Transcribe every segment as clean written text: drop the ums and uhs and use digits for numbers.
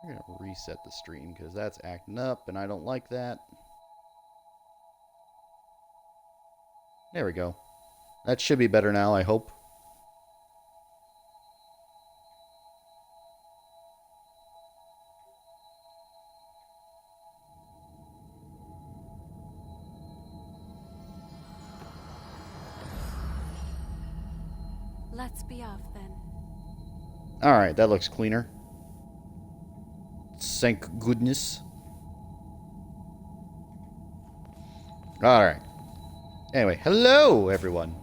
We're going to reset the stream because that's acting up and I don't like that. There we go. That should be better now, I hope. Let's be off then. Alright, that looks cleaner. Thank goodness. Alright. Anyway, hello everyone.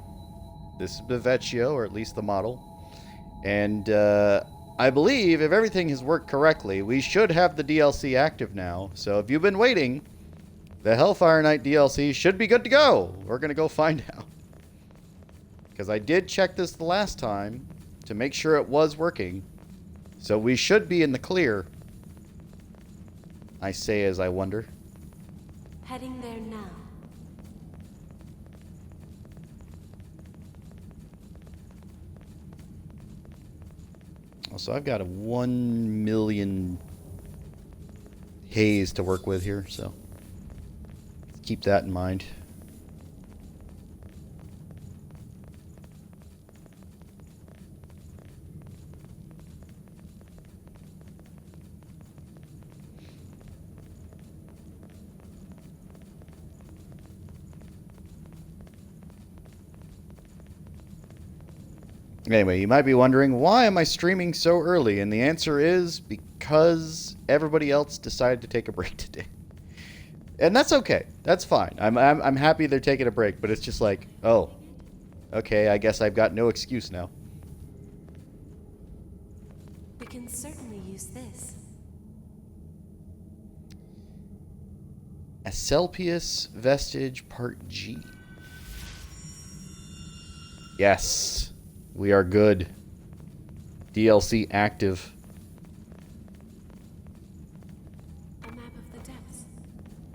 This is Bevecchio, or at least the model. And I believe if everything has worked correctly, we should have the DLC active now. So if you've been waiting, the Hellfire Night DLC should be good to go. We're going to go find out. Because I did check this the last time to make sure it was working. So we should be in the clear. I say as I wonder. Heading there now. So I've got a 1 million haze to work with here, so keep that in mind. Anyway, you might be wondering, why am I streaming so early? And the answer is because everybody else decided to take a break today. And that's okay. That's fine. I'm happy they're taking a break, but it's just like, oh, okay, I guess I've got no excuse now. We can certainly use this. Aselpius Vestige Part G. Yes. We are good. DLC active. A map of the depths.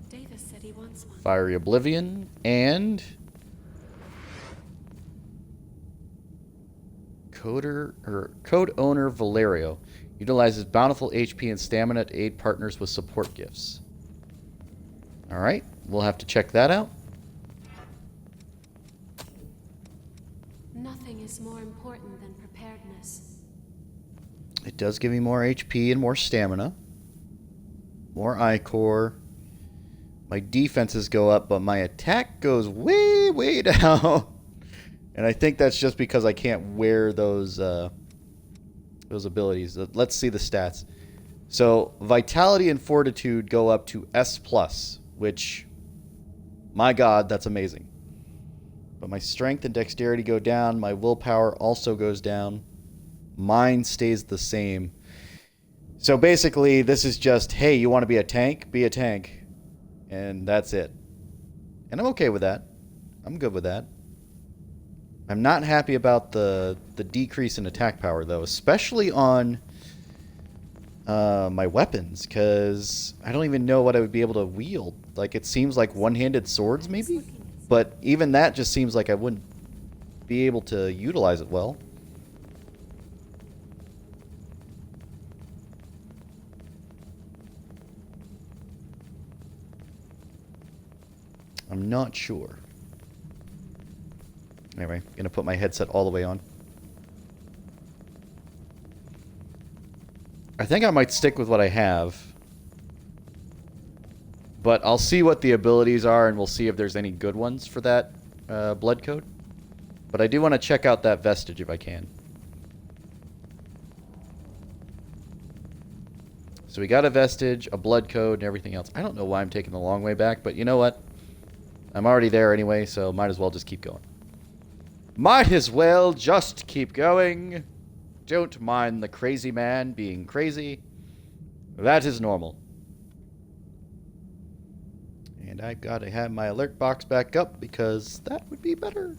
Davis said he wants one. Fiery Oblivion and Code Owner Valerio utilizes bountiful HP and stamina to aid partners with support gifts. All right, we'll have to check that out. Nothing is more important than preparedness. It does give me more HP and more stamina. More I-Core. My defenses go up, but my attack goes way, way down. And I think that's just because I can't wear those abilities. Let's see the stats. So, Vitality and Fortitude go up to S+, which, my god, that's amazing. But my strength and dexterity go down. My willpower also goes down. Mine stays the same. So basically, this is just, hey, you want to be a tank? Be a tank. And that's it. And I'm okay with that. I'm good with that. I'm not happy about the decrease in attack power, though. Especially on my weapons. Because I don't even know what I would be able to wield. Like, it seems like one-handed swords, maybe? But even that just seems like I wouldn't be able to utilize it well. I'm not sure. Anyway, gonna put my headset all the way on. I think I might stick with what I have. But I'll see what the abilities are, and we'll see if there's any good ones for that blood code. But I do want to check out that vestige if I can. So we got a vestige, a blood code, and everything else. I don't know why I'm taking the long way back, but you know what? I'm already there anyway, so might as well just keep going. Might as well just keep going. Don't mind the crazy man being crazy. That is normal. And I've got to have my alert box back up because that would be better.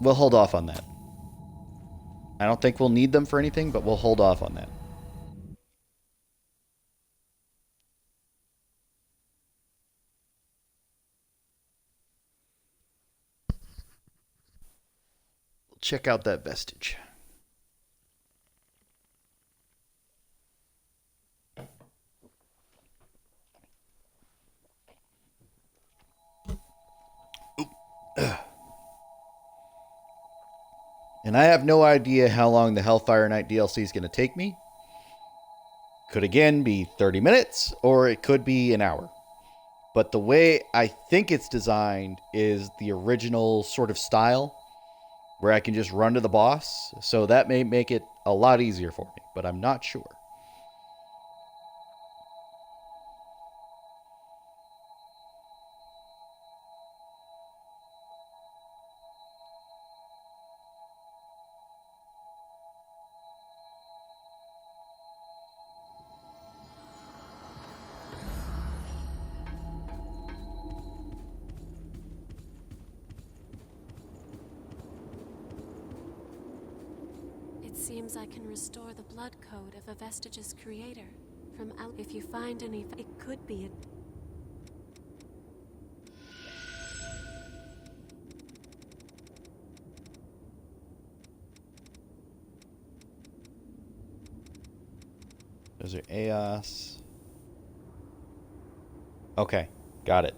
We'll hold off on that. I don't think we'll need them for anything, but we'll hold off on that. We'll check out that vestige. And I have no idea how long the Hellfire Night DLC is going to take me. Could again be 30 minutes, or it could be an hour. But the way I think it's designed is the original sort of style, where I can just run to the boss. So that may make it a lot easier for me, but I'm not sure. Seems I can restore the blood code of a vestige's creator. If you find any, it could be a... Those are EOS. Okay, got it.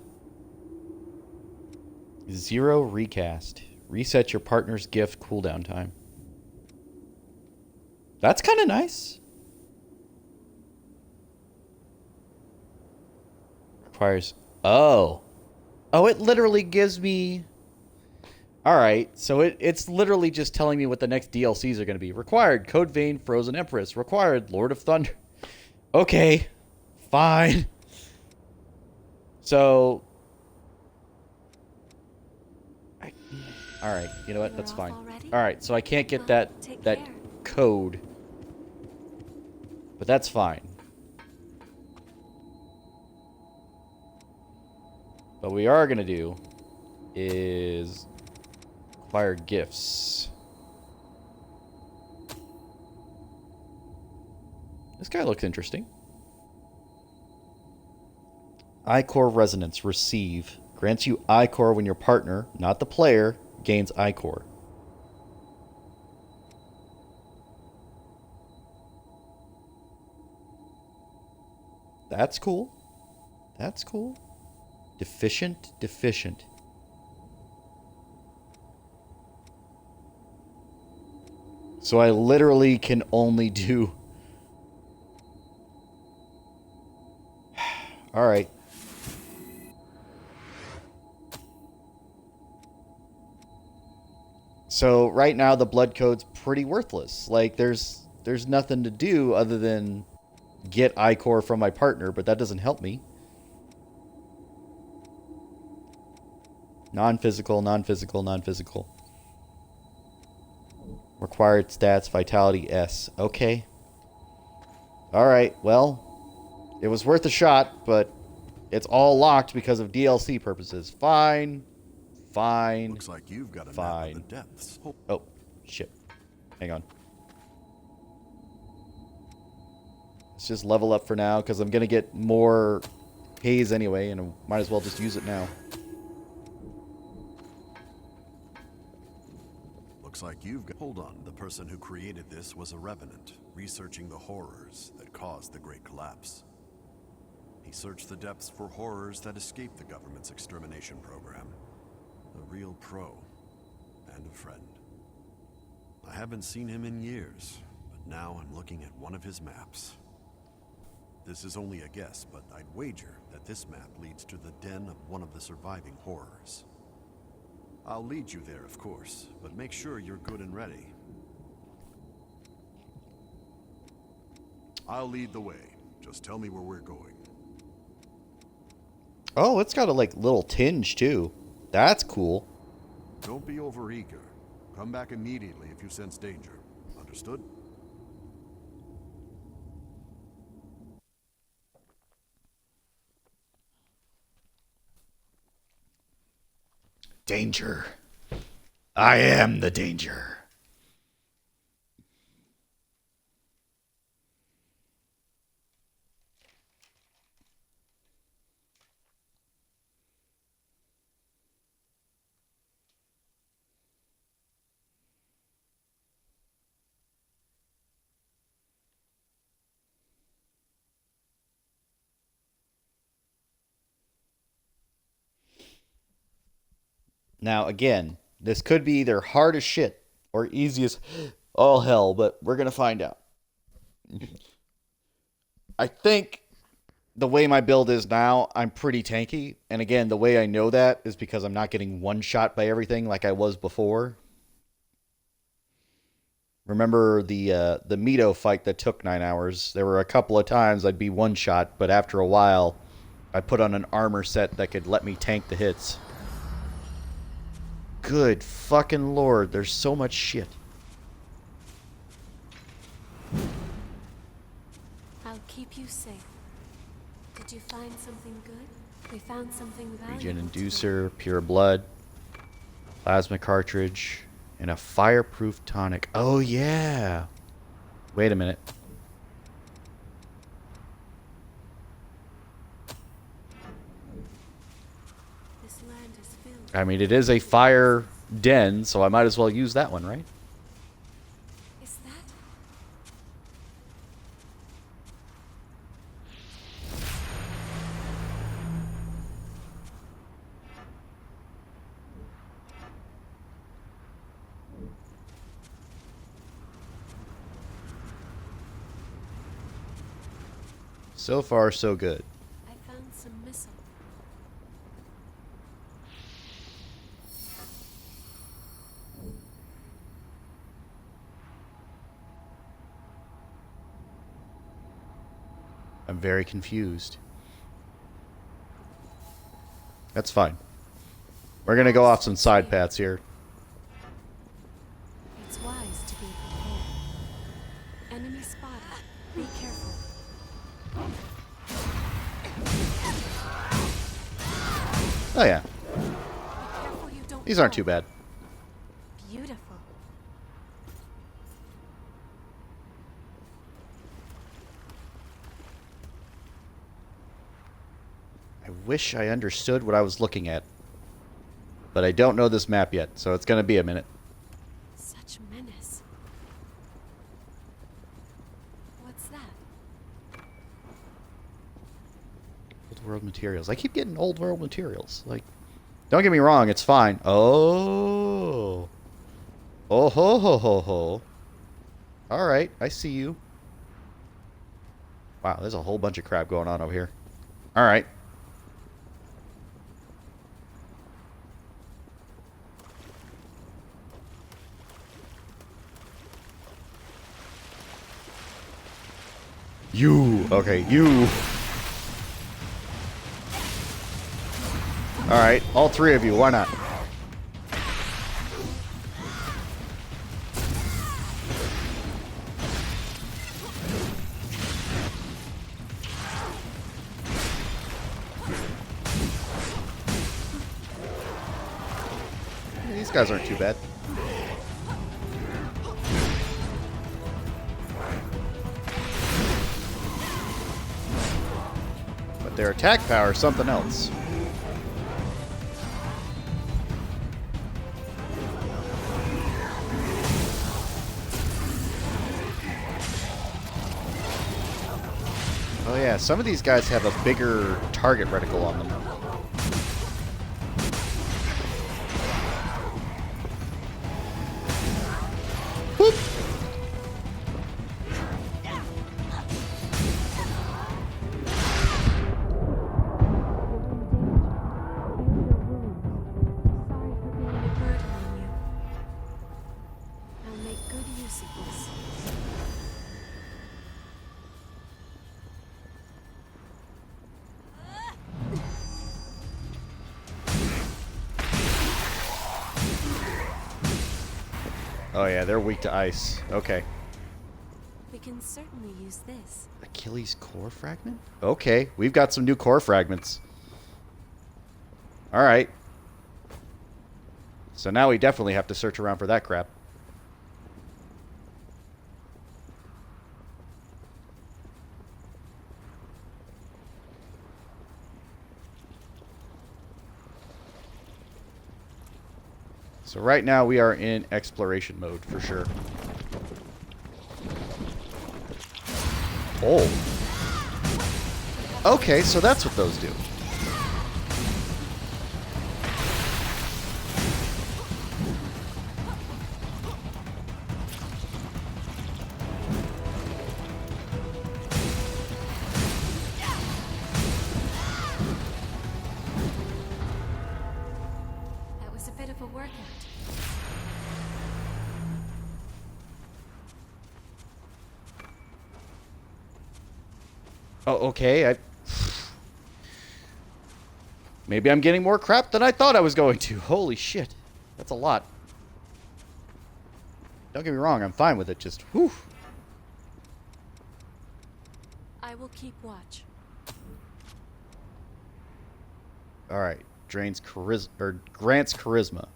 0 recast. Reset your partner's gift cooldown time. That's kind of nice. Requires... Oh. Oh, it literally gives me... Alright, so it's literally just telling me what the next DLCs are going to be. Required, Code Vein, Frozen Empress. Required, Lord of Thunder. Okay. Fine. So... Alright, you know what? That's fine. Alright, so I can't get that code. But that's fine. What we are going to do is acquire gifts. This guy looks interesting. Ichor Resonance. Receive. Grants you Ichor when your partner, not the player, gains Ichor. That's cool. That's cool. Deficient. So I literally can only do... Alright. So right now the blood code's pretty worthless. Like there's nothing to do other than get Ichor from my partner, but that doesn't help me. Non-physical. Required stats, vitality S. Okay. Alright, well, it was worth a shot, but it's all locked because of DLC purposes. Fine. Looks like you've got a map of the depths. Oh, shit. Hang on. Let's just level up for now, because I'm going to get more haze anyway, and I might as well just use it now. Looks like you've got... Hold on. The person who created this was a revenant, researching the horrors that caused the Great Collapse. He searched the depths for horrors that escaped the government's extermination program. A real pro. And a friend. I haven't seen him in years, but now I'm looking at one of his maps. This is only a guess, but I'd wager that this map leads to the den of one of the surviving horrors. I'll lead you there, of course, but make sure you're good and ready. I'll lead the way. Just tell me where we're going. Oh, it's got a like little tinge too. That's cool. Don't be overeager. Come back immediately if you sense danger. Understood? Danger. I am the danger. Now, again, this could be either hard as shit or easy as all hell, but we're going to find out. I think the way my build is now, I'm pretty tanky. And again, the way I know that is because I'm not getting one shot by everything like I was before. Remember the Mito fight that took 9 hours? There were a couple of times I'd be one shot, but after a while, I put on an armor set that could let me tank the hits. Good fucking lord, there's so much shit. I'll keep you safe. Did you find something good? We found something valuable. Regen inducer, pure blood, plasma cartridge, and a fireproof tonic. Oh yeah. Wait a minute. This land is filled. I mean, it is a fire den, so I might as well use that one, right? Is that? So far, so good. I found some missile. I'm very confused. That's fine. We're gonna go off some side paths here. It's wise to be prepared. Enemy spotted. Be careful. Oh yeah, Be careful you don't these aren't fall. too bad. Beautiful. I wish I understood what I was looking at. But I don't know this map yet, so it's gonna be a minute. Such menace. What's that? Old world materials. I keep getting old world materials. Like, don't get me wrong, it's fine. Oh. Oh ho ho ho ho. Alright, I see you. Wow, there's a whole bunch of crap going on over here. Alright. You. Okay, you. Alright, all three of you, why not? These guys aren't too bad. But their attack power is something else. Oh yeah, some of these guys have a bigger target reticle on them. Whoop. Sorry for being a burden on you. I'll make good use of this. Oh yeah, they're weak to ice. Okay. We can certainly use this. Achilles core fragment? Okay, we've got some new core fragments. Alright. So now we definitely have to search around for that crap. So right now we are in exploration mode for sure. Oh. Okay, so that's what those do. That was a bit of a workout. Oh, okay. Maybe I'm getting more crap than I thought I was going to. Holy shit. That's a lot. Don't get me wrong, I'm fine with it, just whew. I will keep watch. Alright. Drains charisma or grants charisma.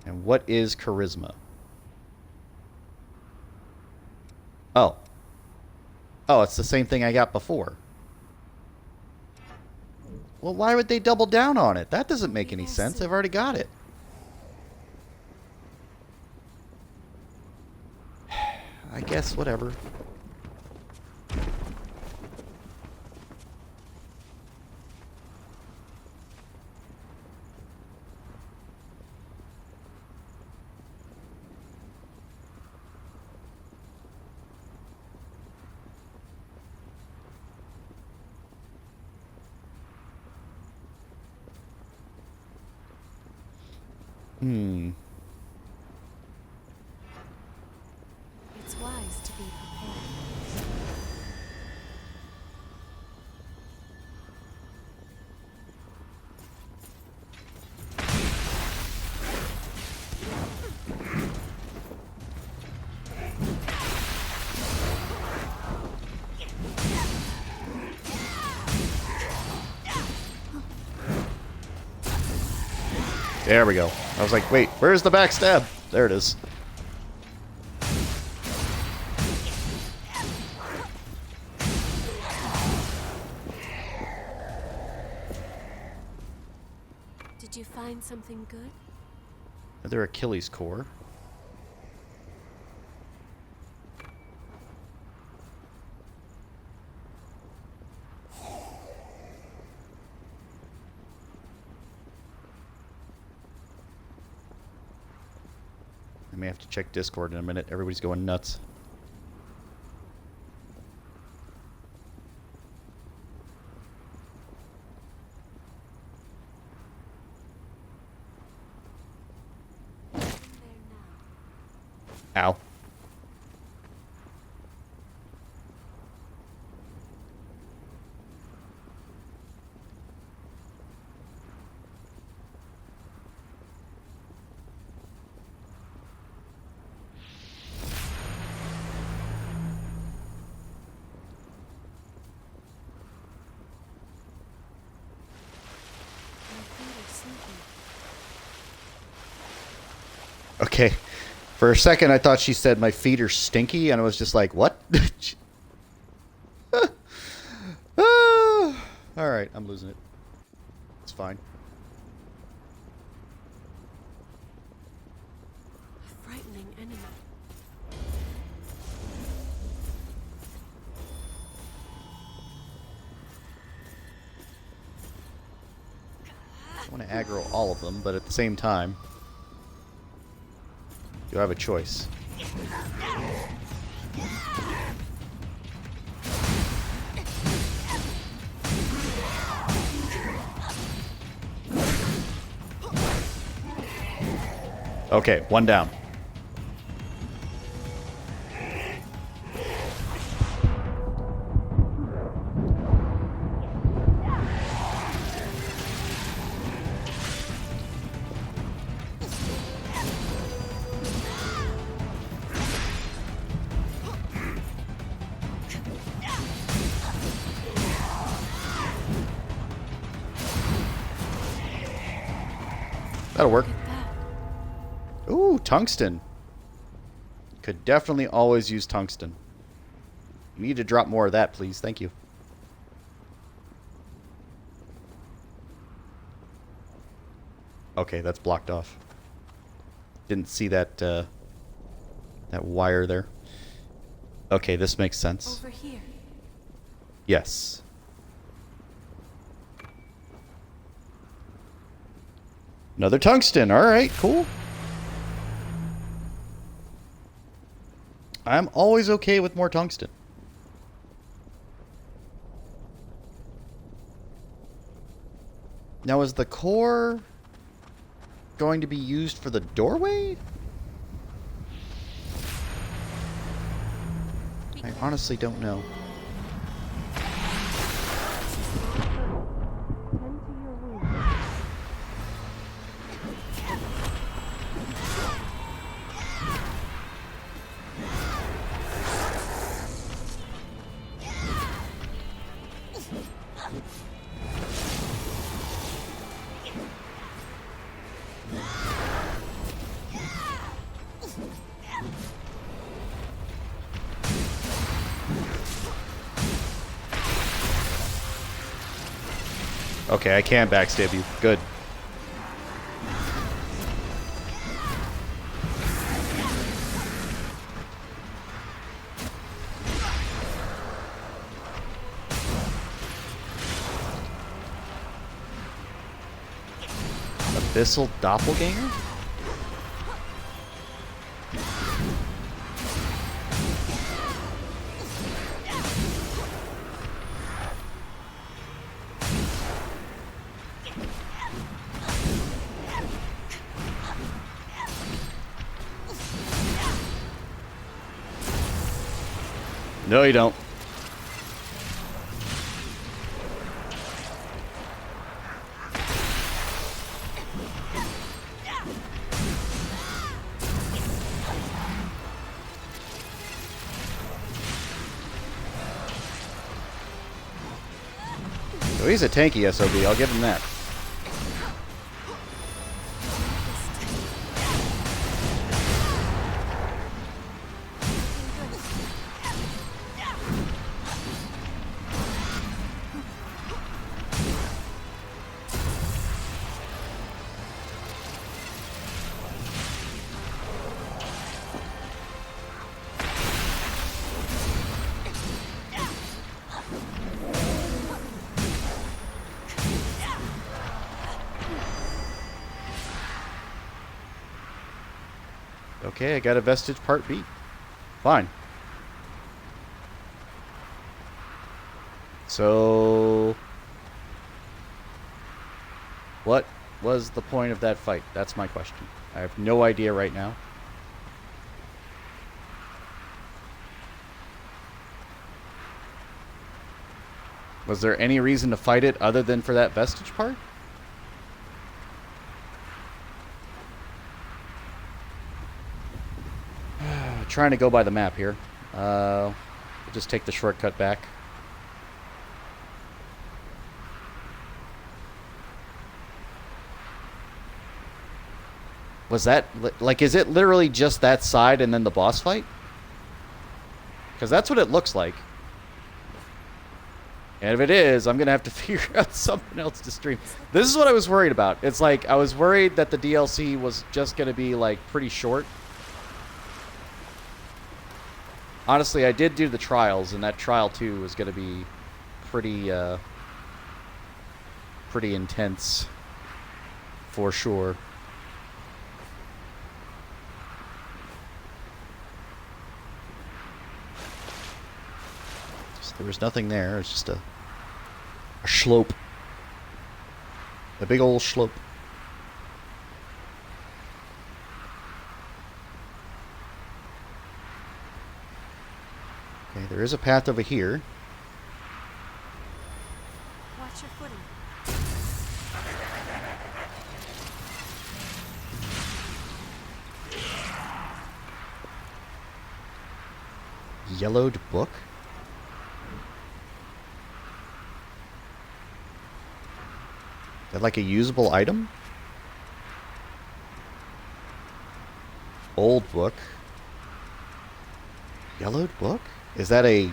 And what is charisma? Oh. Oh, it's the same thing I got before. Well, why would they double down on it? That doesn't make any sense. I've already got it. I guess, whatever. It's wise to be prepared. There we go. I was like, wait, where's the backstab? There it is. Did you find something good? Another Achilles core. I may have to check Discord in a minute. Everybody's going nuts. In there now. Ow. My feet are sleeping. Okay. For a second, I thought she said my feet are stinky, and I was just like, what? Alright, I'm losing it. It's fine. A frightening enemy. I want to aggro all of them, but at the same time, do I have a choice? Okay, one down. That'll work. Look at that. Ooh, tungsten. Could definitely always use tungsten. You need to drop more of that, please. Thank you. Okay, that's blocked off. Didn't see that that wire there. Okay, this makes sense. Over here. Yes. Another tungsten. All right, cool. I'm always okay with more tungsten. Now, is the core going to be used for the doorway? I honestly don't know. Tend to your wounds. Okay, I can backstab you. Good. Abyssal Doppelganger? No, you don't. So he's a tanky SOB, I'll give him that. Okay, I got a vestige part B. Fine. So, what was the point of that fight? That's my question. I have no idea right now. Was there any reason to fight it other than for that vestige part? Trying to go by the map here. We'll just take the shortcut back. Was that, like, is it literally just that side and then the boss fight? Because that's what it looks like. And if it is, I'm going to have to figure out something else to stream. This is what I was worried about. It's like, I was worried that the DLC was just going to be, like, pretty short. Honestly, I did do the trials, and that trial 2 was going to be pretty, pretty intense, for sure. So there was nothing there. It's just a slope, a big old slope. Okay, there is a path over here. Watch your footing. Yellowed book? Is that like a usable item? Old book. Yellowed book? Is that a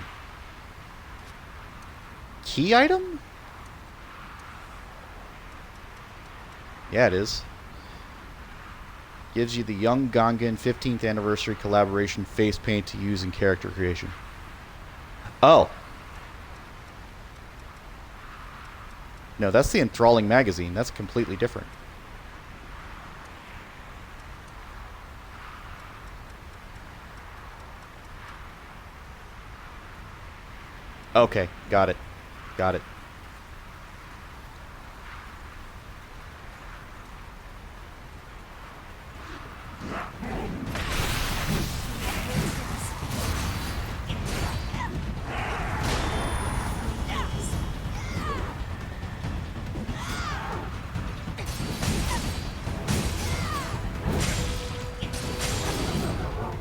key item? Yeah, it is. Gives you the Young Gongan 15th anniversary collaboration face paint to use in character creation. Oh. No, that's the Enthralling magazine. That's completely different. Okay, got it. Got it. Did I play my part well?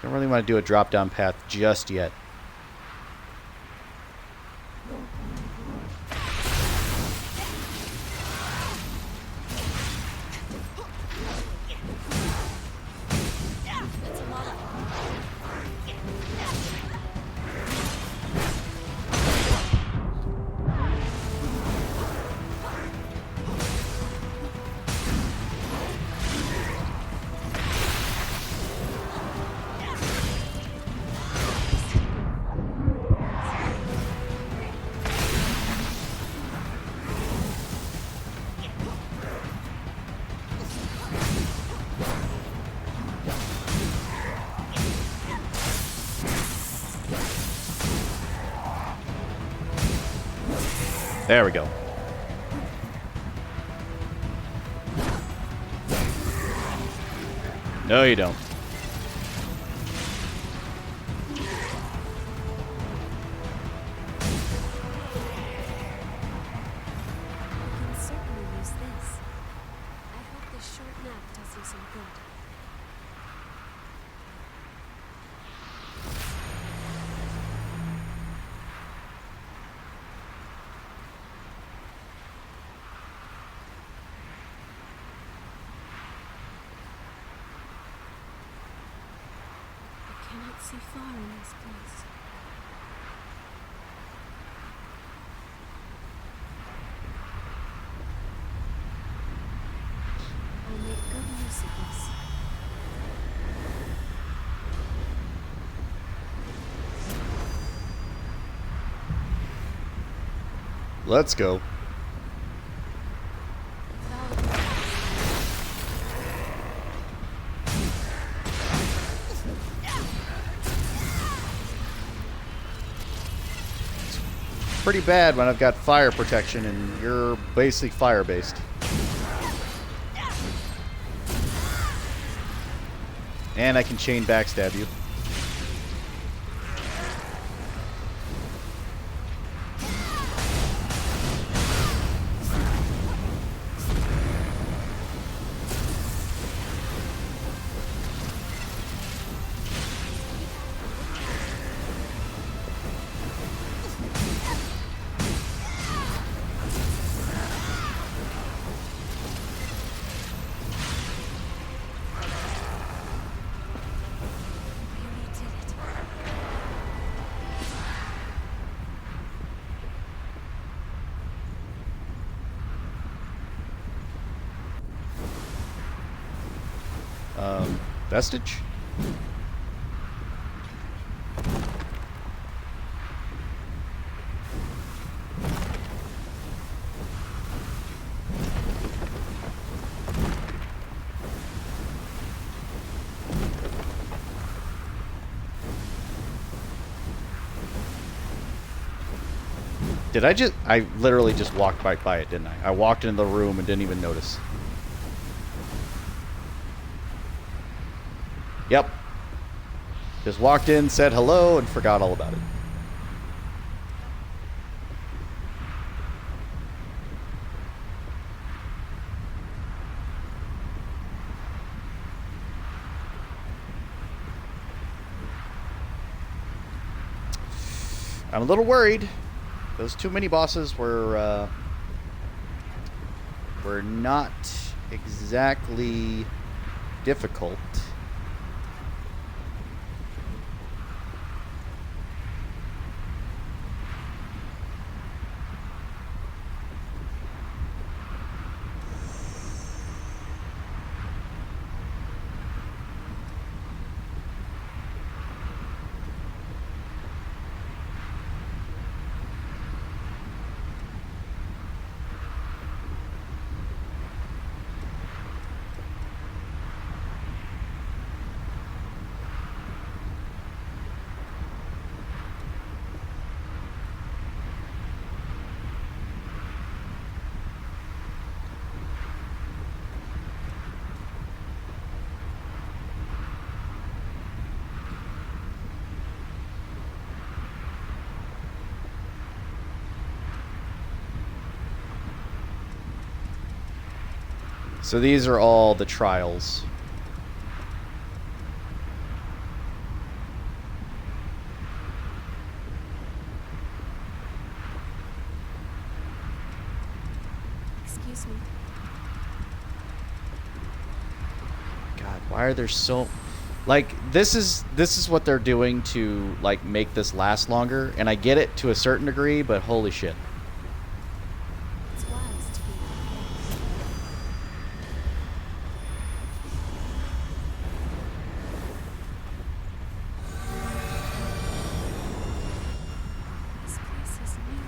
Don't really want to do a drop-down path just yet. It's a lot of There we go. No, you don't. I can certainly use this. I hope this short nap does you some good. I cannot see far in this place. I'll make good use of this. Let's go. Pretty bad when I've got fire protection and you're basically fire-based. And I can chain backstab you. Really did it. Vestige? Did I literally just walked right by it, didn't I? I walked into the room and didn't even notice. Yep. Just walked in, said hello, and forgot all about it. I'm a little worried. Those two mini bosses were not exactly difficult. So these are all the trials. Excuse me. God, why are there so... Like, this is what they're doing to, like, make this last longer. And I get it to a certain degree, but holy shit. It's wise to be prepared. This place is new.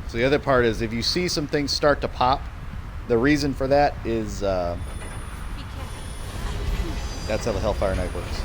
So the other part is if you see some things start to pop, the reason for that is Be careful. that's how the Hellfire Knight works.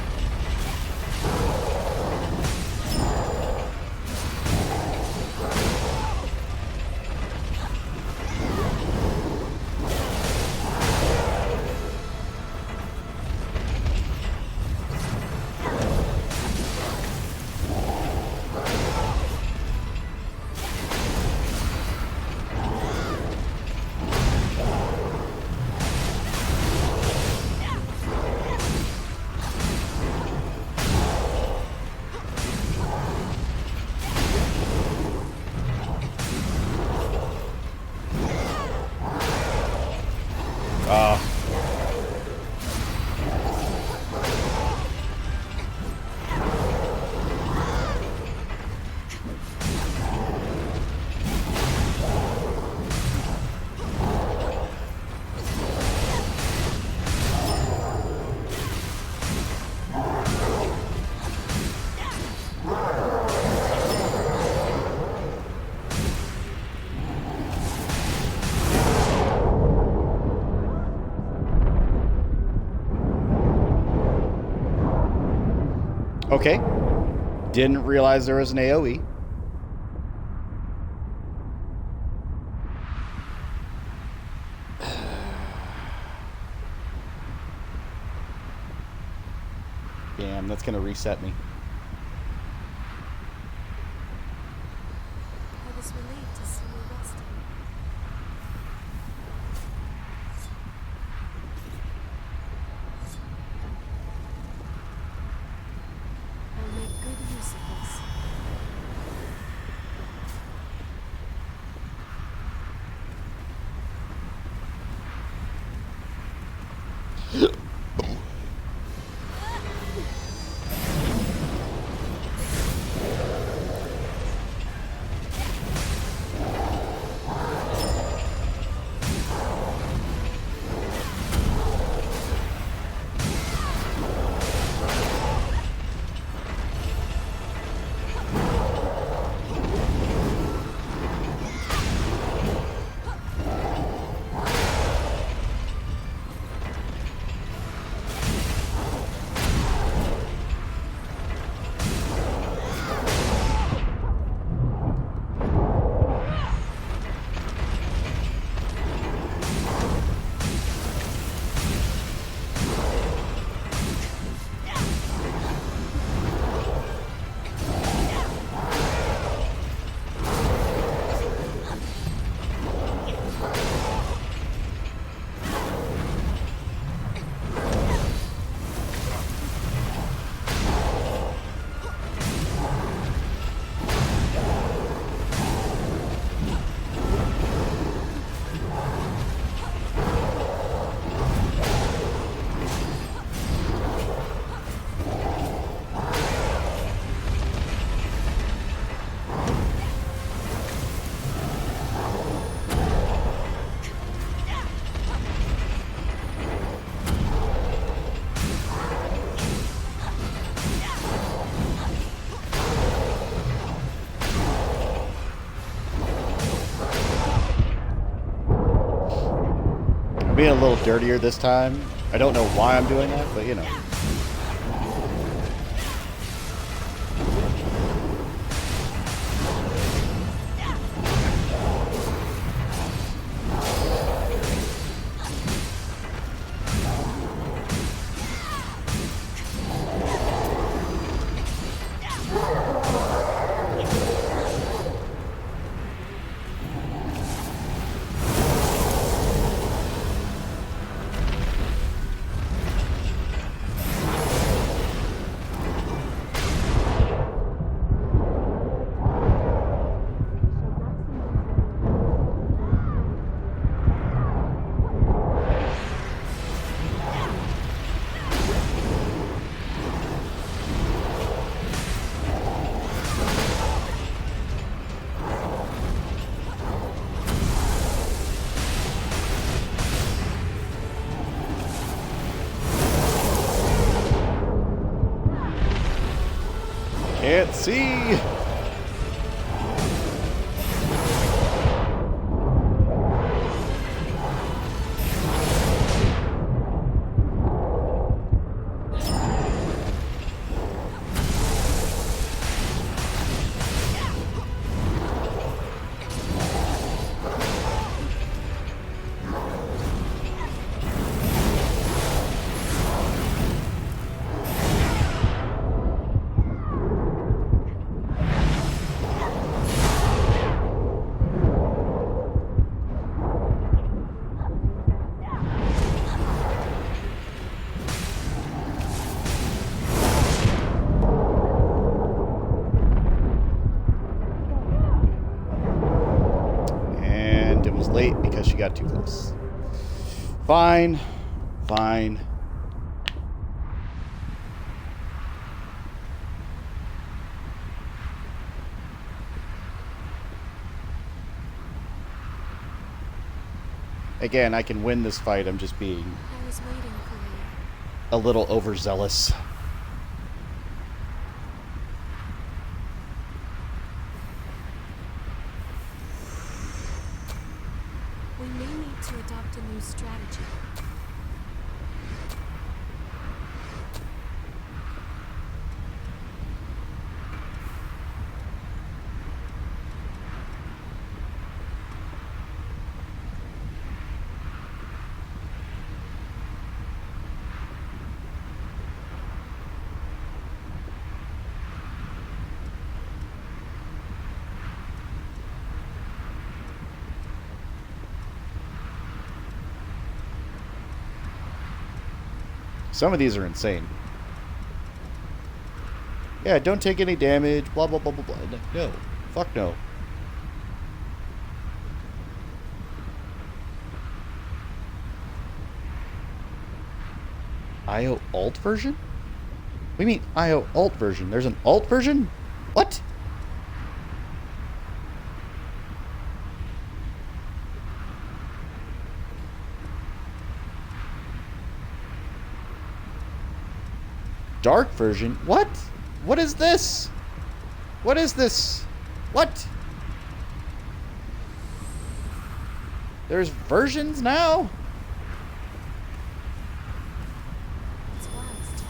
Okay. Didn't realize there was an AoE. Damn, that's gonna reset me. I was relieved to see you resting. I'll make good use of this. being a little dirtier this time. I don't know why I'm doing that, but you know. Can't see. Late because she got too close. Fine. Fine. Again, I can win this fight. I'm just being I was waiting for you. a little overzealous. We may need to adopt a new strategy. Some of these are insane. Yeah, don't take any damage, blah, blah, blah, blah, blah. No. Fuck no. IO alt version? What do you mean IO alt version? There's an alt version? What? Dark version? What? What is this? What is this? What? There's versions now? It's wise to be.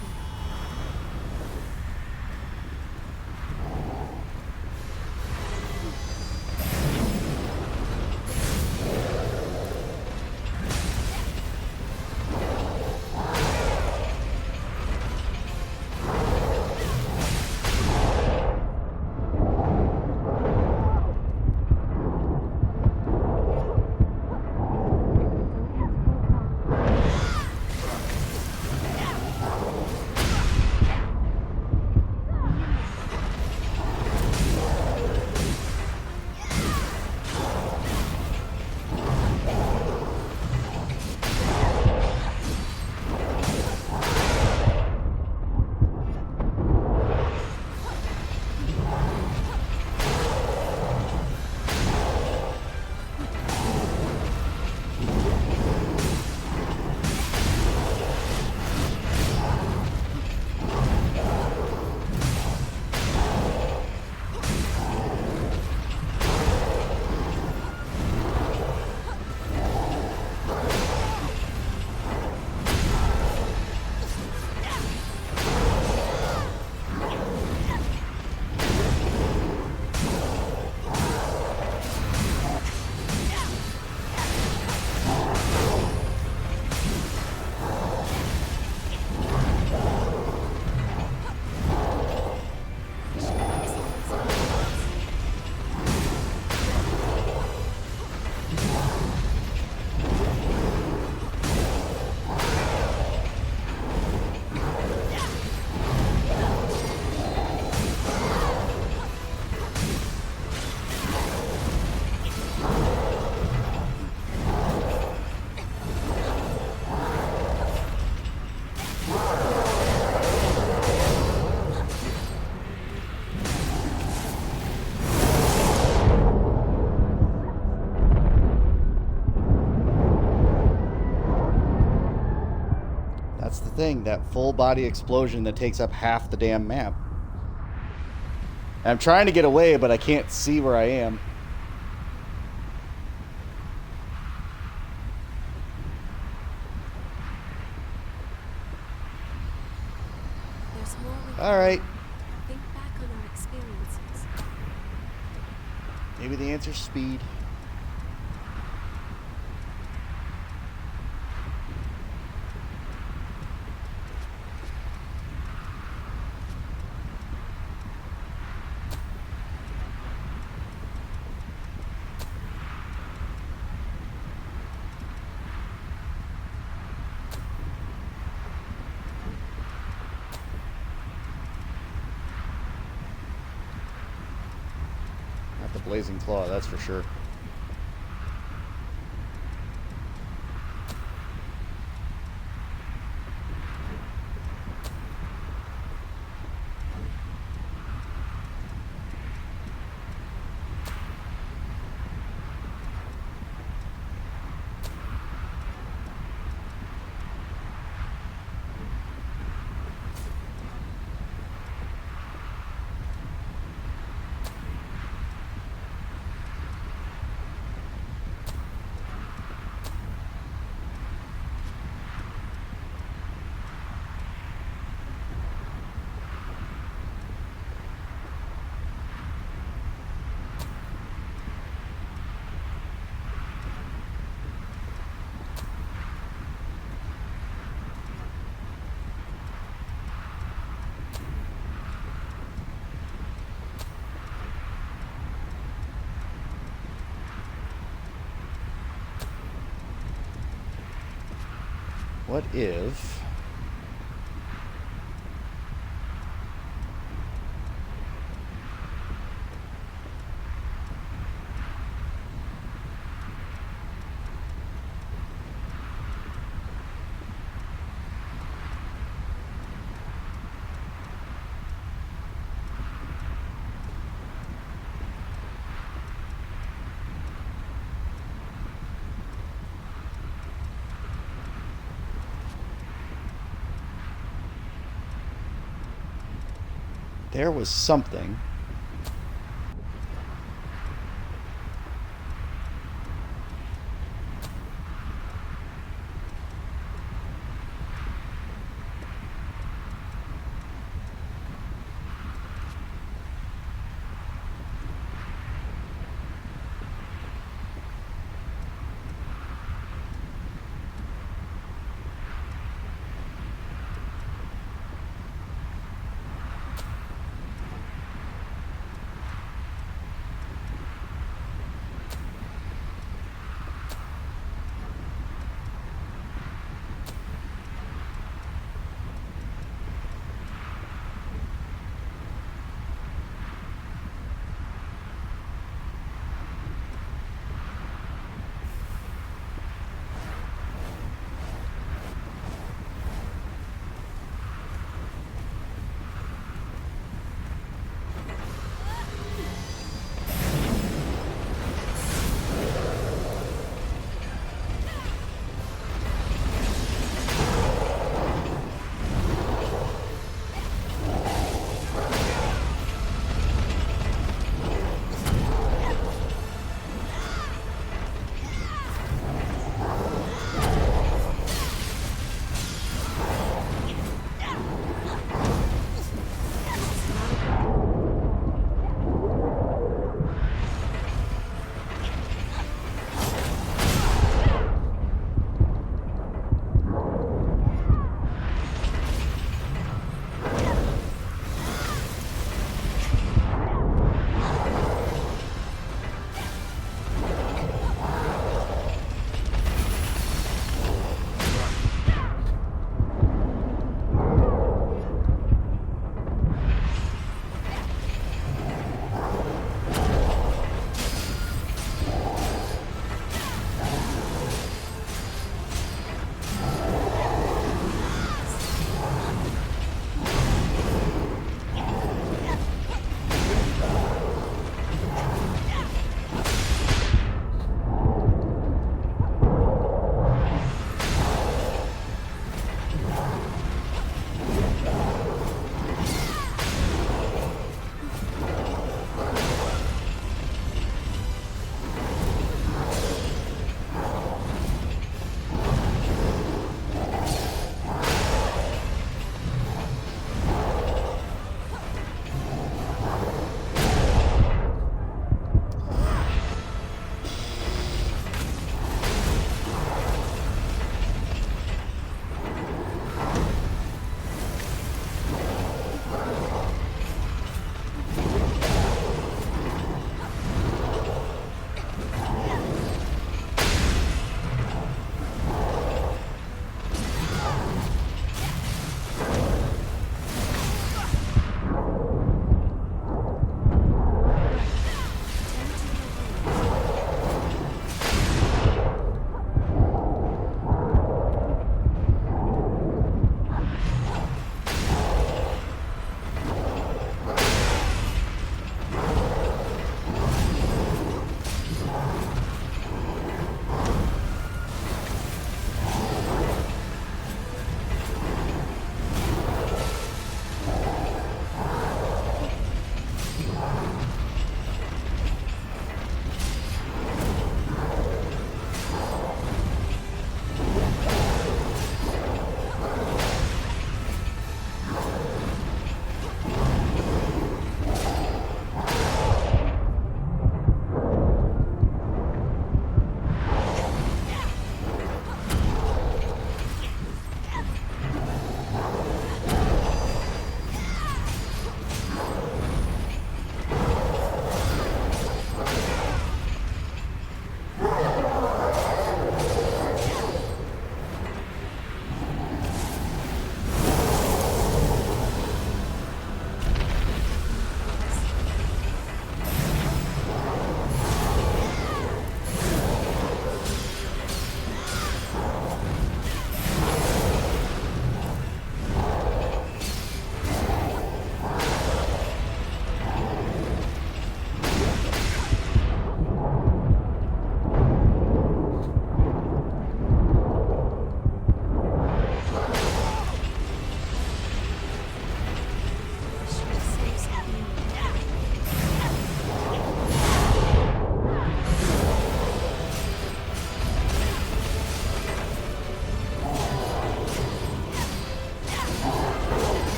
thing, that full body explosion that takes up half the damn map. And I'm trying to get away, but I can't see where I am. There's more we can All right. learn. Think back on our experiences. Maybe the answer's speed. Not the blazing claw, that's for sure. What if... There was something.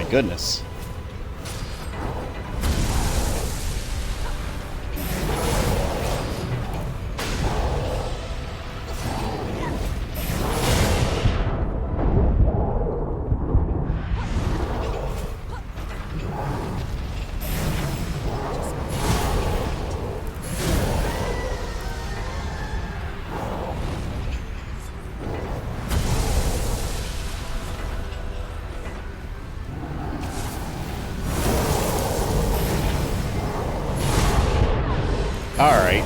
goodness. All right.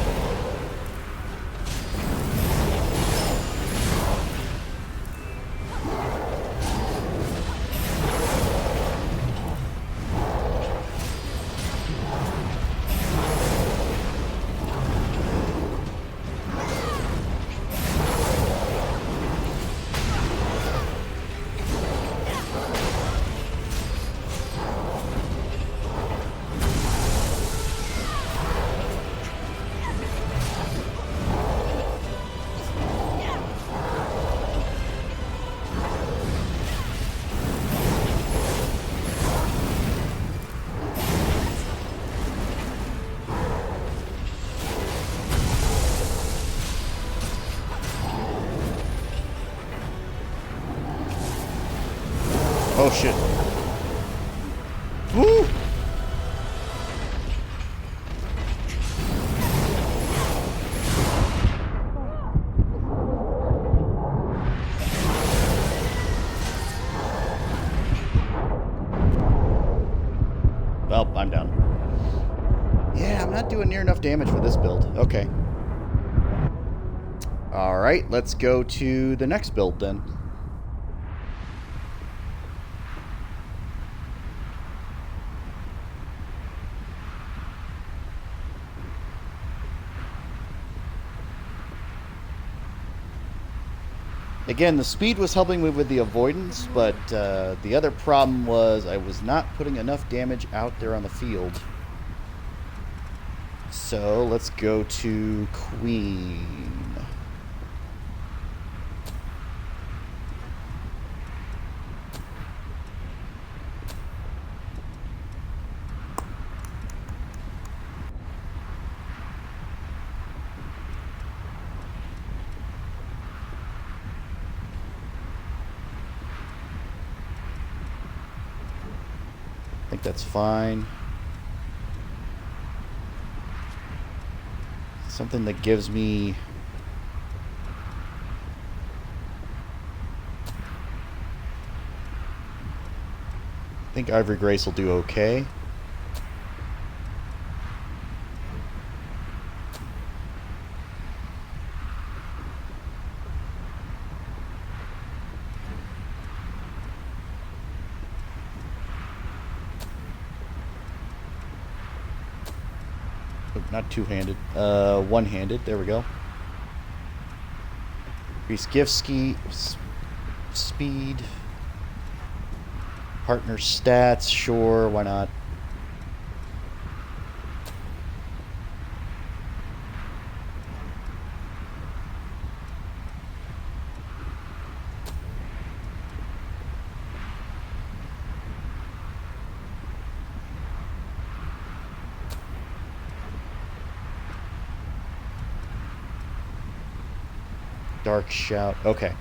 Oh shit. Woo! Well, I'm down. Yeah, I'm not doing near enough damage for this build. Okay. Alright, let's go to the next build then. Again, the speed was helping me with the avoidance, but the other problem was I was not putting enough damage out there on the field. So let's go to Queen. I think that's fine. Something that gives me... I think Ivory Grace will do okay. Not two-handed, one-handed. There we go. Increase gift speed. Partner stats, sure, why not? Dark Shout. Okay.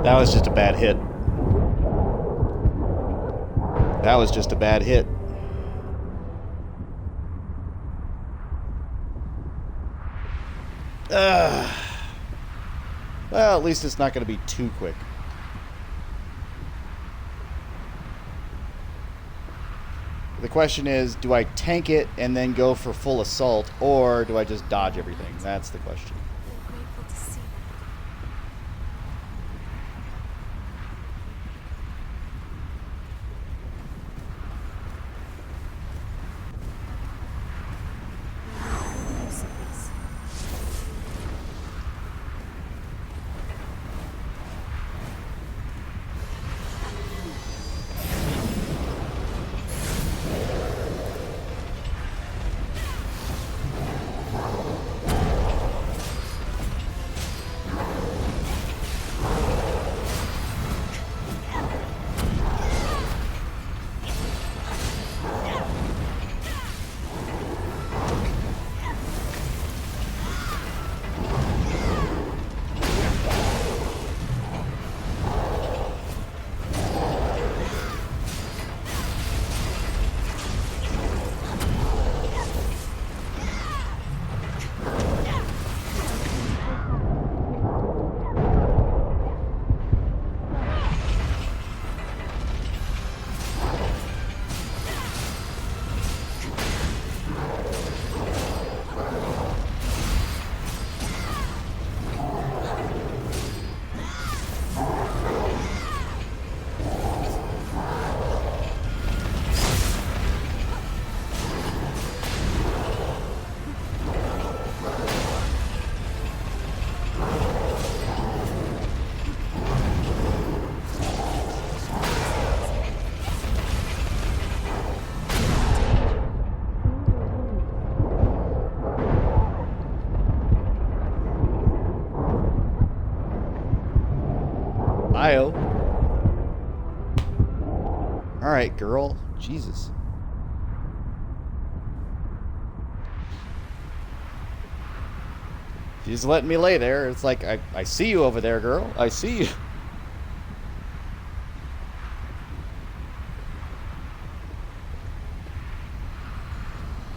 That was just a bad hit. That was just a bad hit. Well, at least it's not going to be too quick. The question is, do I tank it and then go for full assault, or do I just dodge everything? That's the question. I'm grateful to see that. Use of this. Io. Alright, girl. Jesus. She's letting me lay there. It's like, I see you over there, girl. I see you.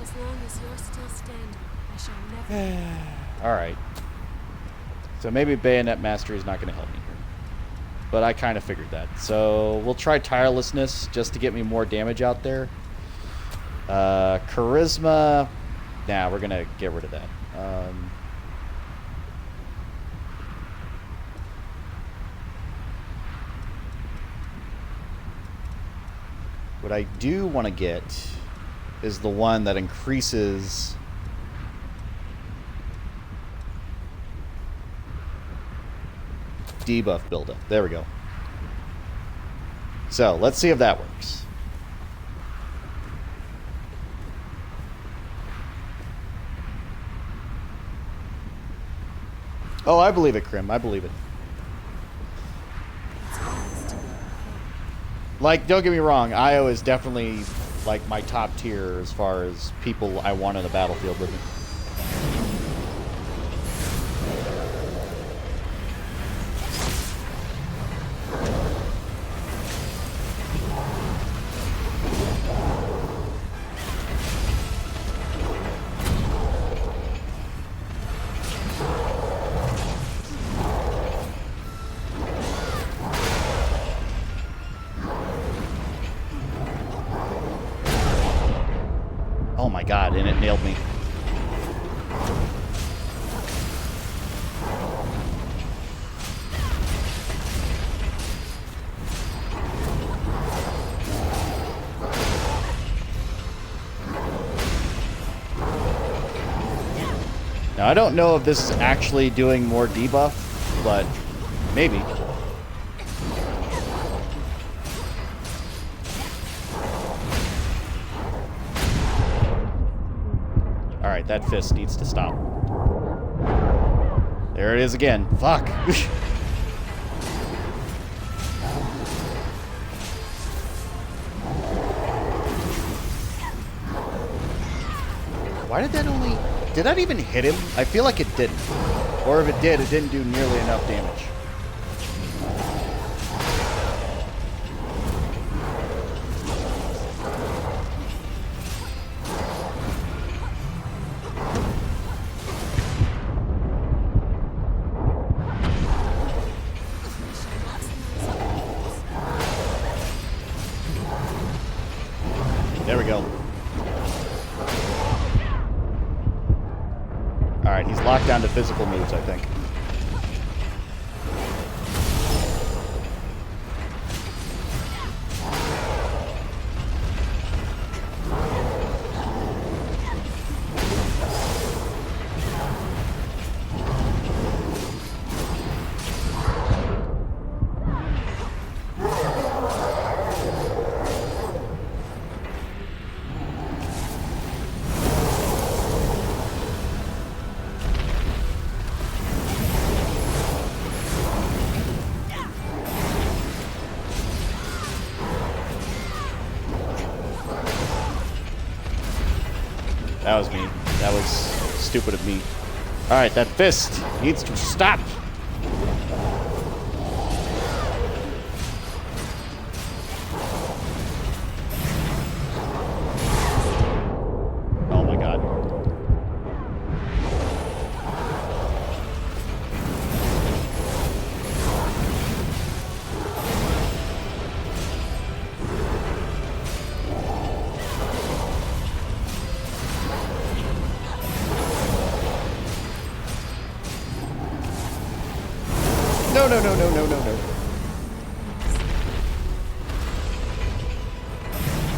As long as you're still standing, I shall never. Alright. So maybe Bayonet Mastery is not going to help me here. But I kind of figured that. So we'll try Tirelessness just to get me more damage out there. Charisma. Nah, we're going to get rid of that. What I do want to get is the one that increases debuff buildup. There we go. So let's see if that works. Oh, I believe it, Krim. I believe it. Like, don't get me wrong, Io is definitely like my top tier as far as people I want on the battlefield with me. Oh my god, and it nailed me. Now, I don't know if this is actually doing more debuff, but maybe. Alright, that fist needs to stop. There it is again. Fuck. Why did that only... Did that even hit him? I feel like it didn't. Or if it did, it didn't do nearly enough damage. There we go. Alright, he's locked down to physical moves, I think. That was me. That was stupid of me. Alright, that fist needs to stop. Oh my god. No, no, no, no, no, no, no.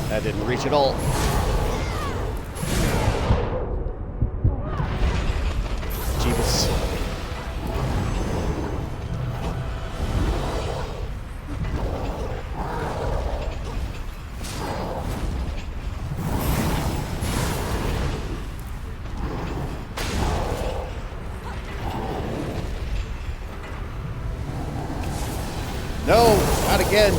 That didn't reach at all. Jeebus. No, not again.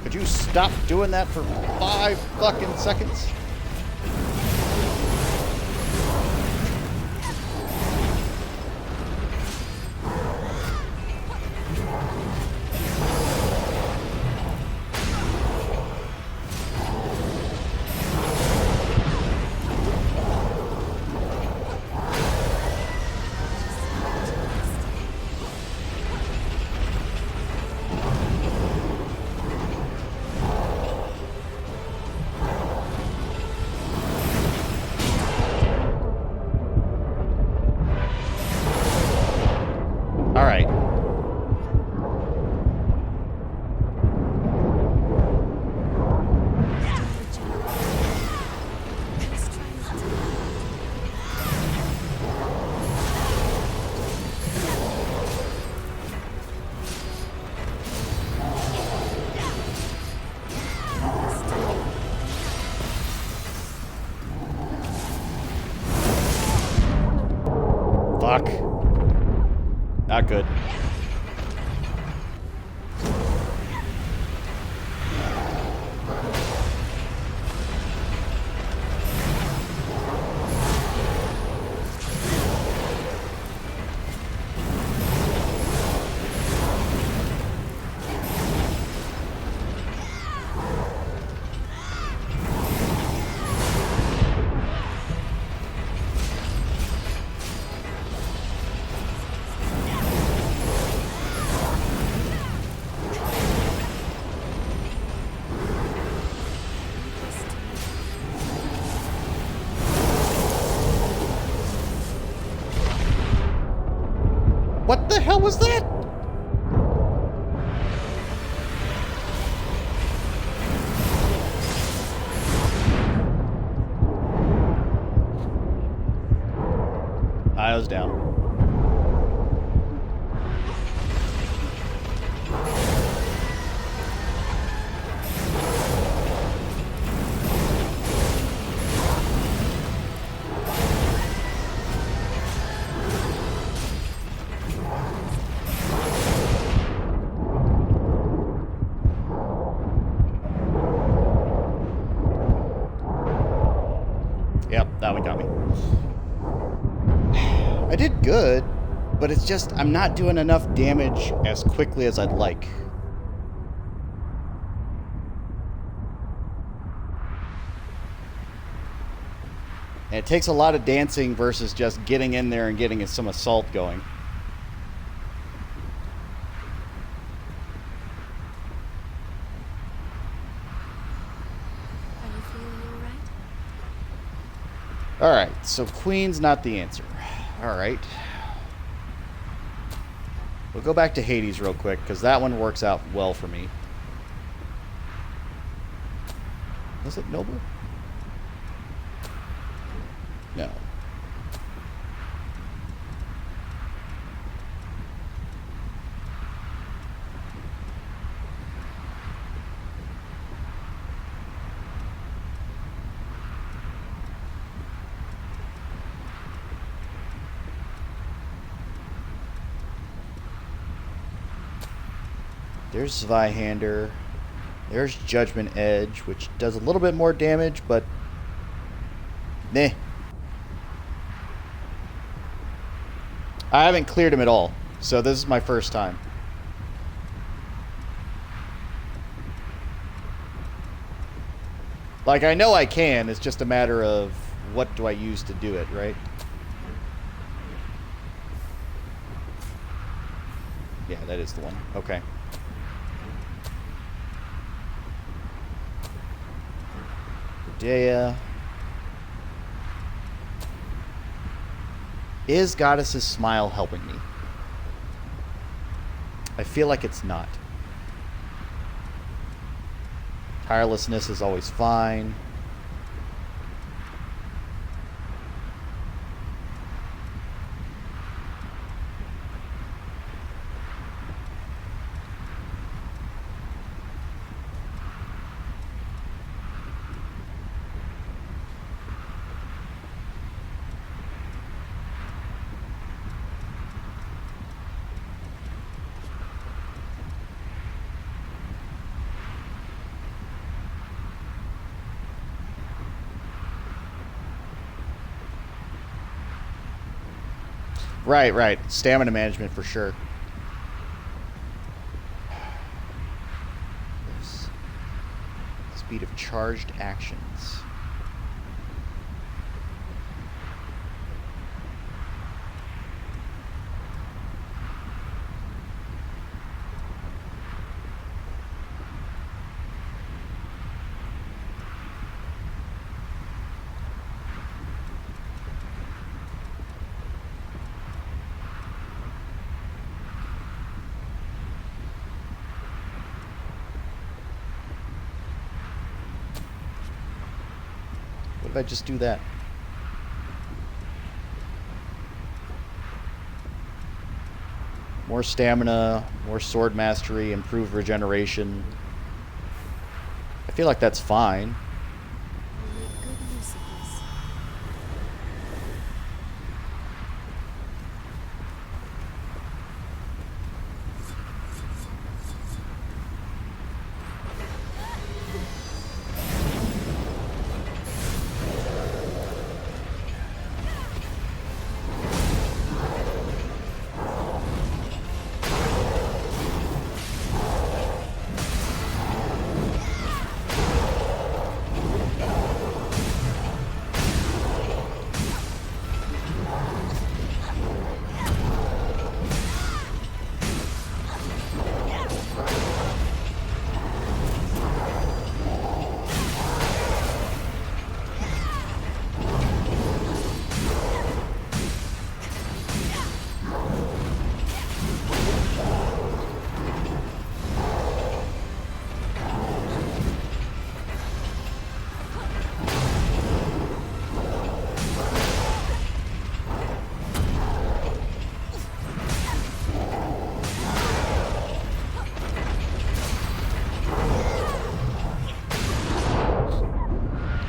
Could you stop doing that for 5 fucking seconds? All right. Fuck. Not good. What the hell was that? I was down. But it's just, I'm not doing enough damage as quickly as I'd like. And it takes a lot of dancing versus just getting in there and getting some assault going. Are you feeling all right? Alright, so Queen's not the answer. Alright. We'll go back to Hades real quick, because that one works out well for me. Was it Noble? No. There's Zweihander. There's Judgment Edge, which does a little bit more damage, but... Meh. I haven't cleared him at all, so this is my first time. Like, I know I can, it's just a matter of what do I use to do it, right? Yeah, that is the one. Okay. Dea. Is Goddess's Smile helping me? I feel like it's not. Tirelessness is always fine. Right, right. Stamina management for sure. Speed of charged actions. What if I just do that? More stamina, more sword mastery, improved regeneration. I feel like that's fine. I'll make good use of this.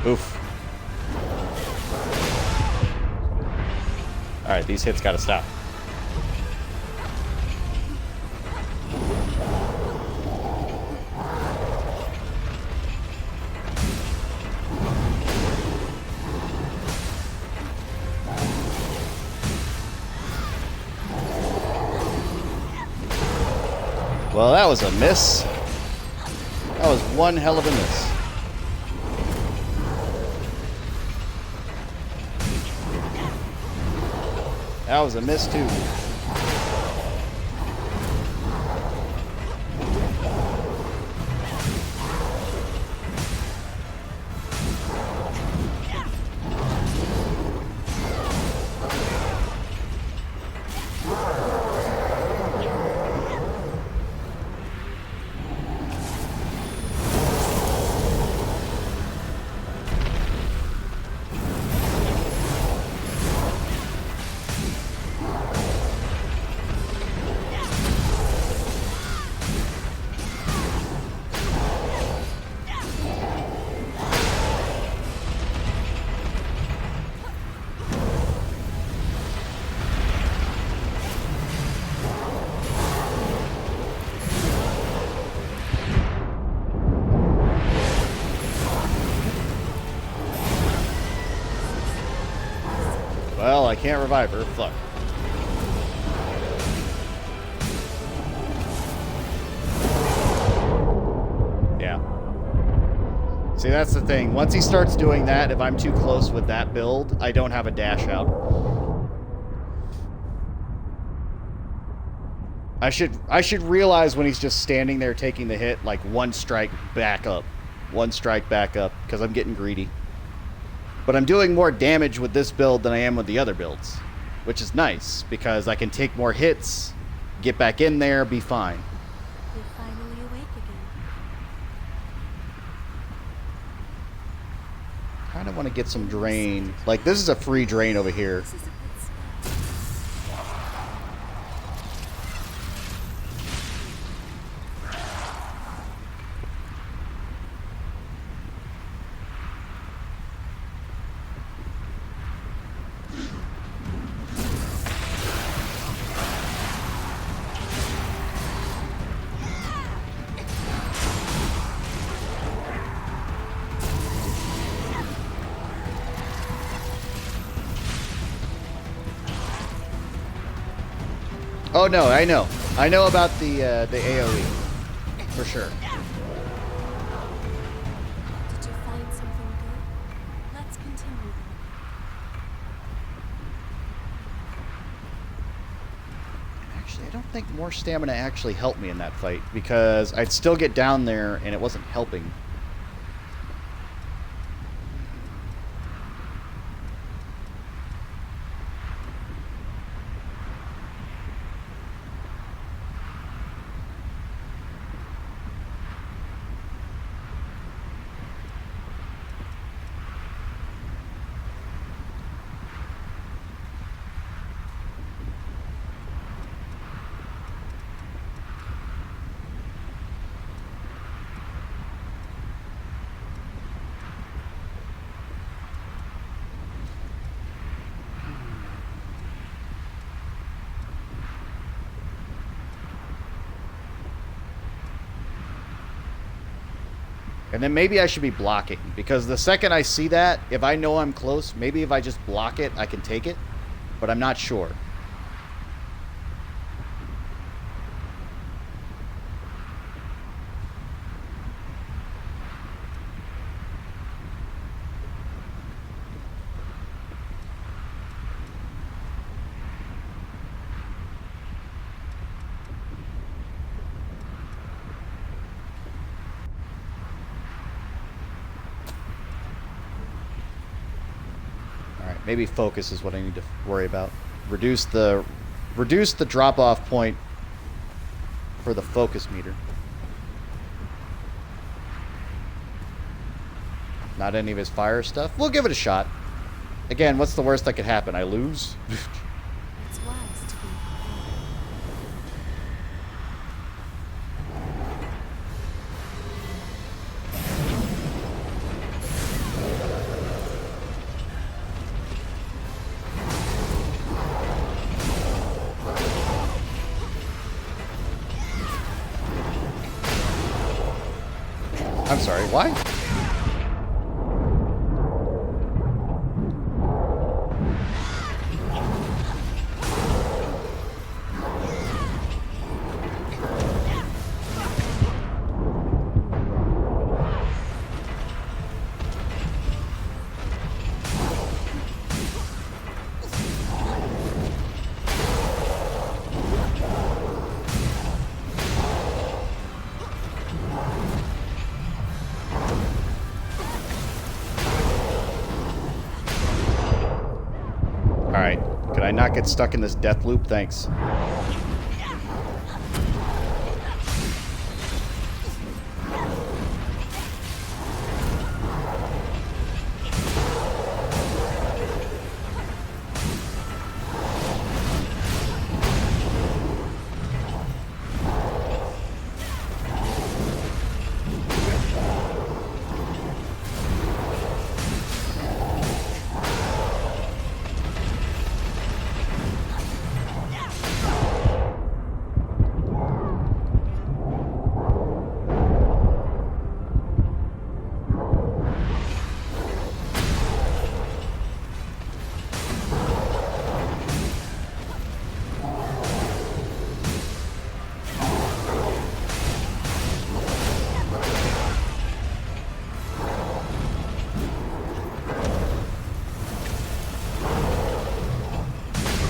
Oof. Alright, these hits gotta stop. Well, that was a miss. That was one hell of a miss. That was a miss too. Well, I can't revive her. Fuck. Yeah. See, that's the thing. Once he starts doing that, if I'm too close with that build, I don't have a dash out. I should realize when he's just standing there taking the hit, like one strike back up. One strike back up, because I'm getting greedy. But I'm doing more damage with this build than I am with the other builds, which is nice, because I can take more hits, get back in there, be fine. You're finally awake again. Kind of want to get some drain. Like, this is a free drain over here. This is a good start. Oh no, I know. I know about the AoE. For sure. Did you find something good? Let's continue then. Actually, I don't think more stamina actually helped me in that fight, because I'd still get down there and it wasn't helping. And then maybe I should be blocking, because the second I see that, if I know I'm close, maybe if I just block it, I can take it. But I'm not sure. Maybe focus is what I need to worry about. Reduce the drop-off point for the focus meter. Not any of his fire stuff. We'll give it a shot. Again, what's the worst that could happen? I lose? It's wise to be prepared. I'm sorry, why? I not get stuck in this death loop? Thanks.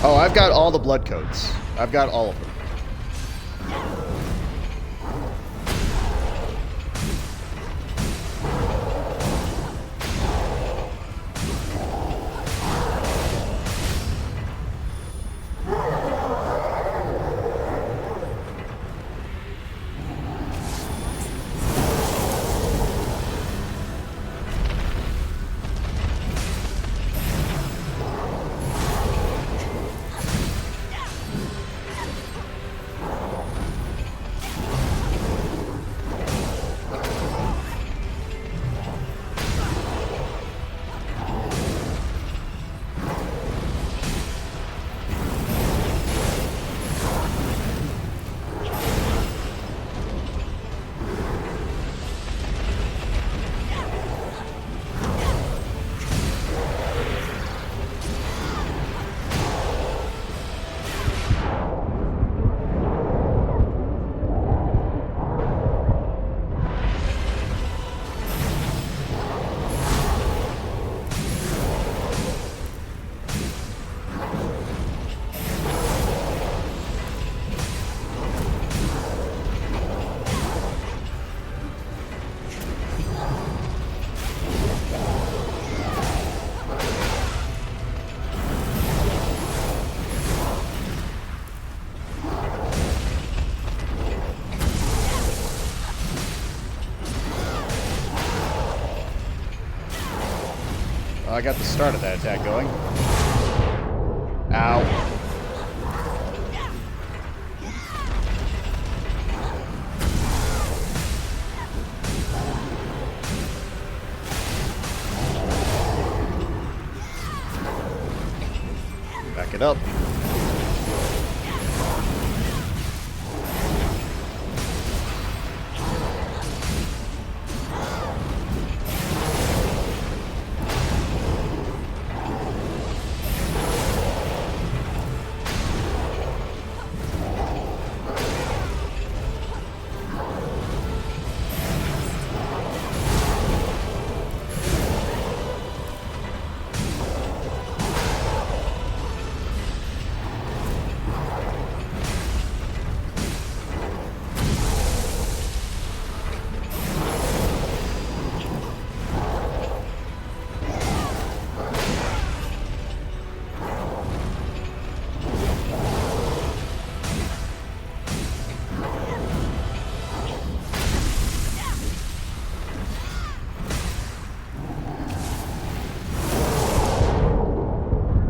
Oh, I've got all the blood codes. I've got all of them. I got the start of that attack going. Ow. Back it up.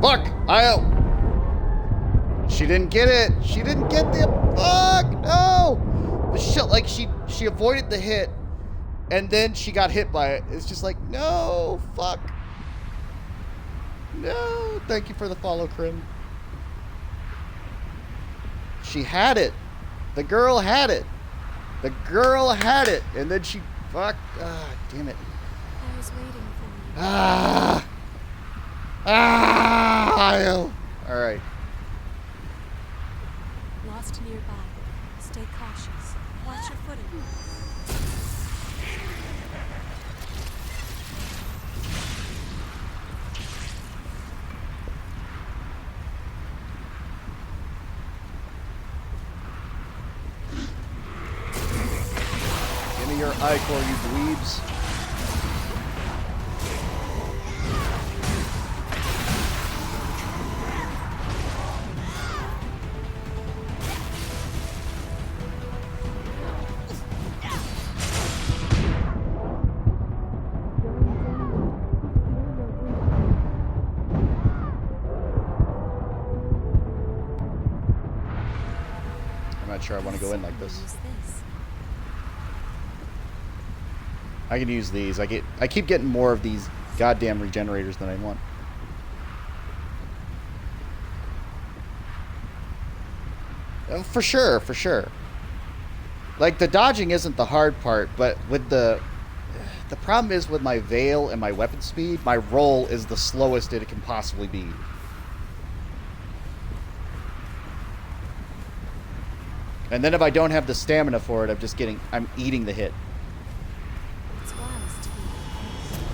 Fuck! She didn't get it. She didn't get the fuck. No. The shit, like she avoided the hit, and then she got hit by it. It's just like no, fuck. No. Thank you for the follow, Krim. She had it. The girl had it. The girl had it, and then she fuck. Ah, damn it. I was waiting for you. Ah. All right. Lost nearby. Stay cautious. Watch your footing. Give me your ichor, you dweebs. not sure I want to go in like this. Use this. I can use these. I keep getting more of these goddamn regenerators than I want. For sure, for sure. Like, the dodging isn't the hard part, but with the problem is with my veil and my weapon speed, my roll is the slowest it can possibly be. And then if I don't have the stamina for it, I'm eating the hit. It's wise to be prepared.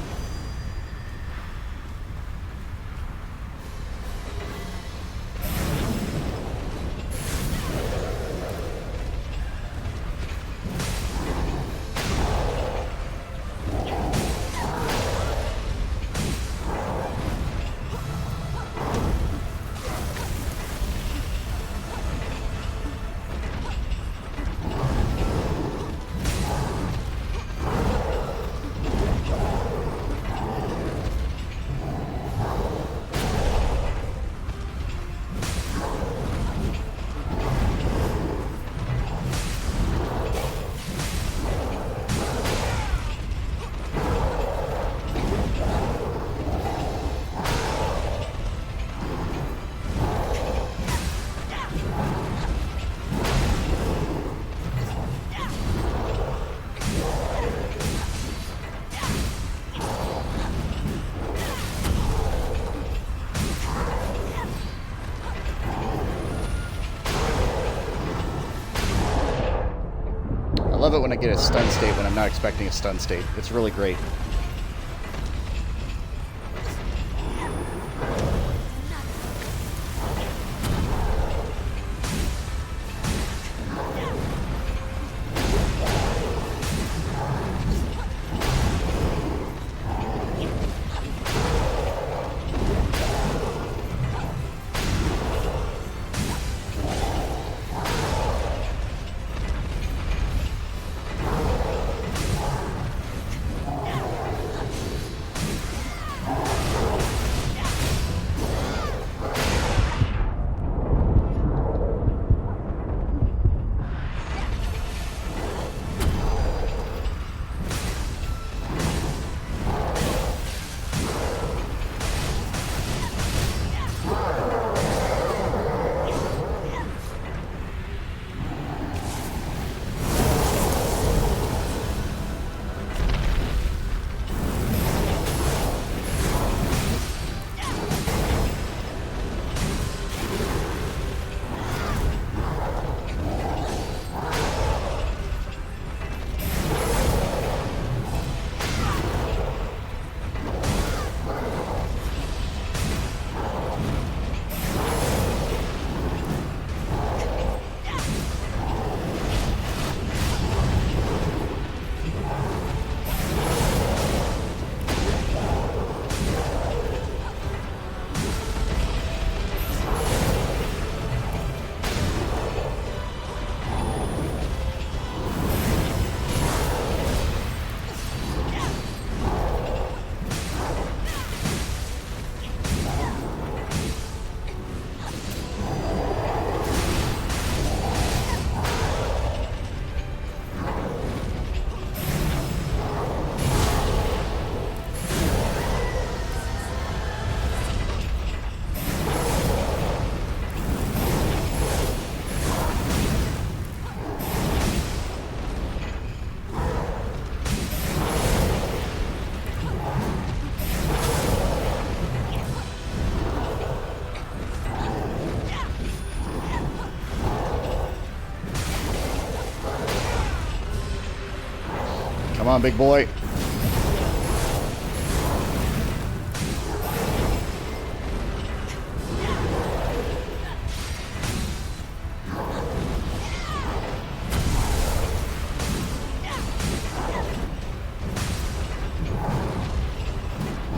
I love it when I get a stun state when I'm not expecting a stun state. It's really great. Come on, big boy.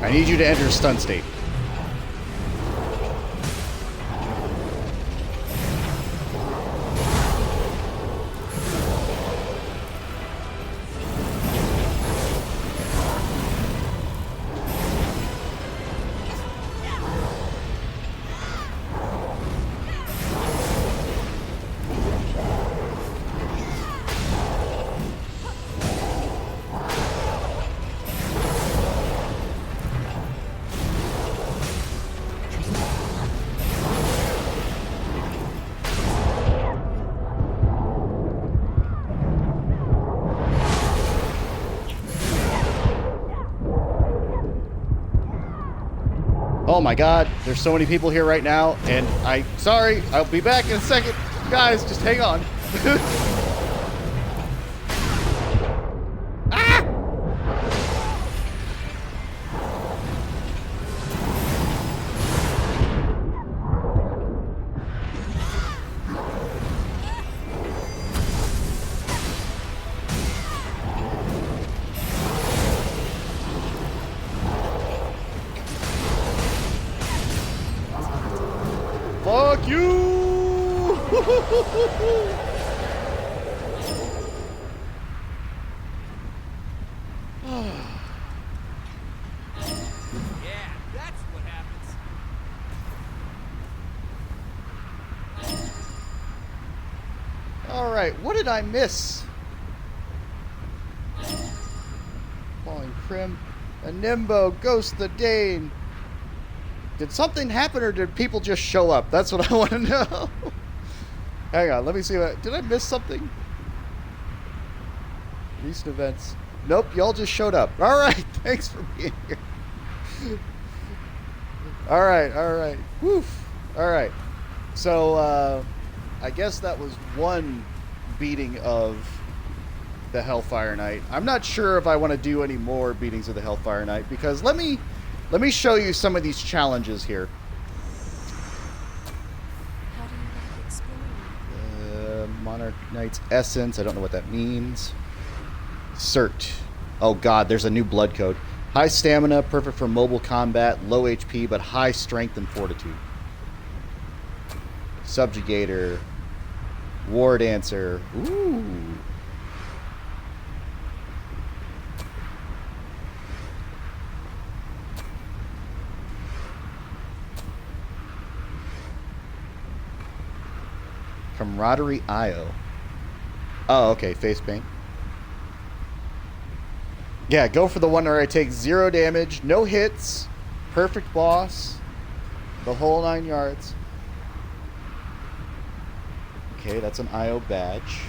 I need you to enter stun state. Oh my god, there's so many people here right now, and sorry, I'll be back in a second. Guys, just hang on. Ah! Fuck you! Yeah, that's what happens. All right, what did I miss? Falling Crim, a Nimbo, Ghost the Dane. Did something happen or did people just show up? That's what I want to know. Hang on, let me see what... Did I miss something? Recent events. Nope, y'all just showed up. Alright, thanks for being here. Alright. Woof. Alright. So, I guess that was one beating of the Hellfire Knight. I'm not sure if I want to do any more beatings of the Hellfire Knight, because let me show you some of these challenges here. How do you like exploring? Monarch Knight's Essence. I don't know what that means. Cert. Oh god, there's a new blood code. High stamina, perfect for mobile combat, low HP, but high strength and fortitude. Subjugator. War Dancer. Ooh. Camaraderie IO. Oh, okay. Face paint. Yeah, go for the one where I take 0 damage, no hits, perfect boss, the whole 9 yards. Okay, that's an IO badge.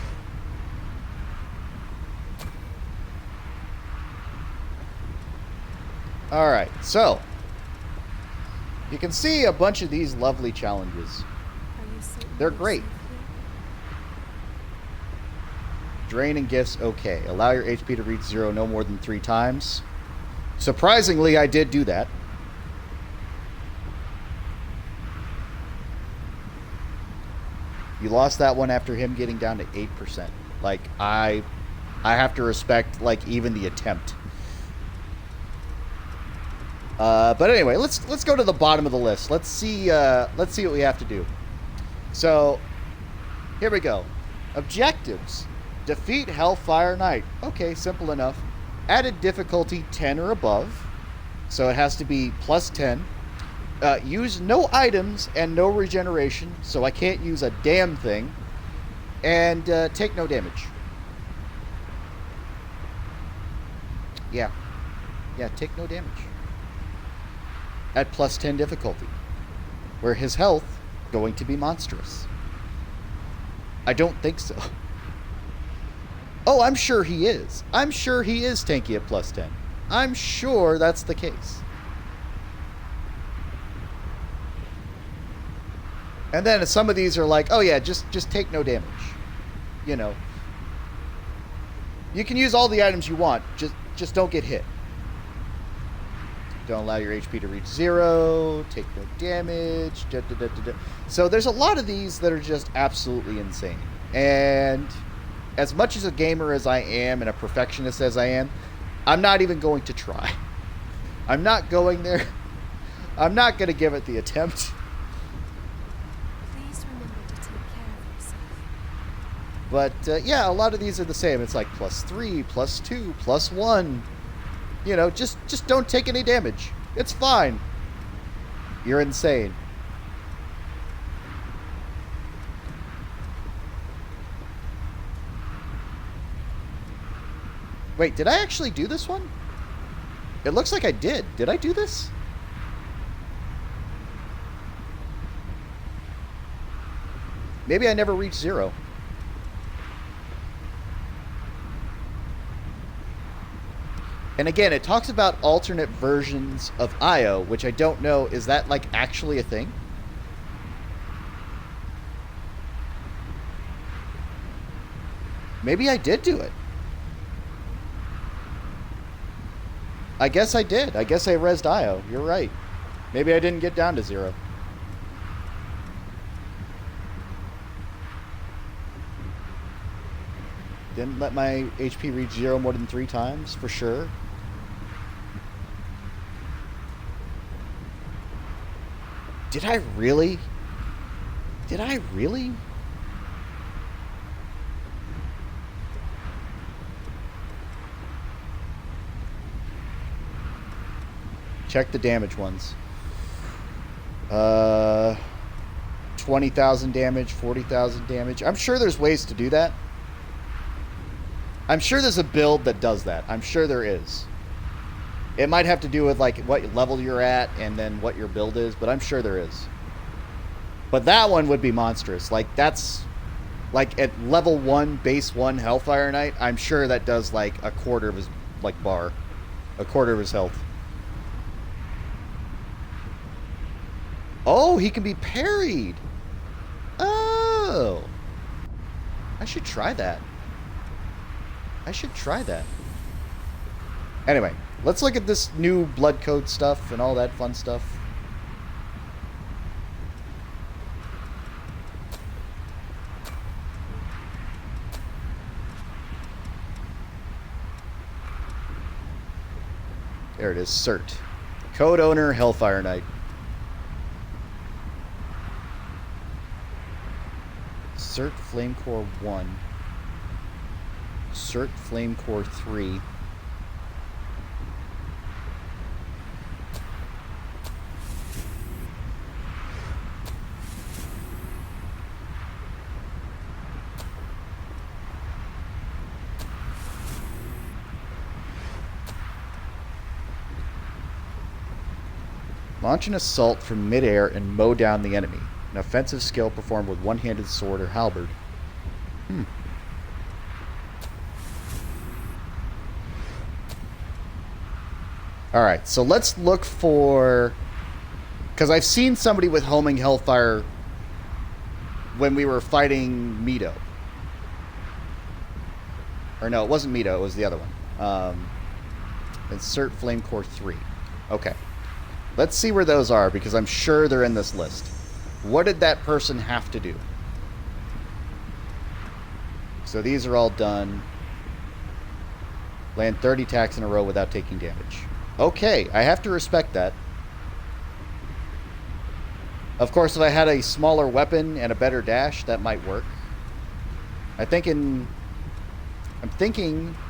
Alright, so you can see a bunch of these lovely challenges. Are you certain They're you're great. safe here? Drain and gifts, okay. Allow your HP to reach 0 no more than 3 times. Surprisingly, I did do that. You lost that one after him getting down to 8%. Like, I have to respect, like, even the attempt. But anyway, let's go to the bottom of the list. Let's see what we have to do. So, here we go. Objectives. Defeat Hellfire Knight. Okay, simple enough. Added difficulty 10 or above. So it has to be plus 10. Use no items and no regeneration, so I can't use a damn thing. And take no damage. Yeah, take no damage. At plus 10 difficulty. Where his health going to be monstrous. I don't think so. Oh, I'm sure he is. I'm sure he is tanky at plus 10. I'm sure that's the case. And then some of these are like, oh yeah, just take no damage. You know. You can use all the items you want, just don't get hit. Don't allow your HP to reach 0, take no damage, So there's a lot of these that are just absolutely insane. And as much as a gamer as I am and a perfectionist as I am, I'm not even going to try. I'm not going there. I'm not going to give it the attempt. Please remember to take care of yourself. But yeah, a lot of these are the same. It's like plus 3, plus 2, plus 1. You know, just don't take any damage. It's fine. You're insane. Wait, did I actually do this one? It looks like I did. Did I do this? Maybe I never reached 0. And again, it talks about alternate versions of IO, which I don't know. Is that like actually a thing? Maybe I did do it. I guess I did. I guess I rezzed IO. You're right. Maybe I didn't get down to 0. Didn't let my HP reach 0 more than 3 times, for sure. Did I really? Did I really? Check the damage ones. 20,000 damage, 40,000 damage. I'm sure there's ways to do that. I'm sure there's a build that does that. I'm sure there is. It might have to do with like what level you're at and then what your build is, but I'm sure there is. But that one would be monstrous. Like that's like at level 1, base 1 Hellfire Knight, I'm sure that does like a quarter of his like bar. A quarter of his health. Oh, he can be parried. Oh. I should try that. I should try that. Anyway, let's look at this new blood code stuff and all that fun stuff. There it is, Cert. Code owner, Hellfire Knight. Cert Flamecore 1. Cert Flamecore 3. Launch an assault from midair and mow down the enemy. An offensive skill performed with one-handed sword or halberd. Alright, so let's look for... Because I've seen somebody with homing Hellfire when we were fighting Mito. Or no, it wasn't Mito, it was the other one. Insert Flamecore 3. Okay. Let's see where those are, because I'm sure they're in this list. What did that person have to do? So these are all done. Land 30 attacks in a row without taking damage. Okay, I have to respect that. Of course, if I had a smaller weapon and a better dash, that might work. I'm thinking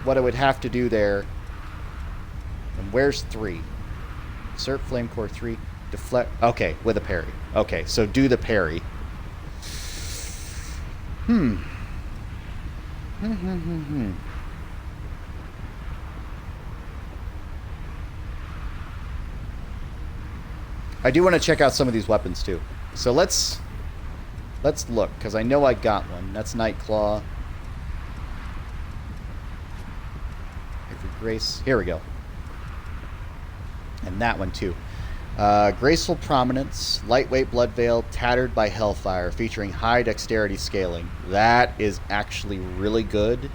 what I would have to do there. And where's 3? Insert Flamecore 3. Deflect. Okay, with a parry. Okay, so do the parry. I do want to check out some of these weapons too. So let's look, because I know I got one. That's Nightclaw. Every Grace. Here we go. And that one too. Graceful Prominence, Lightweight Blood Veil, Tattered by Hellfire, featuring high dexterity scaling. That is actually really good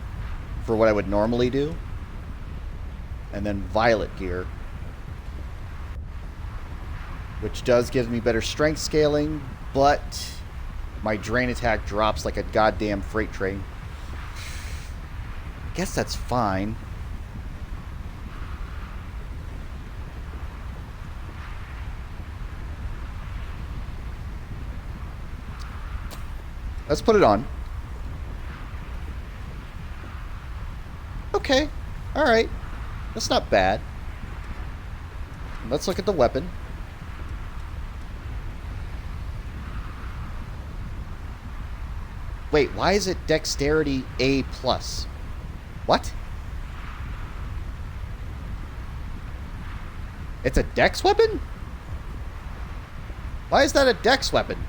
for what I would normally do. And then Violet Gear, which does give me better strength scaling, but my drain attack drops like a goddamn freight train. Guess that's fine. Let's put it on. Okay. Alright. That's not bad. Let's look at the weapon. Wait, why is it Dexterity A+? What? It's a dex weapon? Why is that a dex weapon?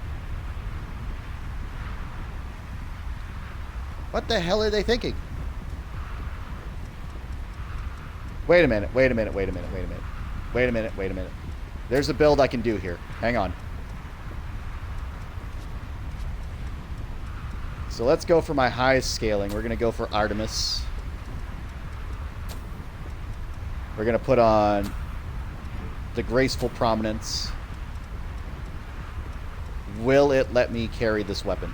What the hell are they thinking? Wait a minute. Wait a minute. Wait a minute. Wait a minute. Wait a minute. Wait a minute. There's a build I can do here. Hang on. So let's go for my highest scaling. We're going to go for Artemis. We're going to put on the Graceful Prominence. Will it let me carry this weapon?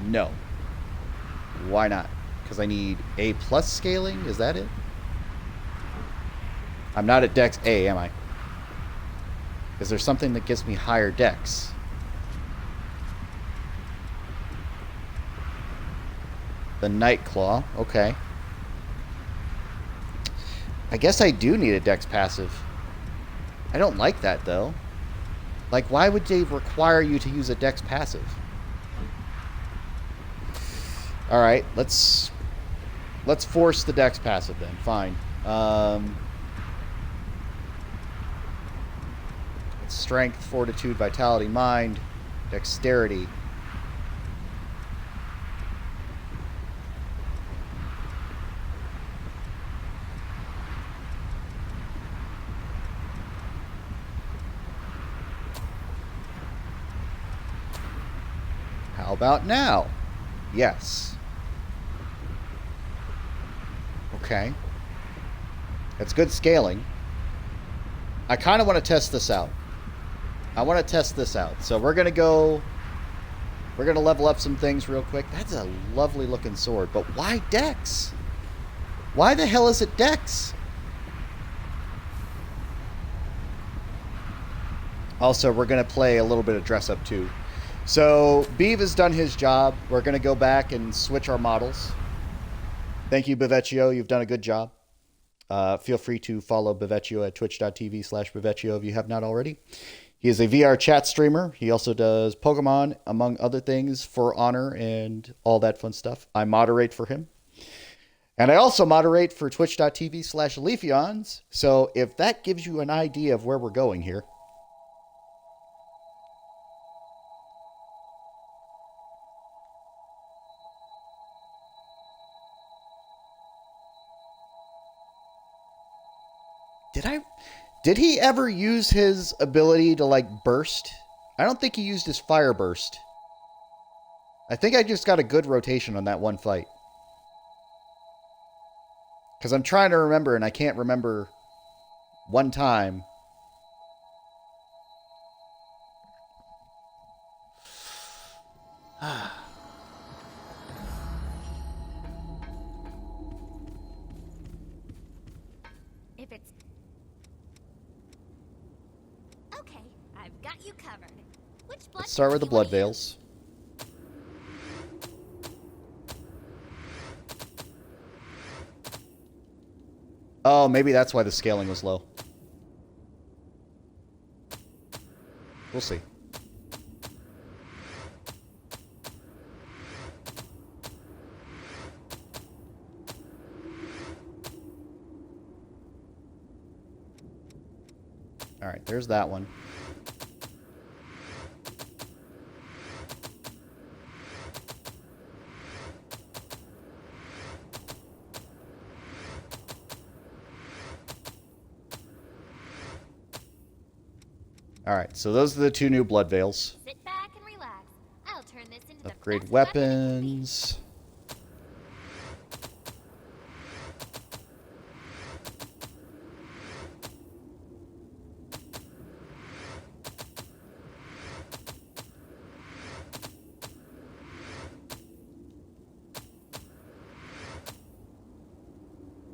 No. Why not? Because I need A+ scaling? Is that it? I'm not at Dex A, am I? Is there something that gives me higher Dex? The Nightclaw. Okay. I guess I do need a Dex passive. I don't like that, though. Like, why would they require you to use a Dex passive? Alright, let's force the Dex passive then. Fine. Strength, Fortitude, Vitality, Mind, Dexterity. How about now? Yes. Okay. It's good scaling. I kind of want to test this out. I want to test this out. So we're going to level up some things real quick. That's a lovely looking sword. But why Dex? Why the hell is it Dex? Also, we're going to play a little bit of dress up too. So Beav has done his job. We're going to go back and switch our models. Thank you, Bavecchio. You've done a good job. Feel free to follow Bavecchio at twitch.tv/Bavecchio if you have not already. He is a VR chat streamer. He also does Pokemon, among other things, For Honor and all that fun stuff. I moderate for him. And I also moderate for twitch.tv/Leafeons. So if that gives you an idea of where we're going here. Did he ever use his ability to, like, burst? I don't think he used his fire burst. I think I just got a good rotation on that one fight. Because I'm trying to remember, and I can't remember one time. If it's okay, I've got you covered. Which blood Let's start with the do you wanna blood veils. Oh, maybe that's why the scaling was low. We'll see. All right, there's that one. All right, so those are the two new blood veils. Sit back and relax. I'll turn this into Upgrade the best weapon in the weapons.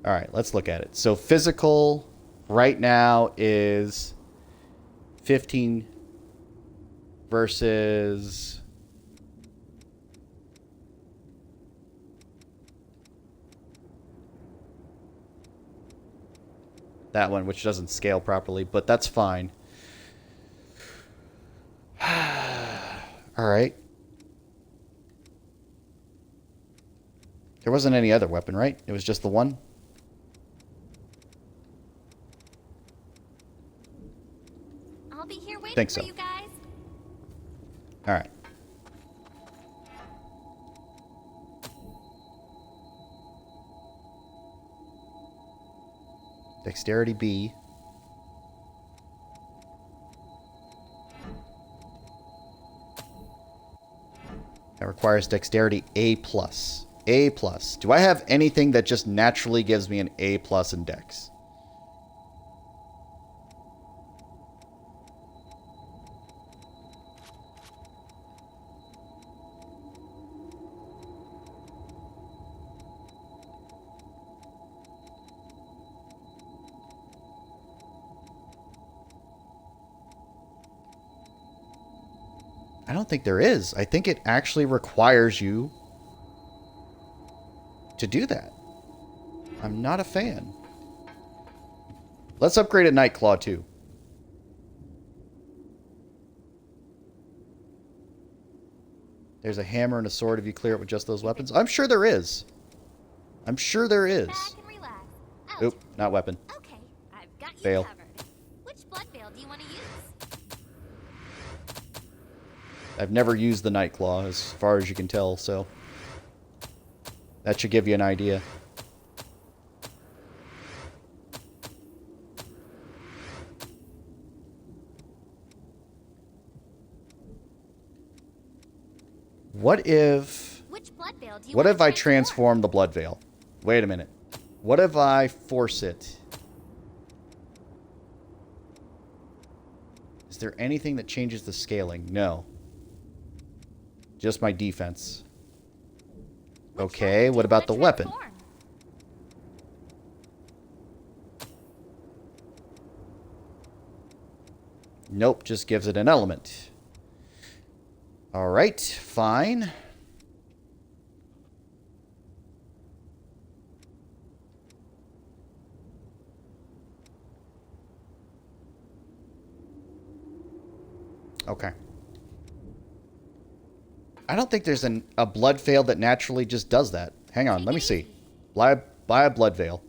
All right, let's look at it. So physical right now is 15 versus that one, which doesn't scale properly, but that's fine. All right. There wasn't any other weapon, right? It was just the one? I'll be here waiting Think for so. you guys. All right. Dexterity B. That requires dexterity A+. A+. Do I have anything that just naturally gives me an A+ in dex? I don't think there is. I think it actually requires you to do that. I'm not a fan. Let's upgrade a Nightclaw too. There's a hammer and a sword if you clear it with just those weapons. I'm sure there is. I'm sure there is. Back and relax. Ouch. Oop, not weapon. Okay, I've got you Fail. covered. Which blood veil do you want to use? I've never used the Nightclaw as far as you can tell, so that should give you an idea. What if... Which blood veil do you What want if I transform the Blood Veil? Wait a minute. What if I force it? Is there anything that changes the scaling? No. Just my defense. Okay, what about the weapon? Nope, just gives it an element. Alright, fine. Okay. I don't think there's a blood veil that naturally just does that. Hang on, let me see. Buy a blood veil.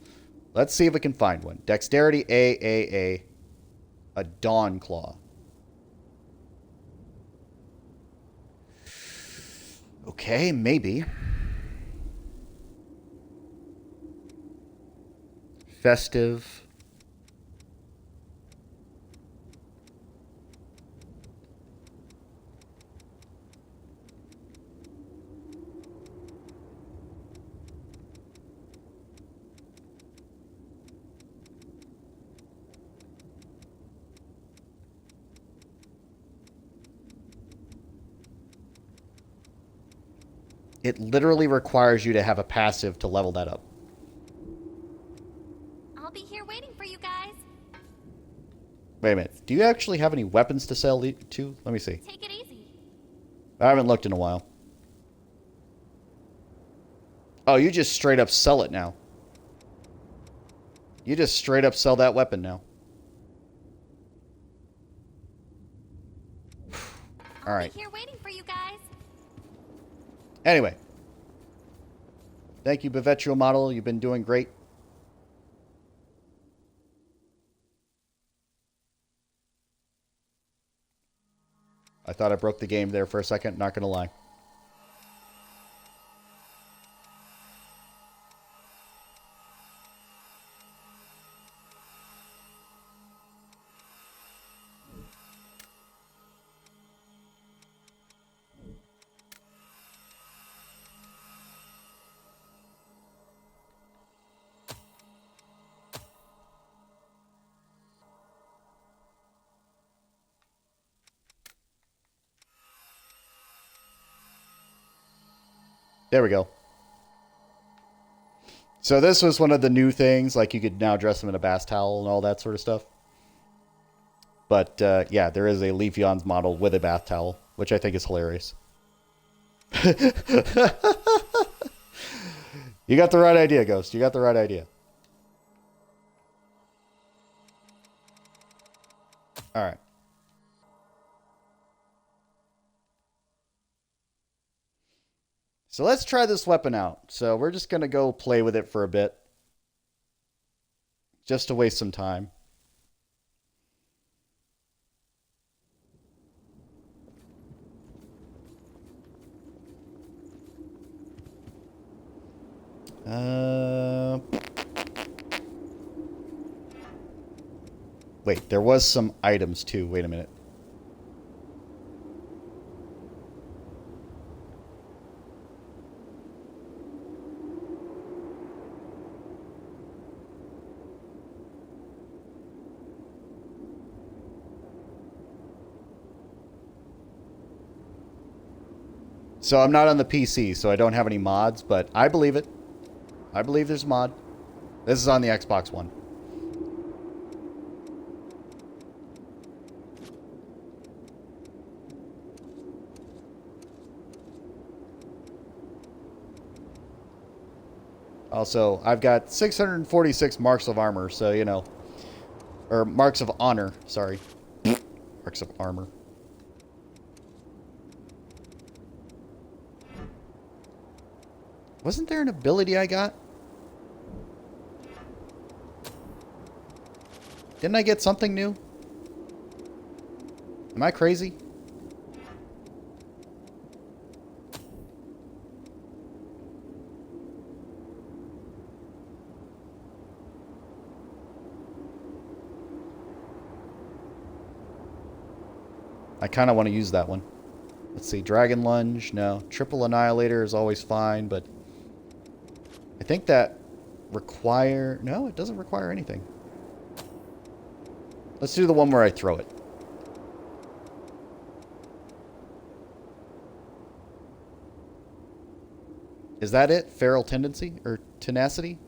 Let's see if we can find one. Dexterity A. A Dawn Claw. Okay, maybe. Festive. It literally requires you to have a passive to level that up. I'll be here waiting for you guys. Wait a minute. Do you actually have any weapons to sell to? Let me see. Take it easy. I haven't looked in a while. Oh, you just straight up sell it now. You just straight up sell that weapon now. All right. I'll be here waiting for you guys. Anyway. Thank you, Bevetrio Model. You've been doing great. I thought I broke the game there for a second, not gonna lie. There we go. So this was one of the new things, like you could now dress them in a bath towel and all that sort of stuff. But yeah, there is a Leafeon's model with a bath towel, which I think is hilarious. You got the right idea, Ghost. You got the right idea. All right. So let's try this weapon out. So we're just going to go play with it for a bit. Just to waste some time. Wait, there was some items too. Wait a minute. So I'm not on the PC, so I don't have any mods, but I believe it. I believe there's a mod. This is on the Xbox One. Also, I've got 646 marks of armor, so, you know. Or marks of honor, sorry. Marks of armor. Wasn't there an ability I got? Didn't I get something new? Am I crazy? I kind of want to use that one. Let's see, Dragon Lunge, no. Triple Annihilator is always fine, but I think that no, it doesn't require anything. Let's do the one where I throw it. Is that it? Feral Tendency? Or Tenacity?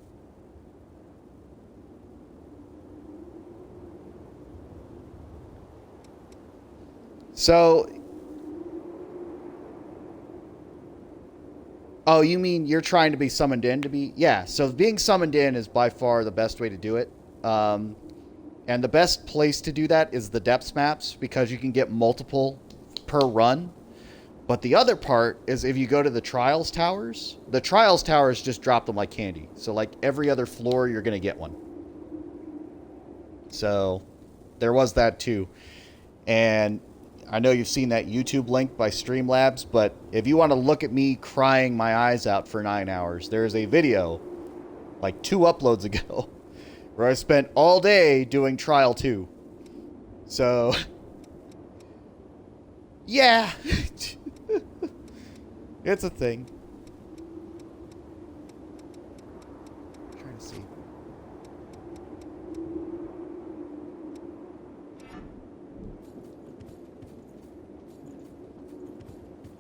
So... Oh, you mean you're trying to be summoned in to be... Yeah, so being summoned in is by far the best way to do it. And the best place to do that is the depths maps, because you can get multiple per run. But the other part is if you go to the Trials Towers, the Trials Towers just drop them like candy. So like every other floor, you're going to get one. So there was that too. And I know you've seen that YouTube link by Streamlabs, but if you want to look at me crying my eyes out for 9 hours, there's a video like 2 uploads ago where I spent all day doing Trial 2. So, yeah. It's a thing. I'm trying to see.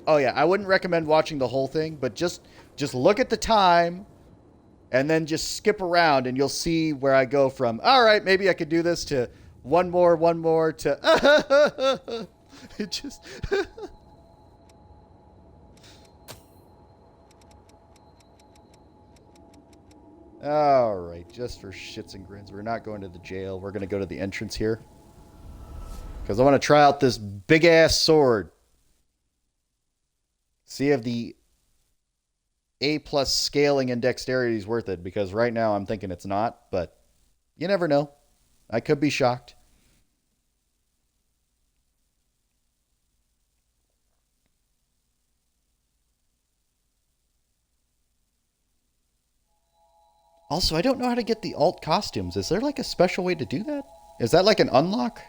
Oh yeah, I wouldn't recommend watching the whole thing, but just look at the time and then just skip around and you'll see where I go from, all right, maybe I could do this, to one more to it just all right, just for shits and grins, we're not going to the jail. We're going to go to the entrance here because I want to try out this big ass sword. See if the A+ scaling and dexterity is worth it, because right now I'm thinking it's not, but you never know. I could be shocked. Also, I don't know how to get the alt costumes. Is there like a special way to do that? Is that like an unlock?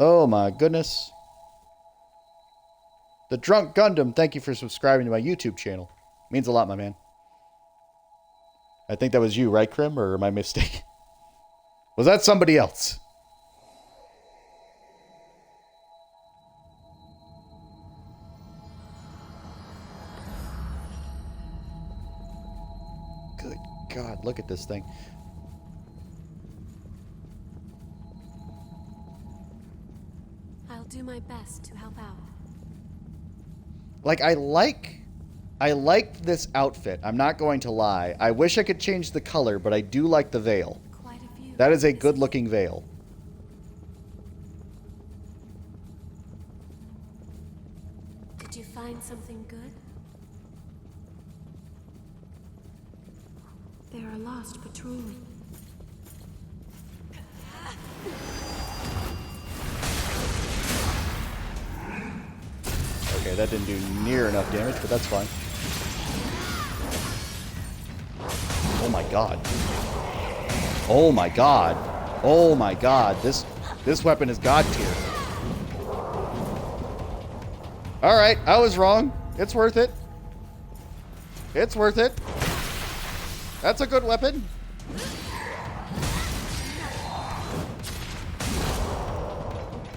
Oh my goodness. The Drunk Gundam, thank you for subscribing to my YouTube channel. Means a lot, my man. I think that was you, right, Krim? Or am I mistaken? Was that somebody else? Good God, look at this thing. I'll do my best to help out. Like, I like this outfit. I'm not going to lie. I wish I could change the color, but I do like the veil. Quite a view. That is a good-looking veil. Did you find something good? They are lost patrolling. Okay, that didn't do near enough damage, but that's fine. Oh my god. Oh my god. Oh my god. This weapon is god tier. Alright, I was wrong. It's worth it. It's worth it. That's a good weapon.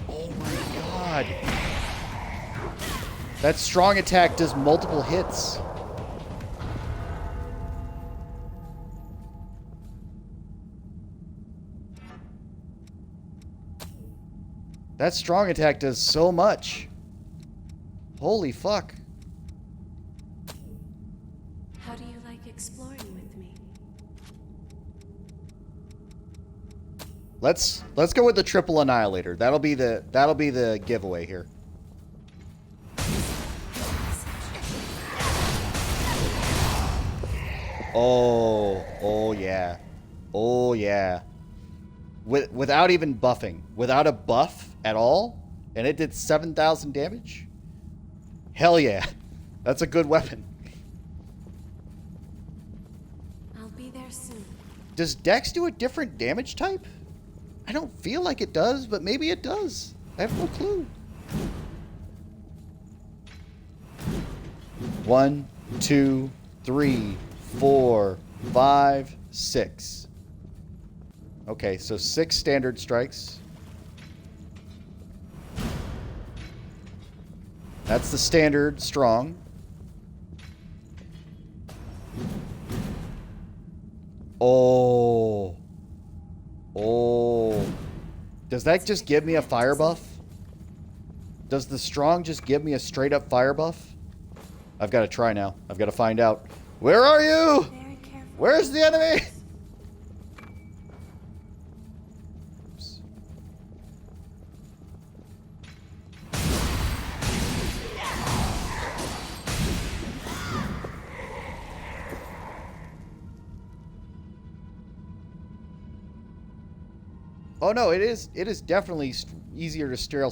Oh my god. That strong attack does multiple hits. That strong attack does so much. Holy fuck. How do you like exploring with me? Let's go with the triple annihilator. That'll be the giveaway here. Oh yeah. Oh yeah. Without even buffing. Without a buff at all, and it did 7,000 damage? Hell yeah. That's a good weapon. I'll be there soon. Does Dex do a different damage type? I don't feel like it does, but maybe it does. I have no clue. 1, 2, 3, 4, 5, 6. Okay, so 6 standard strikes. That's the standard strong. Oh. Oh. Does that just give me a fire buff? Does the strong just give me a straight up fire buff? I've got to try now. I've got to find out. Where are you? Very careful. Where's the enemy? Oops. Oh no, it is definitely easier to scale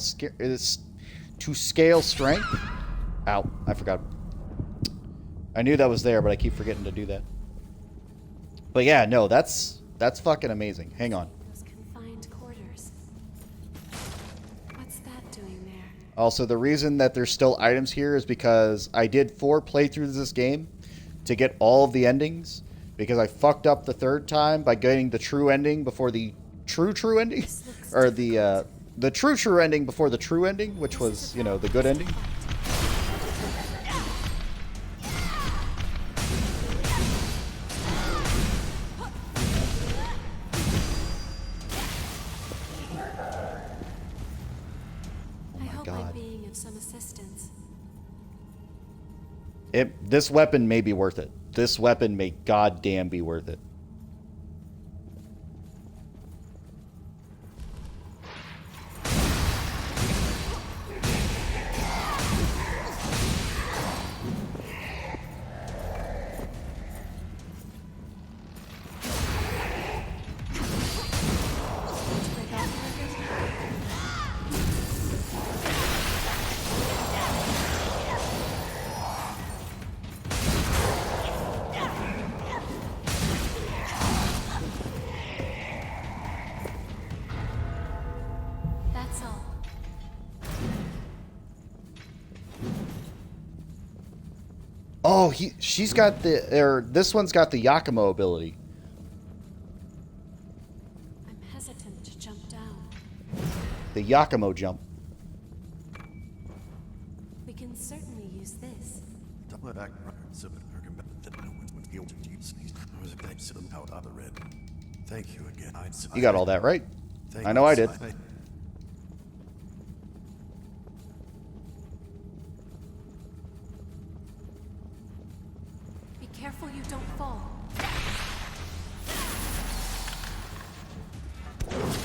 strength. Ow, I forgot. I knew that was there, but I keep forgetting to do that. But yeah, no, that's fucking amazing. Hang on. Those confined quarters. What's that doing there? Also, the reason that there's still items here is because I did 4 playthroughs of this game to get all of the endings, because I fucked up the 3rd time by getting the true ending before the true ending, or the true ending before the true ending, which was, you know, the good ending. I hope I'm being of some assistance. This weapon may be worth it. This weapon may goddamn be worth it. That's all. Oh, she's got this one's got the Yakumo ability. I'm hesitant to jump down. The Yakumo jump. We can certainly use this. Thank you again. You got all that right. I know I did. Be careful you don't fall. Please.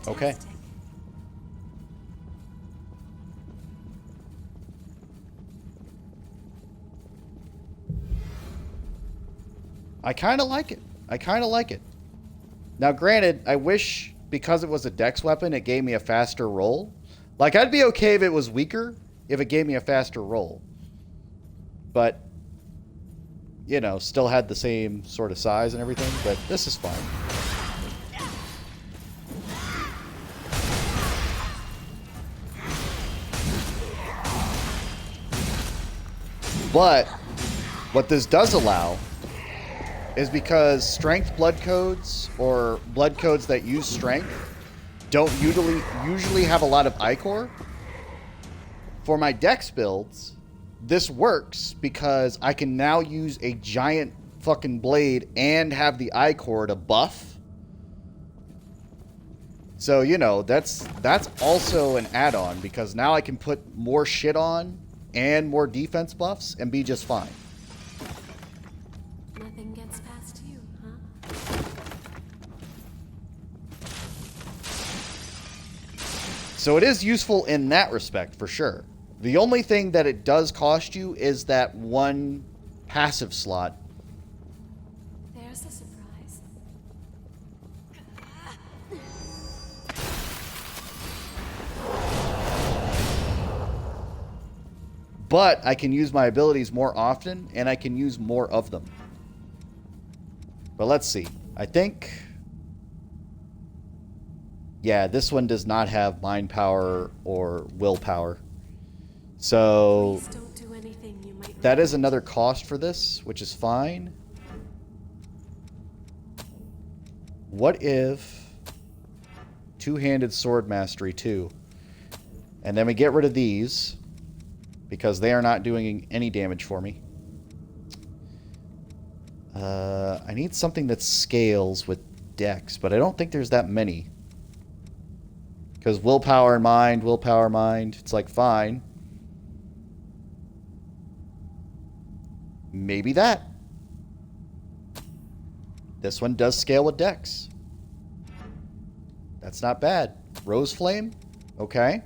Okay. I kind of like it. I kind of like it. Now, granted, I wish because it was a dex weapon, it gave me a faster roll. Like, I'd be okay if it was weaker, if it gave me a faster roll. But, you know, still had the same sort of size and everything. But this is fine. But what this does allow is because strength blood codes or blood codes that use strength don't usually have a lot of ichor. For my dex builds, this works because I can now use a giant fucking blade and have the ichor to buff. So, you know, that's also an add-on because now I can put more shit on and more defense buffs and be just fine. Nothing gets past you, huh? So it is useful in that respect, for sure. The only thing that it does cost you is that one passive slot. There's a surprise. But I can use my abilities more often, and I can use more of them. But let's see. I think... yeah, this one does not have mind power or willpower. So Please don't do anything you might that is another cost for this, which is fine. What if two-handed sword mastery 2? And then we get rid of these because they are not doing any damage for me. I need something that scales with dex, but I don't think there's that many. Because willpower and mind, it's like fine. Maybe that. This one does scale with dex. That's not bad. Rose Flame? Okay.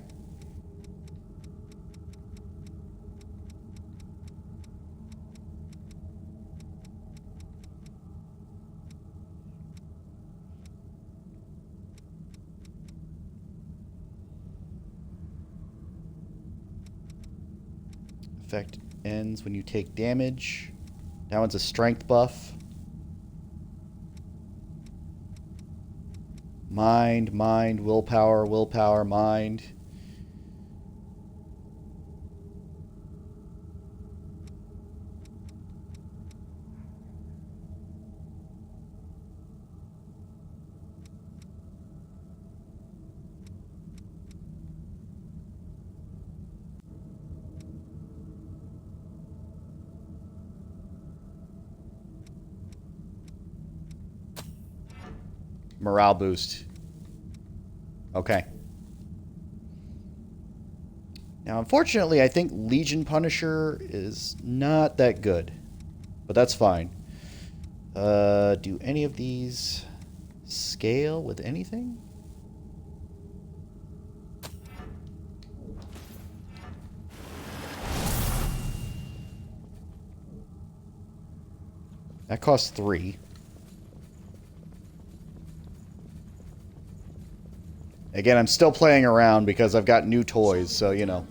Effect ends when you take damage. That one's a strength buff. Mind, willpower, mind. Morale boost. Okay. Now, unfortunately, I think Legion Punisher is not that good. But that's fine. Do any of these scale with anything? That costs 3. Again, I'm still playing around because I've got new toys, so, you know.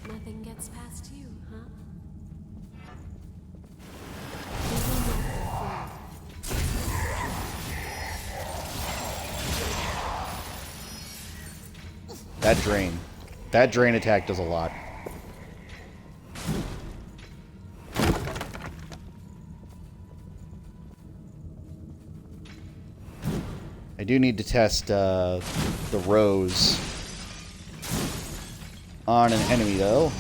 Nothing gets past you, huh? That drain attack does a lot. I do need to test the rose on an enemy, though.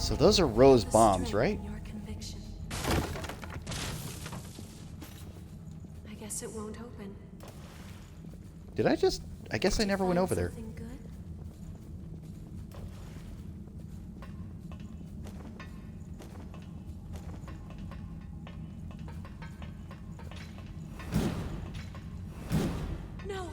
So those are rose The bombs, strength right? in your conviction. I guess it won't open. Did I just... I guess I never went Find over there. something good? No.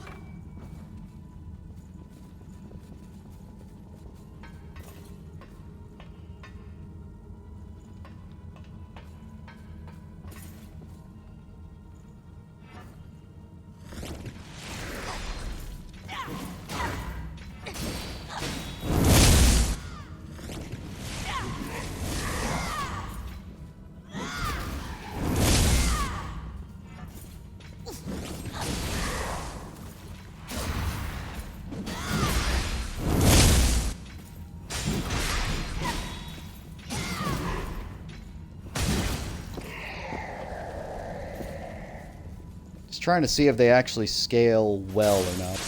Just trying to see if they actually scale well or not.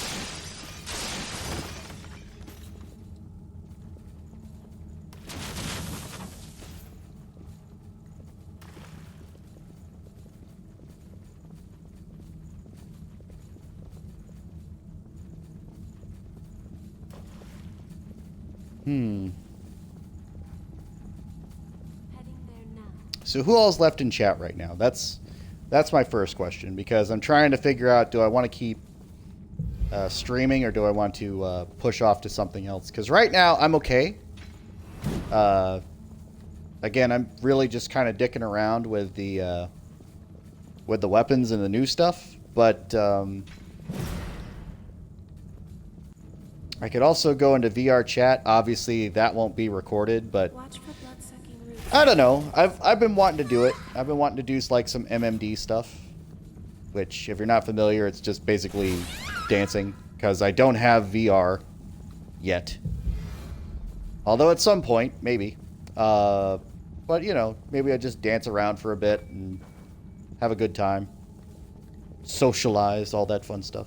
Heading there now. So who all's left in chat right now? That's my first question, because I'm trying to figure out, do I want to keep streaming, or do I want to push off to something else? Because right now I'm okay. Again, I'm really just kind of dicking around with the weapons and the new stuff, but I could also go into VR chat. Obviously, that won't be recorded, but Watch for blood-sucking roots. I don't know. I've been wanting to do it. I've been wanting to do like some MMD stuff, which, if you're not familiar, it's just basically dancing, because I don't have VR yet. Although at some point, maybe. But, you know, maybe I just dance around for a bit and have a good time. Socialize, all that fun stuff.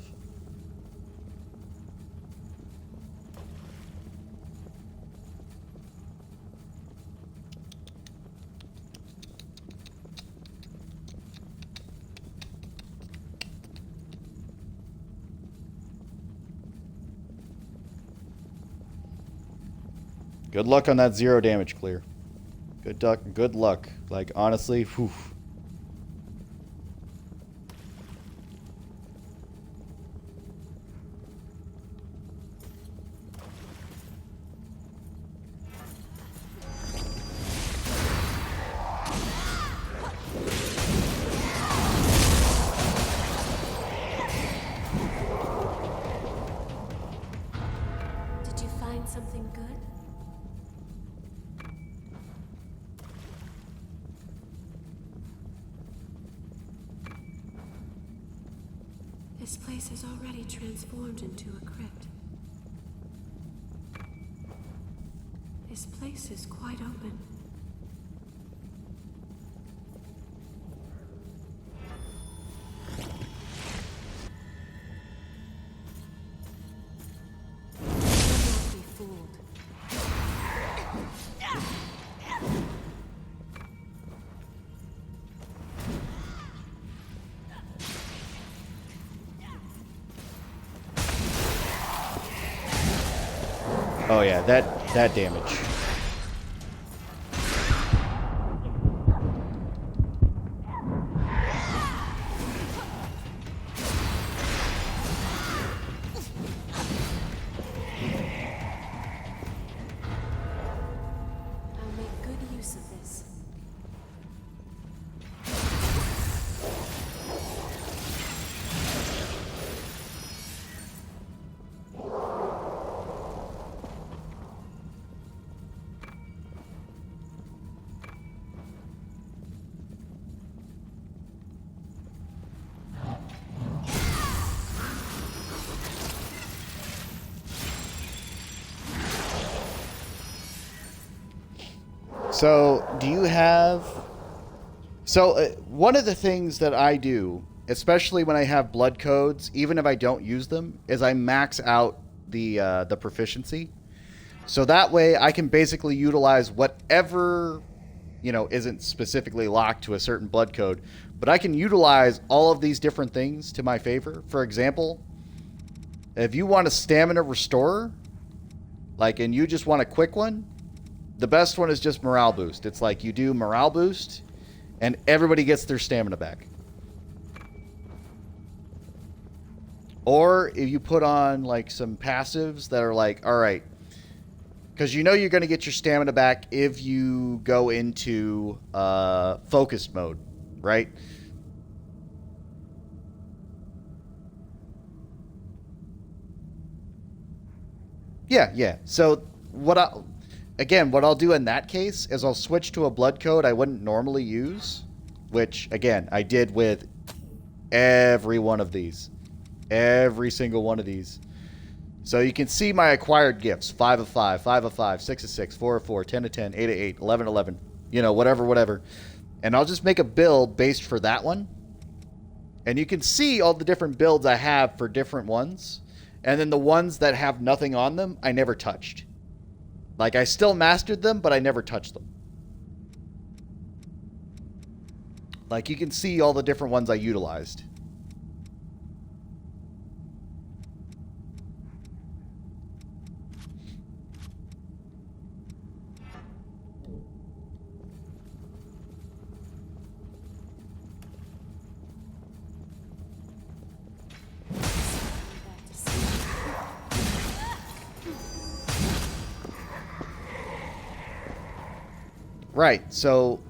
Good luck on that 0 damage clear. Good luck. Like, honestly, whew. Did you find something good? This place has already transformed into a crypt. This place is quite open. Do not be fooled. Oh yeah, that damage. I'll make good use of this. So, do you have... So, one of the things that I do, especially when I have blood codes, even if I don't use them, is I max out the proficiency. So that way I can basically utilize whatever, isn't specifically locked to a certain blood code, but I can utilize all of these different things to my favor. For example, if you want a stamina restorer, and you just want a quick one, the best one is just morale boost. It's like you do morale boost and everybody gets their stamina back. Or if you put on some passives that are all right, because you're going to get your stamina back if you go into focused mode, right? Yeah. So what I'll do in that case is I'll switch to a blood code I wouldn't normally use, which again I did with every one of these, every single one of these. So you can see my acquired gifts: 5 of 5, 5 of 5, 6 of 6, 4 of 4, 10 of 10, 8 of 8, 11 of 11, whatever. And I'll just make a build based for that one. And you can see all the different builds I have for different ones. And then the ones that have nothing on them, I never touched. I still mastered them, but I never touched them. You can see all the different ones I utilized. Right, so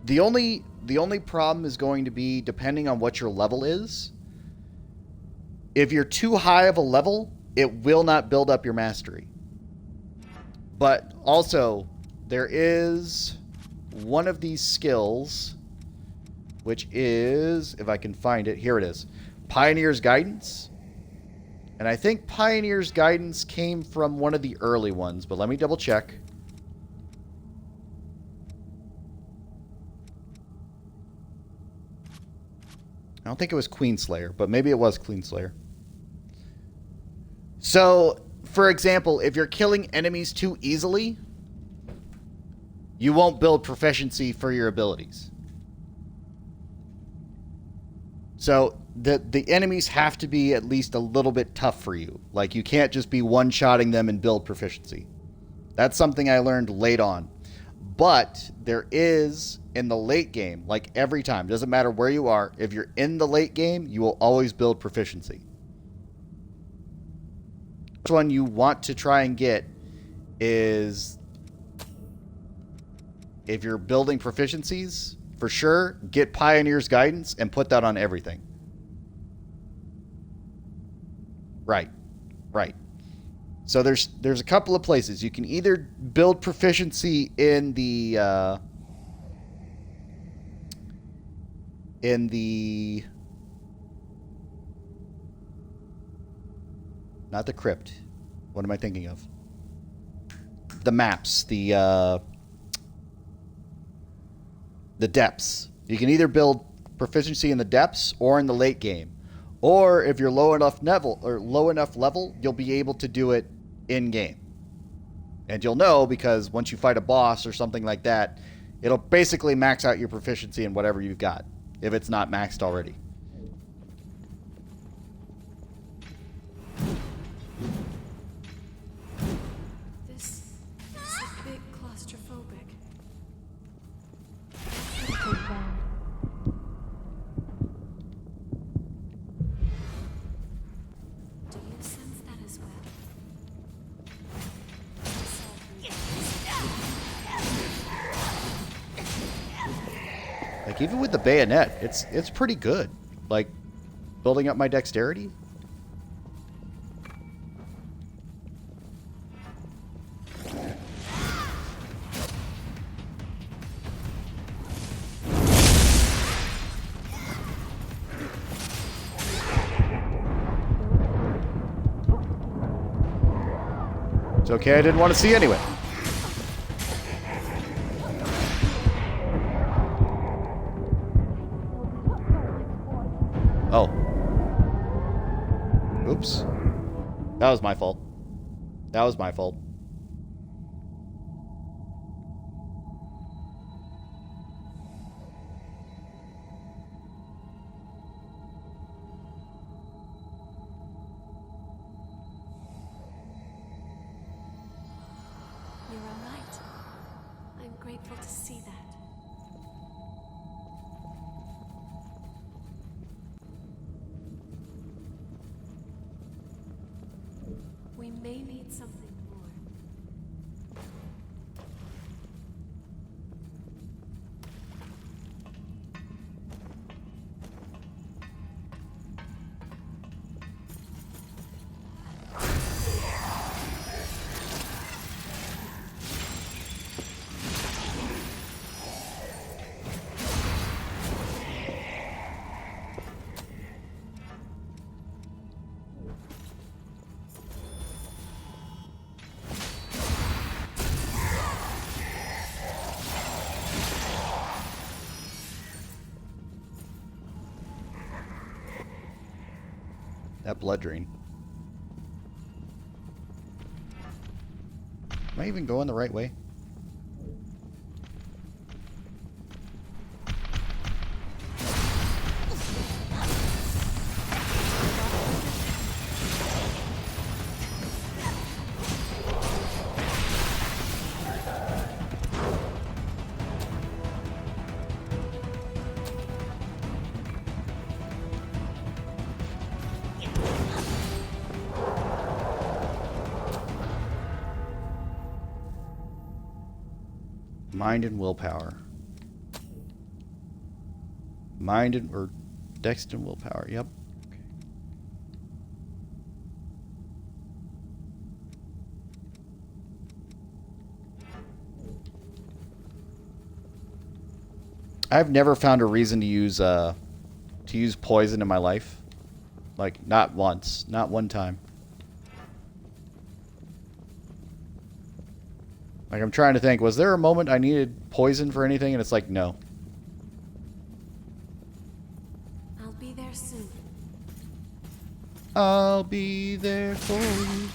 the only problem is going to be depending on what your level is. If you're too high of a level, it will not build up your mastery. But also, there is one of these skills, which is, if I can find it, here it is, Pioneer's Guidance. And I think Pioneer's Guidance came from one of the early ones, but let me double check. I don't think it was Queenslayer, but maybe it was Queenslayer. So, for example, if you're killing enemies too easily, you won't build proficiency for your abilities. So, the enemies have to be at least a little bit tough for you. You can't just be one-shotting them and build proficiency. That's something I learned late on. But there is, in the late game, every time, doesn't matter where you are, if you're in the late game, you will always build proficiency. Which one you want to try and get is, if you're building proficiencies, for sure, get Pioneer's Guidance and put that on everything. Right. So there's a couple of places. You can either build proficiency in the not the crypt. What am I thinking of? The maps, the depths. You can either build proficiency in the depths or in the late game. Or if you're low enough level, you'll be able to do it in game. And you'll know because once you fight a boss or something like that, it'll basically max out your proficiency in whatever you've got, if it's not maxed already. This is a bit claustrophobic. Do you sense that as well? Even with the bayonet, it's pretty good. Building up my dexterity. It's okay, I didn't want to see anyway. Oh. Oops. That was my fault. That was my fault. You're all right. I'm grateful to see that. We may need something more. That blood drain. Am I even going the right way? Mind and willpower. Mind and, or dex and willpower. Yep. Okay. I've never found a reason to use poison in my life. Like, not once, not one time. Like, I'm trying to think, was there a moment I needed poison for anything? And it's like, no. I'll be there soon. I'll be there for you.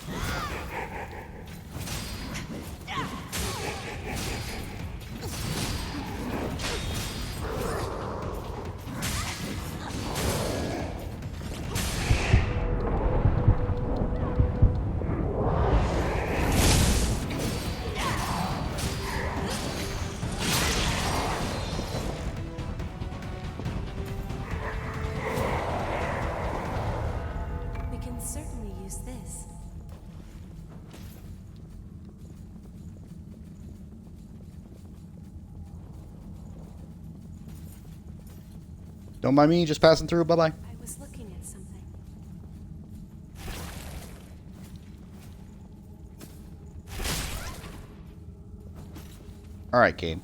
We can certainly use this. Don't mind me, just passing through. Bye-bye. I was looking at something. All right, Kane.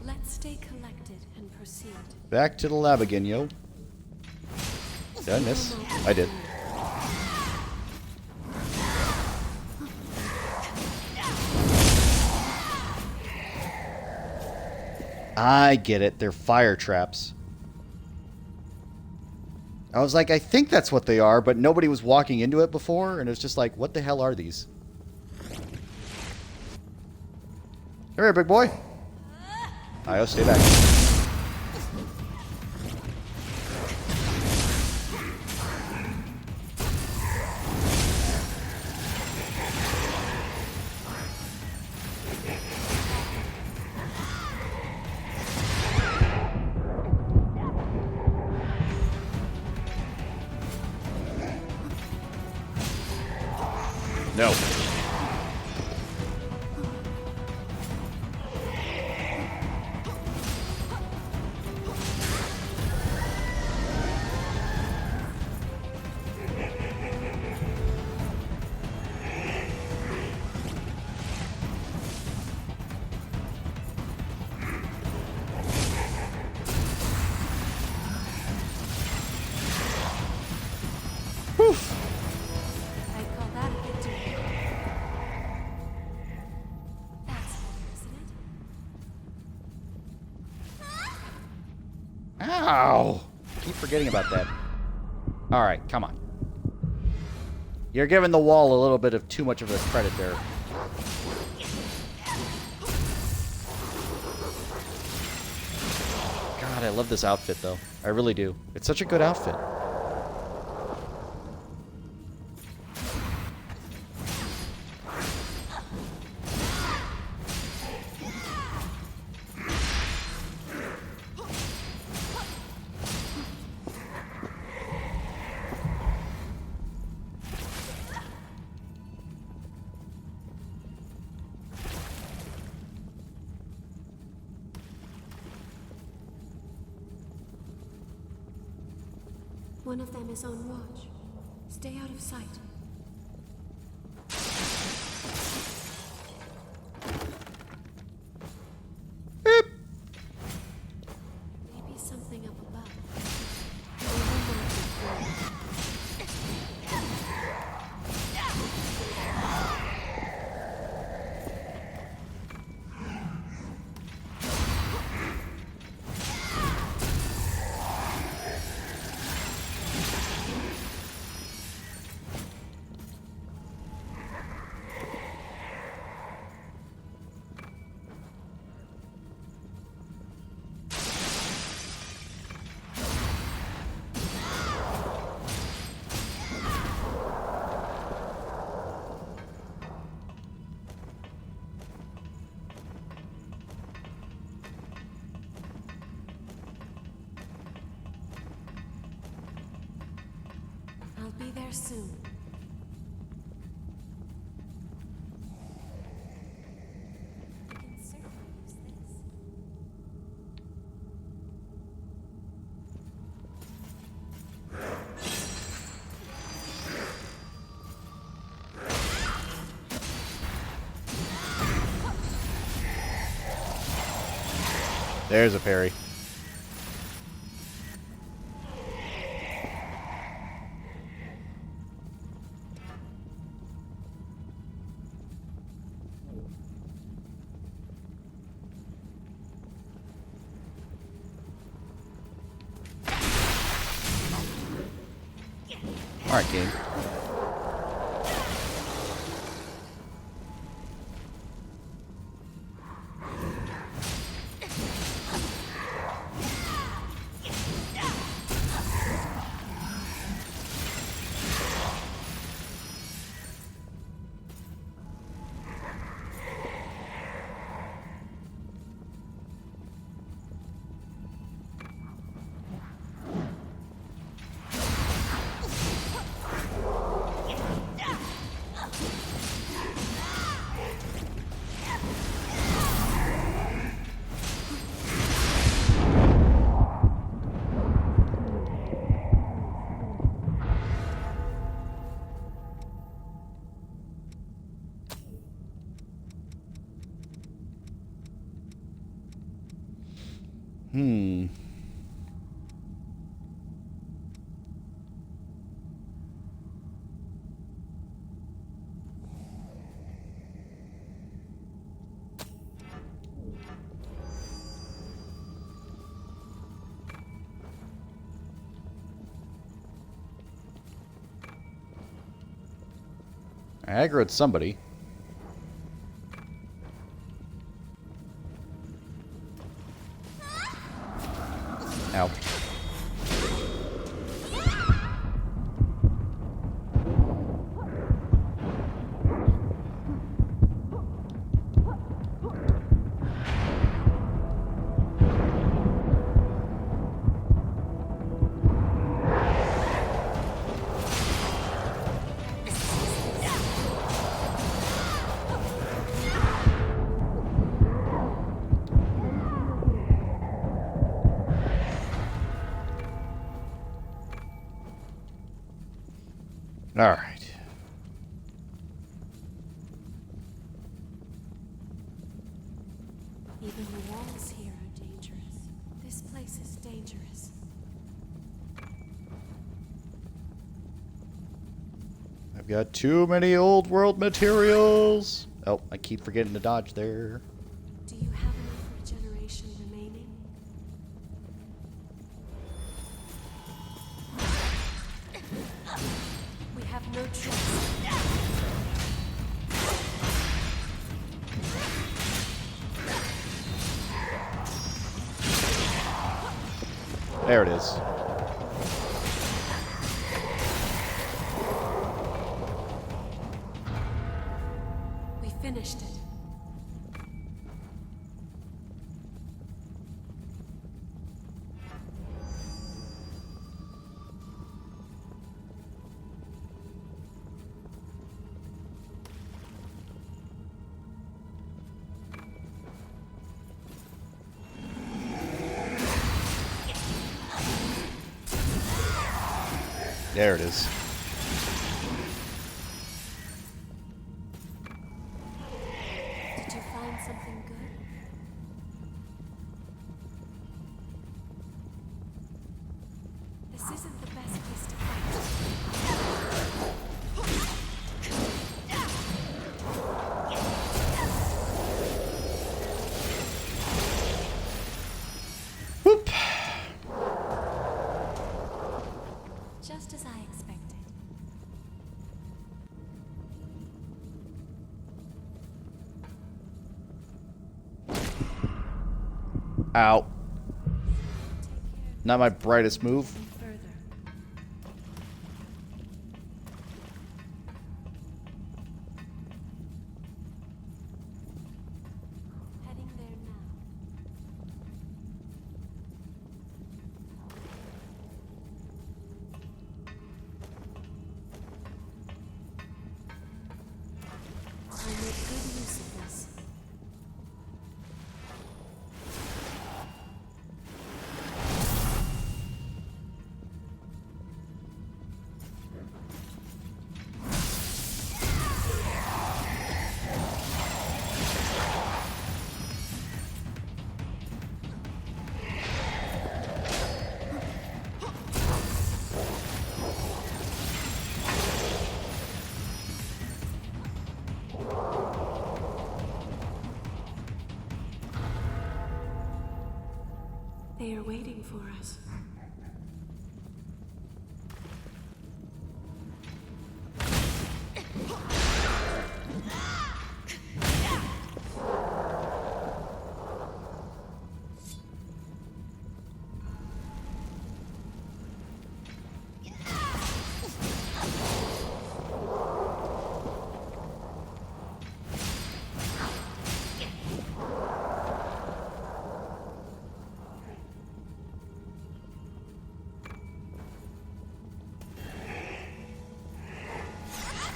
Let's stay collected and proceed. Back to the lab again, yo. Did I miss? I did. I get it. They're fire traps. I was like, I think that's what they are, but nobody was walking into it before, and it was just like, what the hell are these? Come here, big boy. Io, stay back. No. I'd call that a victory. That's better, isn't it? Ow! Keep forgetting about that. Alright, come on. You're giving the wall a little bit of too much of a credit there. God, I love this outfit, though. I really do. It's such a good outfit. One of them is on watch. Stay out of sight. Maybe something up above. I'll be there soon. I can certainly use this. There's a parry. All right, game. I aggroed somebody. Ow. All right. Even the walls here are dangerous. This place is dangerous. I've got too many old world materials. Oh, I keep forgetting to dodge there. Do you have enough regeneration remaining? We have no choice. There it is. We finished it. There it is. Did you find something good? This isn't the best place to fight. Whoop. Just as I expected. Ow. Take care Not my brightest move. of them further. Heading there now. I'll make good use of this. They are waiting for us.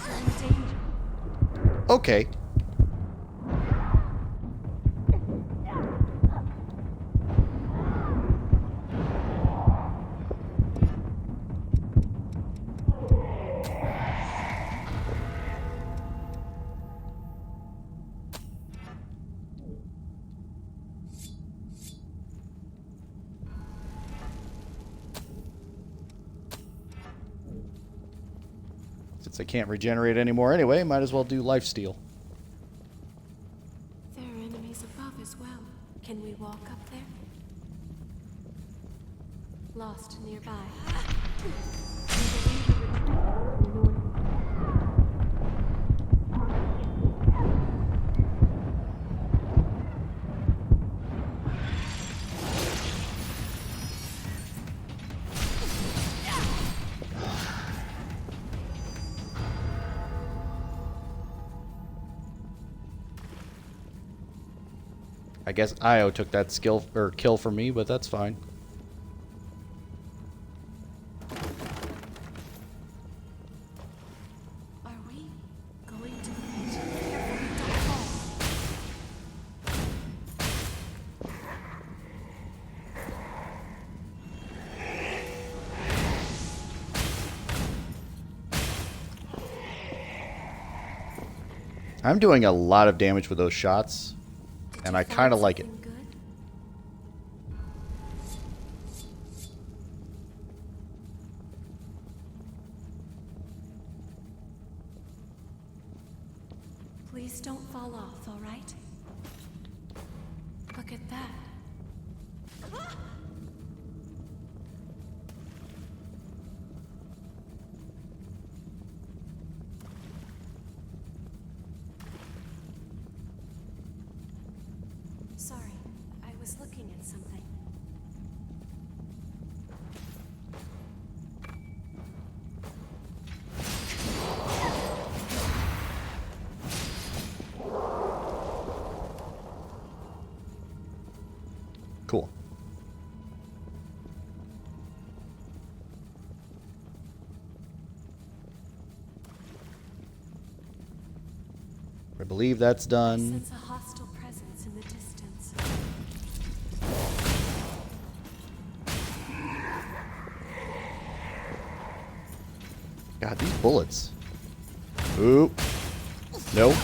We're in danger. Okay. Since I can't regenerate anymore anyway, might as well do lifesteal. There are enemies above as well. Can we walk up there? Lost nearby. I guess Io took that skill or kill from me, but that's fine. Are we going to meet? Careful, don't fall. I'm doing a lot of damage with those shots, Did and you I find kind of like it. something good? Please don't fall off, all right? Look at that. Sorry, I was looking at something. I believe that's I done. sense a hostile presence in the distance. God, these bullets. Oop. Nope.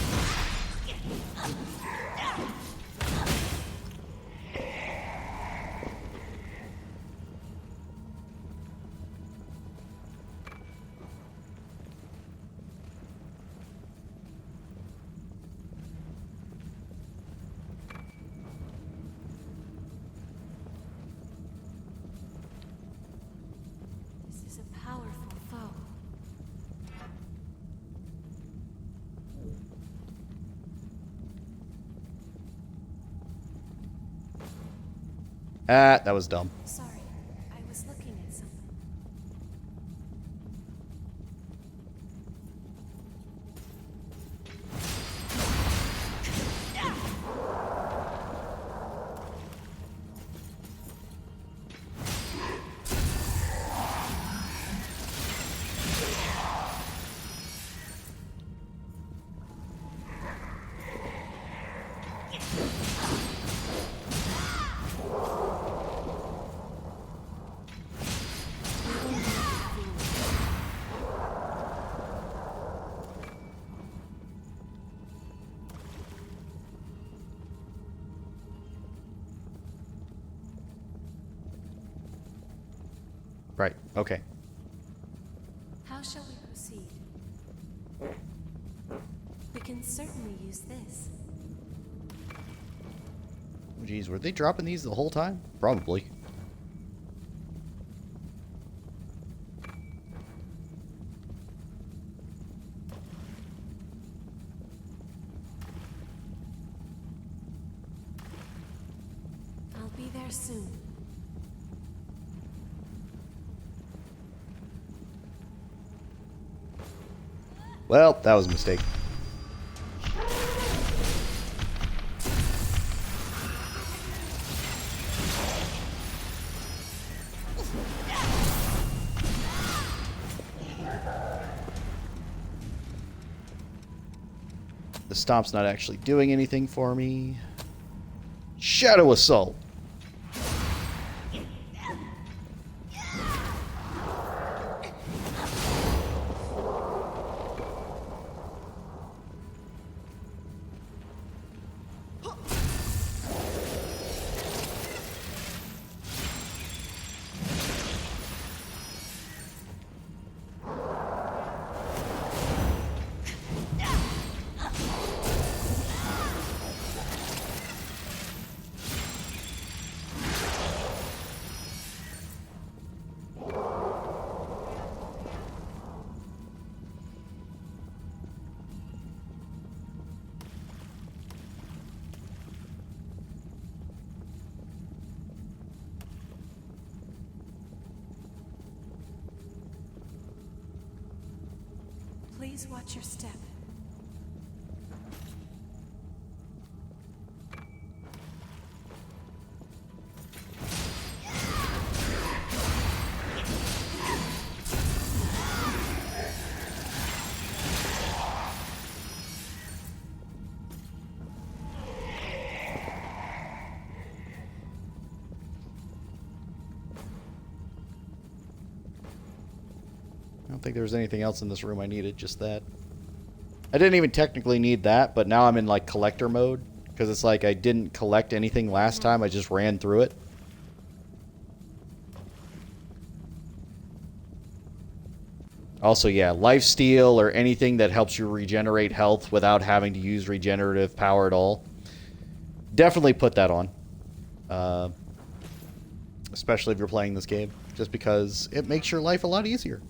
This is a powerful foe. Ah, that was dumb. Sorry, I was looking at something. Right, okay. How shall we proceed? We can certainly use this. Jeez, were they dropping these the whole time? Probably. I'll be there soon. Well, that was a mistake. The stomp's not actually doing anything for me. Shadow Assault. Please watch your step. I don't think there was anything else in this room I needed, just that. I didn't even technically need that, but now I'm in like collector mode because it's like I didn't collect anything last time, I just ran through it. Also, yeah, lifesteal or anything that helps you regenerate health without having to use regenerative power at all. Definitely put that on. Especially if you're playing this game, just because it makes your life a lot easier.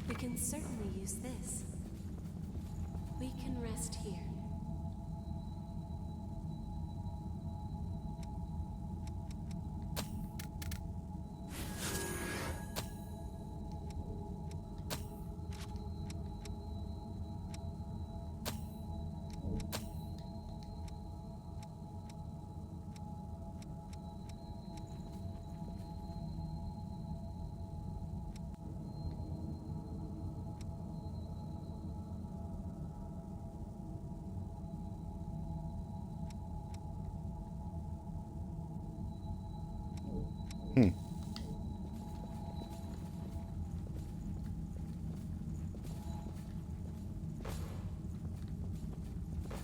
We can certainly use this. We can rest here.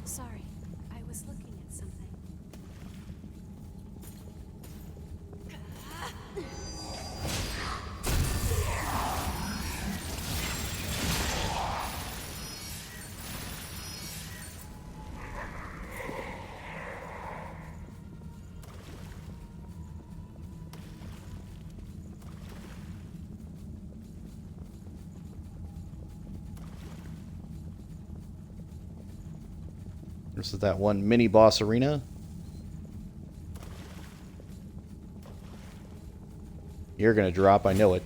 Sorry, I was looking at something. This is that one mini boss arena. You're gonna drop, I know it.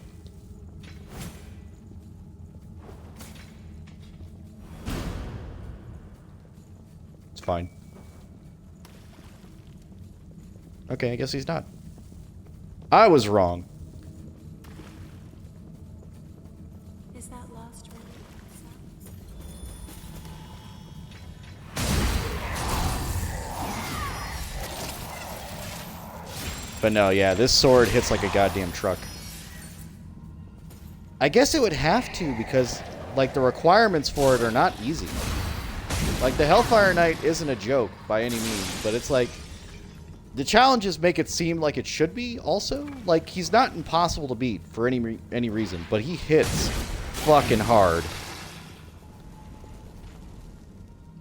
It's fine. Okay, I guess he's not. I was wrong. Is that lost relic? But no, yeah, this sword hits like a goddamn truck. I guess it would have to because, like, the requirements for it are not easy. Like, the Hellfire Knight isn't a joke by any means, but it's like, the challenges make it seem like it should be also. Like, he's not impossible to beat for any reason, but he hits fucking hard.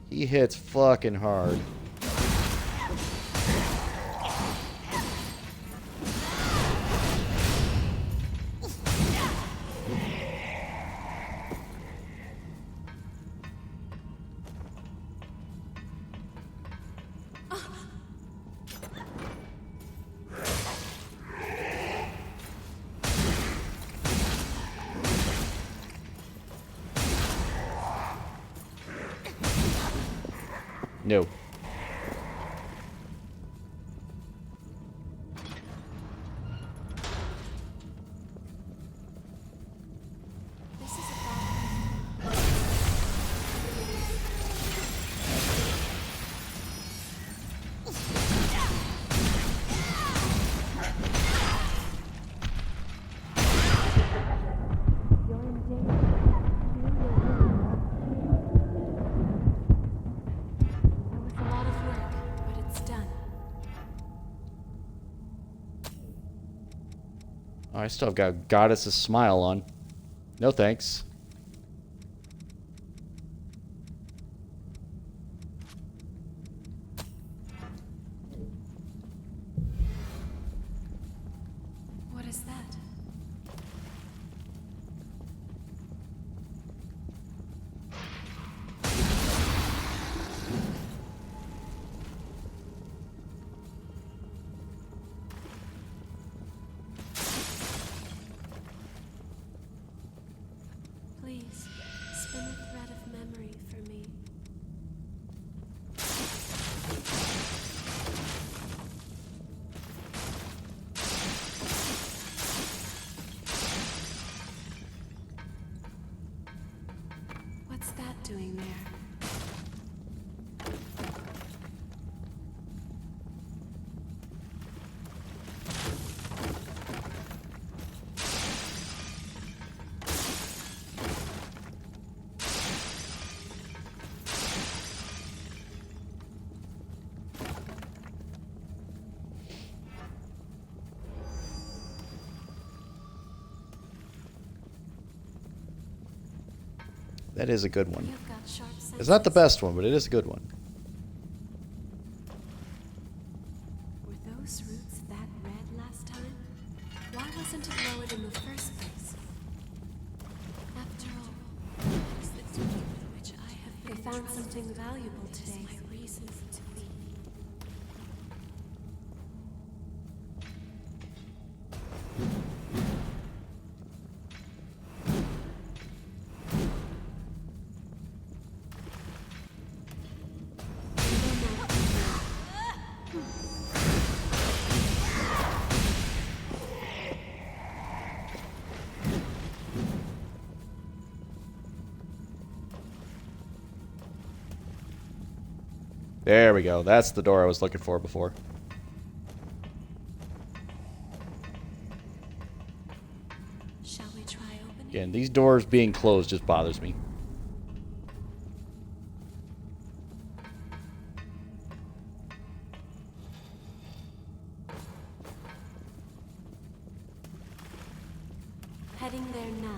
He hits fucking hard. No. This is a bad. You're in danger. That was a lot of work, but it's done. Oh, I still have got Goddess's smile on. No thanks. What is that? Please, spin a thread of memory for me. What's that doing there? That is a good one. You've got sharp senses. It's not the best one, but it is a good one. Were those roots that red last time? Why wasn't it lowered in the first place? After all, what is the deed with which I have been found something valuable today. My reasons to be. There we go. That's the door I was looking for before. Shall we try opening? Again, these doors being closed just bothers me. Heading there now.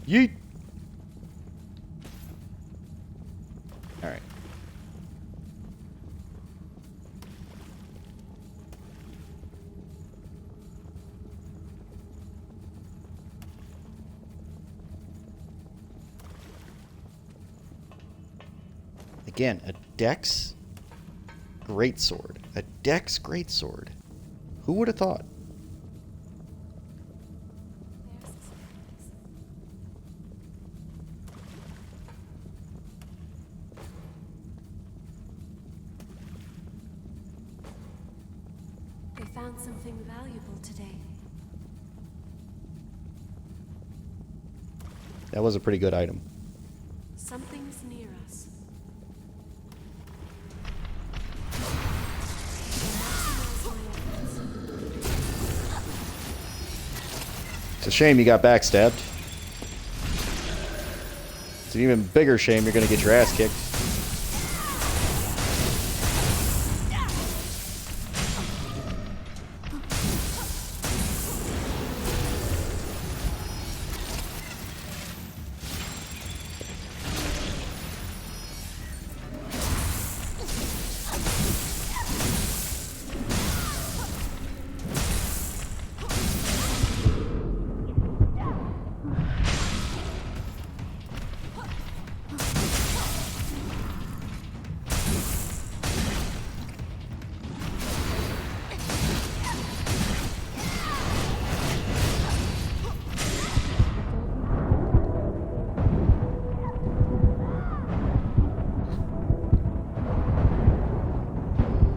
Yeet. All right. Again, a Dex greatsword. A Dex greatsword. Who would have thought? There's the surprise. They found something valuable today. That was a pretty good item. Something's near us. It's a shame you got backstabbed. It's an even bigger shame you're going to get your ass kicked.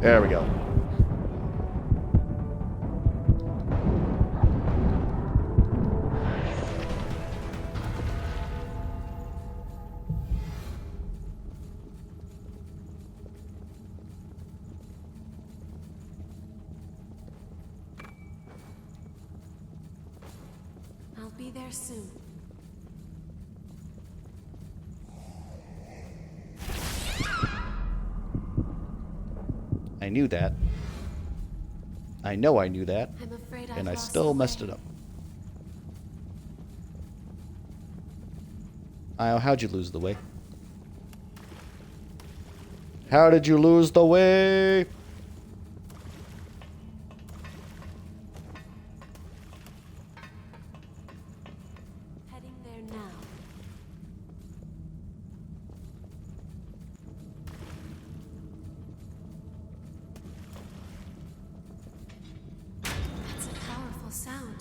There we go. I'll be there soon. I knew that. I know I knew that. I'm afraid And I lost still the messed way. it up. Io, how'd you lose the way? How did you lose the way? Heading there now. That's a powerful sound.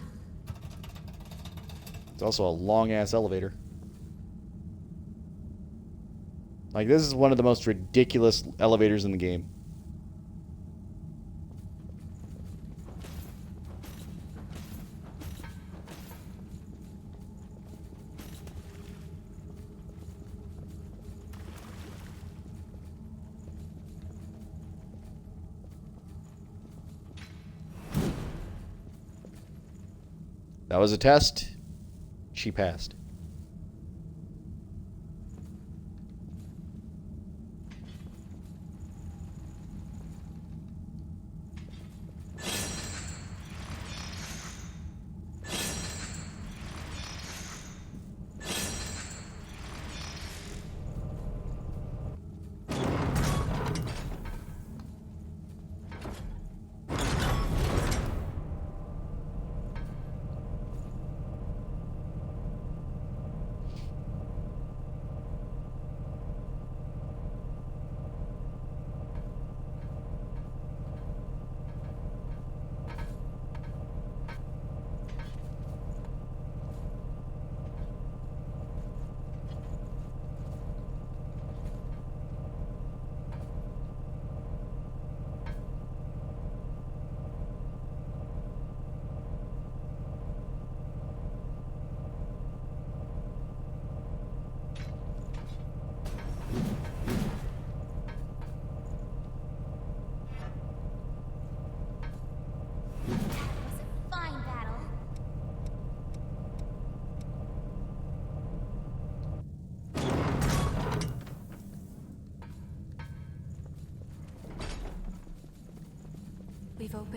It's also a long-ass elevator. Like, this is one of the most ridiculous elevators in the game. That was a test. She passed.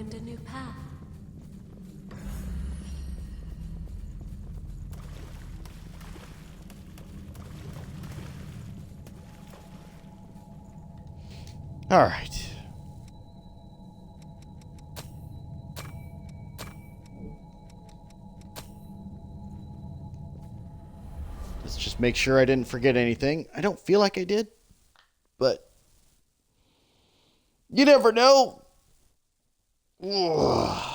opened a new path. All right. Let's just make sure I didn't forget anything. I don't feel like I did, but you never know. Ugh.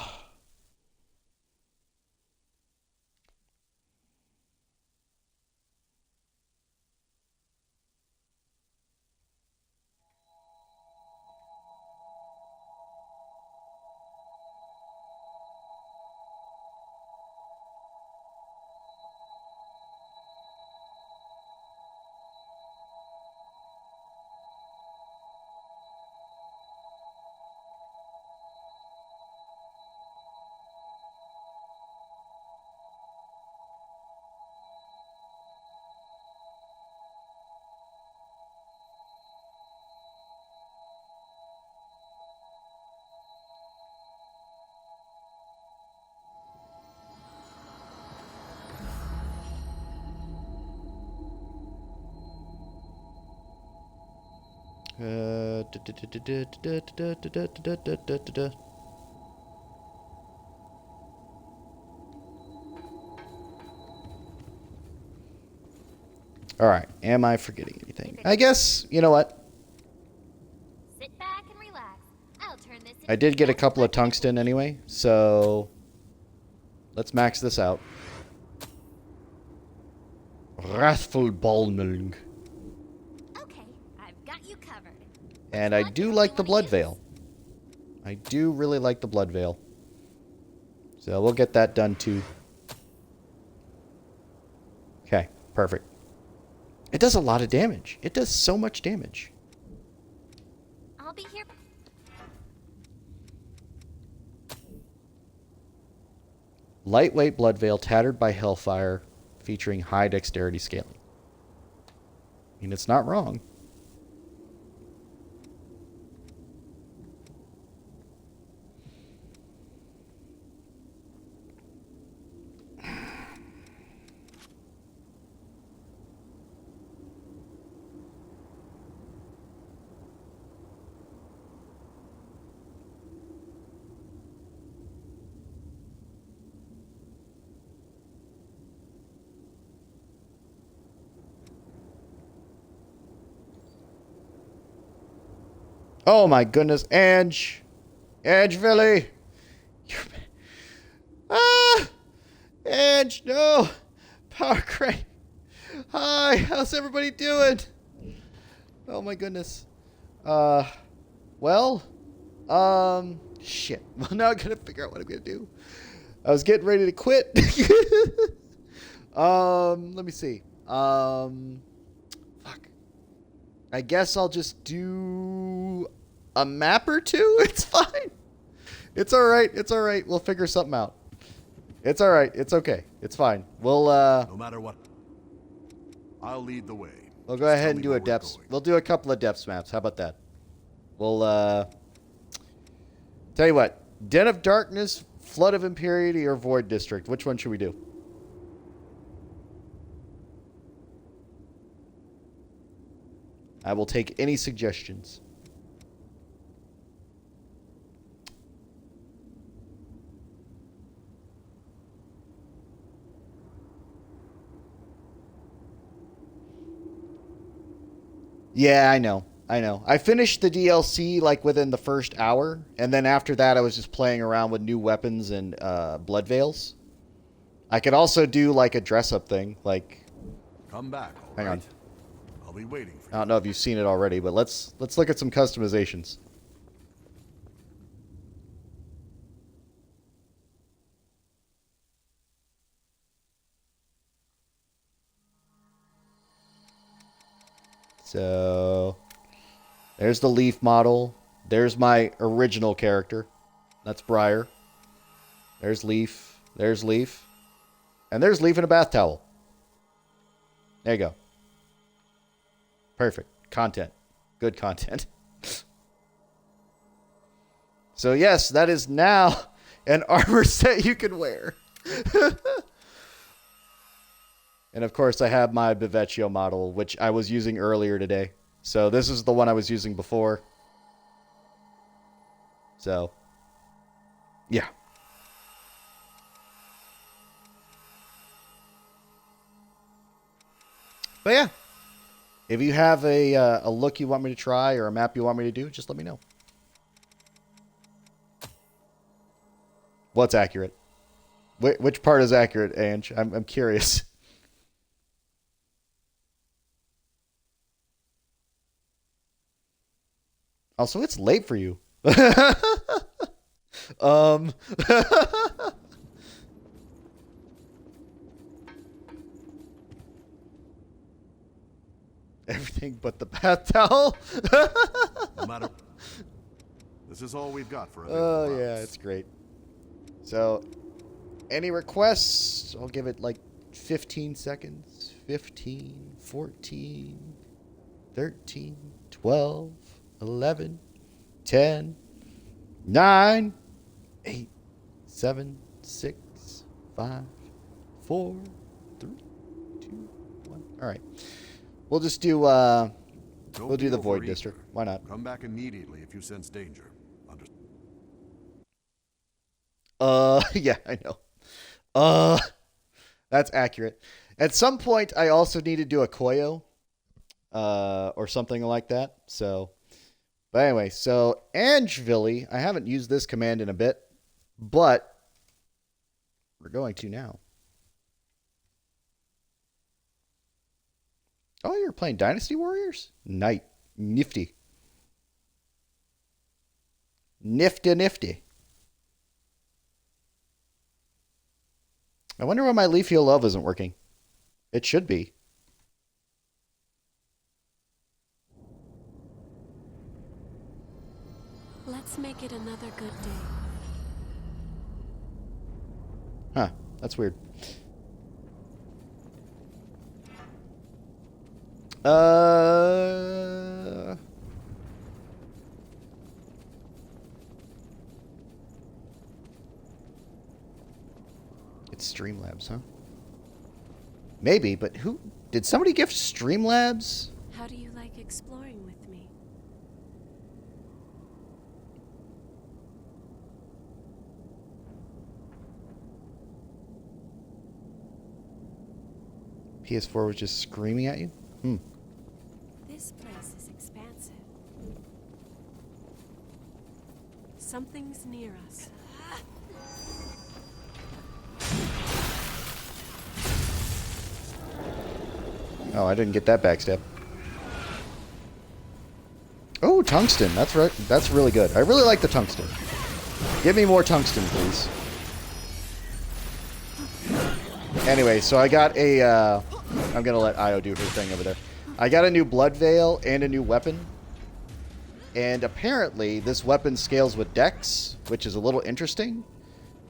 All right. Am I forgetting anything? I guess, you know what? Sit back and relax. I'll turn this I did get a couple of tungsten anyway, so let's max this out. Wrathful Balmung. Okay, I've got you covered. And I do like the Blood Veil. I do really like the Blood Veil. So we'll get that done too. Okay, perfect. It does a lot of damage. It does so much damage. I'll be here. Lightweight Blood Veil, tattered by Hellfire, featuring high dexterity scaling. I mean, it's not wrong. Oh my goodness, Ange! Ange-Villy! Ah! Ange, no! Power crane! Hi, how's everybody doing? Oh my goodness. Well, shit. Well, now I gotta figure out what I'm gonna do. I was getting ready to quit. Let me see. Fuck. I guess I'll just do a map or two. It's fine. It's all right. It's all right. We'll figure something out. It's all right. It's okay. It's fine. We'll No matter what, I'll lead the way. we'll go Just ahead tell and me do where a we're depths. going. We'll do a couple of depths maps. How about that? We'll tell you what. Den of Darkness, Flood of Impurity, or Void District. Which one should we do? I will take any suggestions. Yeah, I know. I know. I finished the DLC like within the first hour, and then after that I was just playing around with new weapons and blood veils. I could also do like a dress-up thing, like Come back. All Hang on. right? I'll be waiting for I you. don't know if you've seen it already, but let's look at some customizations. So there's the Leaf model. There's my original character. That's Briar. There's Leaf. There's Leaf. And there's Leaf in a bath towel. There you go. Perfect. Content. Good content. So yes, that is now an armor set you can wear. And of course, I have my Bevecchio model, which I was using earlier today. So this is the one I was using before. So, yeah. But yeah, if you have a look you want me to try or a map you want me to do, just let me know. What's accurate? Which part is accurate, Ange? I'm curious. Also, it's late for you. Everything but the bath towel. No matter. This is all we've got for a Oh, yeah, it's great. So, any requests? I'll give it like 15 seconds. 15, 14, 13, 12, 11, 10, 9, 8, 7, 6, 5, 4, 3, 2, 1. All right. We'll just do, we'll do the Void District. Why not? Come back immediately if you sense danger. Yeah, I know. That's accurate. At some point, I also need to do a Koyo, or something like that. So, but anyway, so Angevili, I haven't used this command in a bit, but we're going to now. Oh, you're playing Dynasty Warriors? Nifty. Nifty. I wonder why my Leaf Heal Love isn't working. It should be. Let's make it another good day. Huh. That's weird. It's Streamlabs, huh? Maybe, but who... Did somebody gift Streamlabs? How do you like exploring with me? PS4 was just screaming at you? This place is expansive. Something's near us. Oh, I didn't get that backstab. Oh, tungsten. That's right. That's really good. I really like the tungsten. Give me more tungsten, please. Anyway, so I got a... I'm going to let Io do her thing over there. I got a new blood veil and a new weapon. And apparently, this weapon scales with dex, which is a little interesting.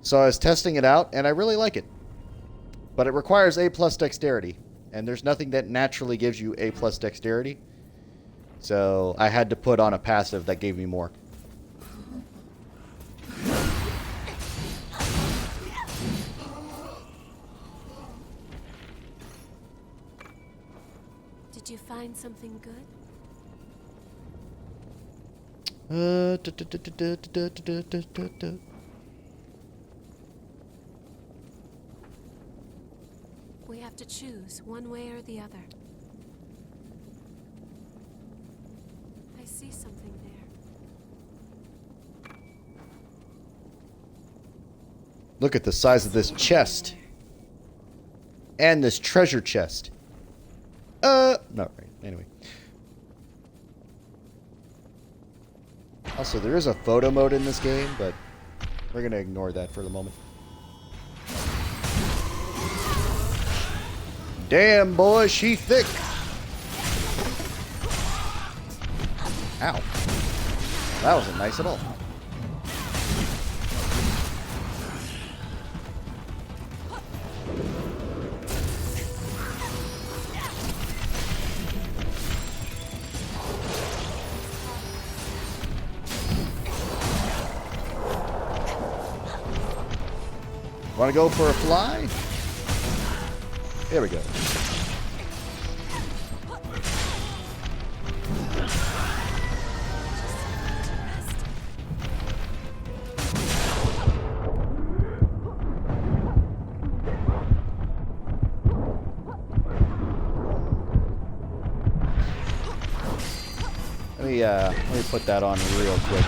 So I was testing it out, and I really like it. But it requires A+ dexterity. And there's nothing that naturally gives you A+ dexterity. So I had to put on a passive that gave me more. Did you find something good? We have to choose one way or the other. I see something there. Look at the size of this chest. And this treasure chest. Not right. Anyway. Also, there is a photo mode in this game, but we're going to ignore that for the moment. Damn, boy, she thick. Ow. That wasn't nice at all. Want to go for a fly? There we go. Let me put that on real quick.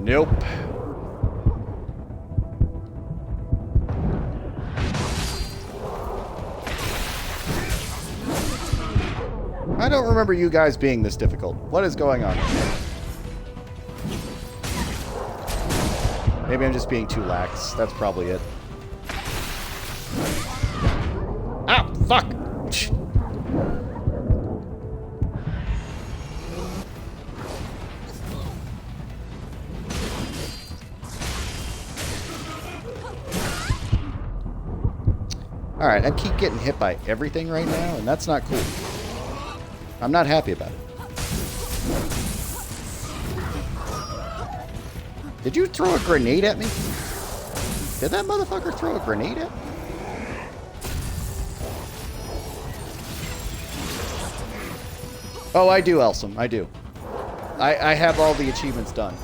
Nope. I don't remember you guys being this difficult. What is going on? Maybe I'm just being too lax. That's probably it. Ah, fuck! Alright, I keep getting hit by everything right now, and that's not cool. I'm not happy about it. Did you throw a grenade at me? Did that motherfucker throw a grenade at me? Oh, I do, Elsum. I do. I have all the achievements done.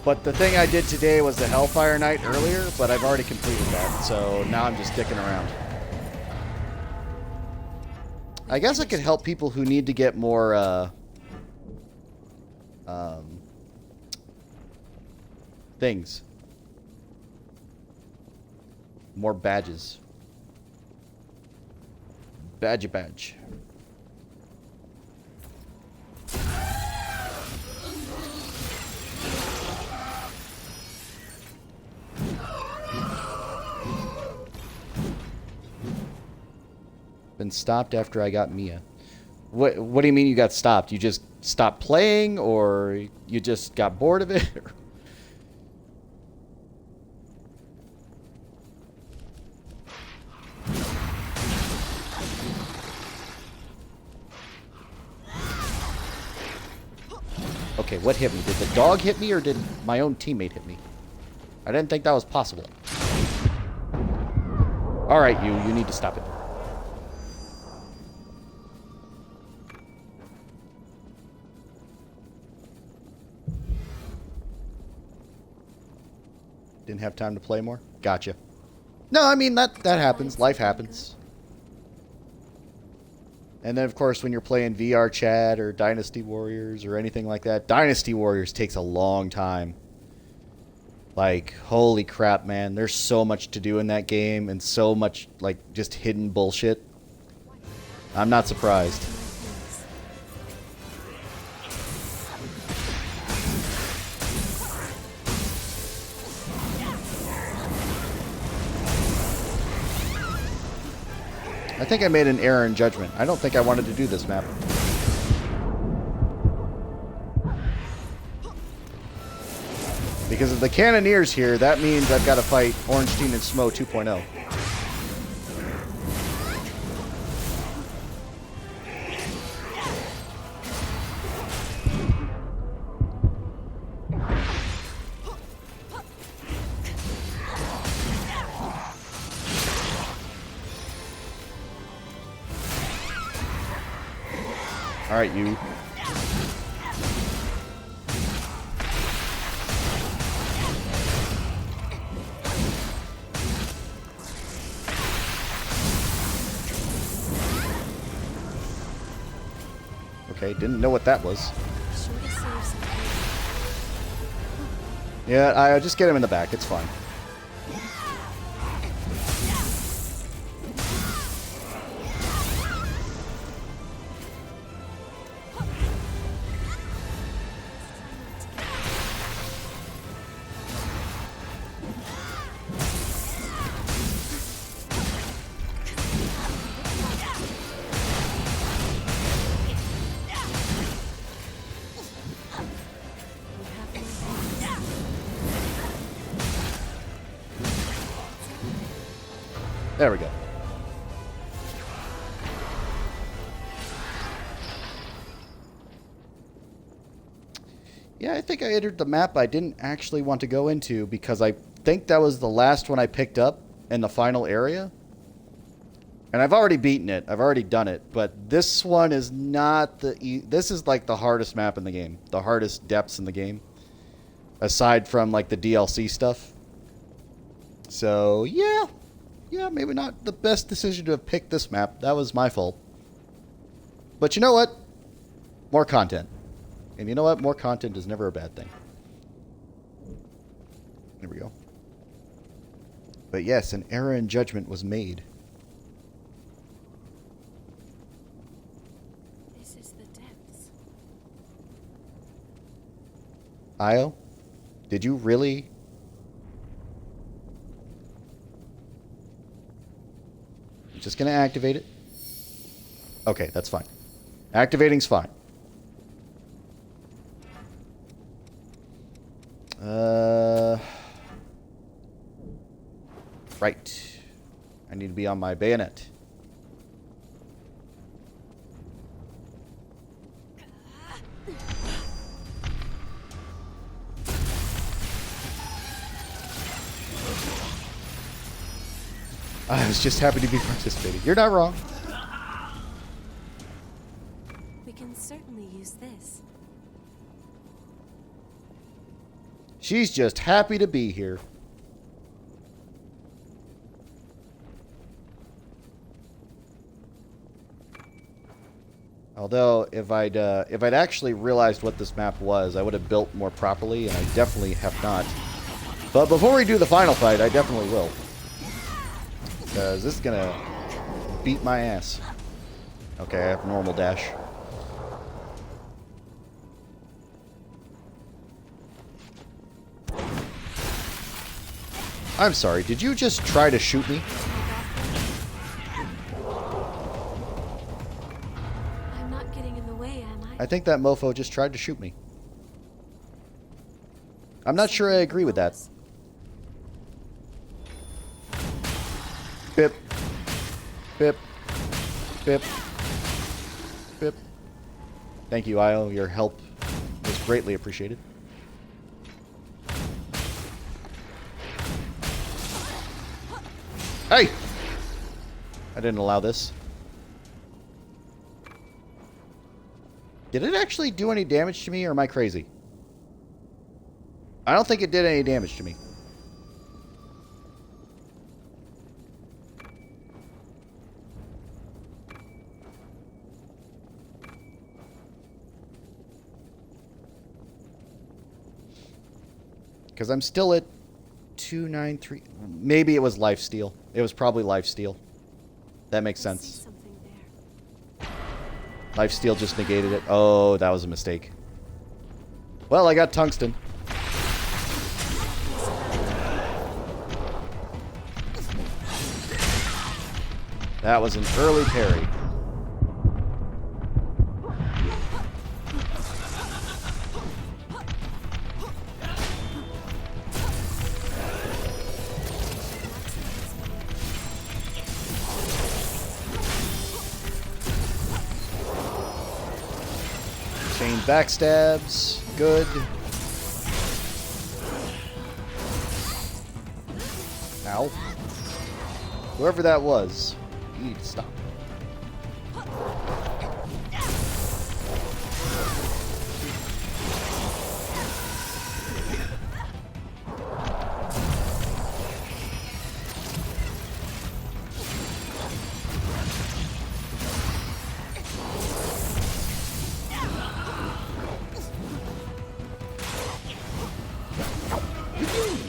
But the thing I did today was the Hellfire night earlier, but I've already completed that, so now I'm just dicking around. I guess I could help people who need to get more, things. More badges. Badge. Been stopped after I got Mia. What do you mean you got stopped? You just stopped playing, or you just got bored of it? Okay, what hit me? Did the dog hit me, or did my own teammate hit me? I didn't think that was possible. Alright, you need to stop it. Didn't have time to play more? Gotcha. No, I mean, that happens. Life happens. And then, of course, when you're playing VR Chat or Dynasty Warriors or anything like that, Dynasty Warriors takes a long time. Like, holy crap, man. There's so much to do in that game and so much, like, just hidden bullshit. I'm not surprised. I think I made an error in judgment. I don't think I wanted to do this map. Because of the Cannoneers here, that means I've got to fight Ornstein and Smo 2.0. Alright, you. Okay, didn't know what that was. Yeah, I just get him in the back. It's fine. There we go. Yeah, I think I entered the map I didn't actually want to go into because I think that was the last one I picked up in the final area. And I've already beaten it. I've already done it. But this one is not the... This is like the hardest map in the game. The hardest depths in the game. Aside from like the DLC stuff. So, yeah. Yeah, maybe not the best decision to have picked this map. That was my fault. But you know what? More content. And you know what? More content is never a bad thing. There we go. But yes, an error in judgment was made. This is the depths. Io, did you really? I'm just going to activate it. Okay, that's fine. Activating's fine. Right. I need to be on my bayonet. I was just happy to be participating. You're not wrong. We can certainly use this. She's just happy to be here. Although, if I'd actually realized what this map was, I would have built more properly, and I definitely have not. But before we do the final fight, I definitely will. Because this is gonna beat my ass. Okay, I have normal dash. I'm sorry, did you just try to shoot me? I'm not getting in the way, am I? I think that mofo just tried to shoot me. I'm not sure I agree with that. Bip. Bip. Bip. Bip. Thank you, Io. Your help was greatly appreciated. Hey! I didn't allow this. Did it actually do any damage to me, or am I crazy? I don't think it did any damage to me. Because I'm still at 293. Maybe it was lifesteal. It was probably lifesteal. That makes I see sense. something there. Lifesteal just negated it. Oh, that was a mistake. Well, I got tungsten. That was an early parry. Chain backstabs. Good. Ow. Whoever that was, you need to stop.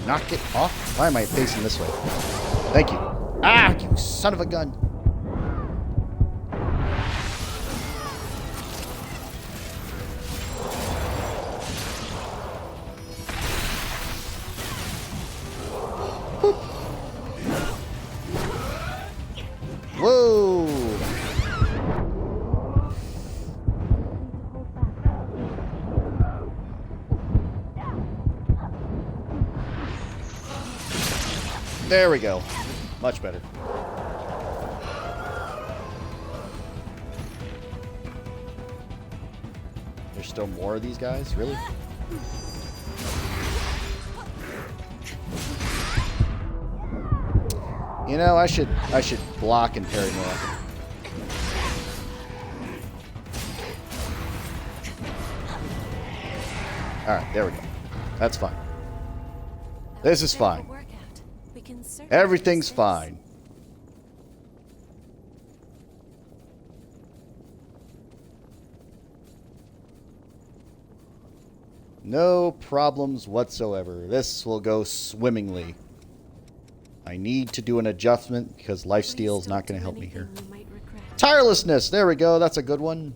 Knock it off? Why am I facing this way? Thank you. Ah, you son of a gun. Boop. Whoa. There we go. Much better. There's still more of these guys? Really? You know, I should block and parry more. Alright, there we go. That's fine. This is fine. Everything's fine. No problems whatsoever. This will go swimmingly. I need to do an adjustment because lifesteal is not going to help me here. Tirelessness! There we go. That's a good one.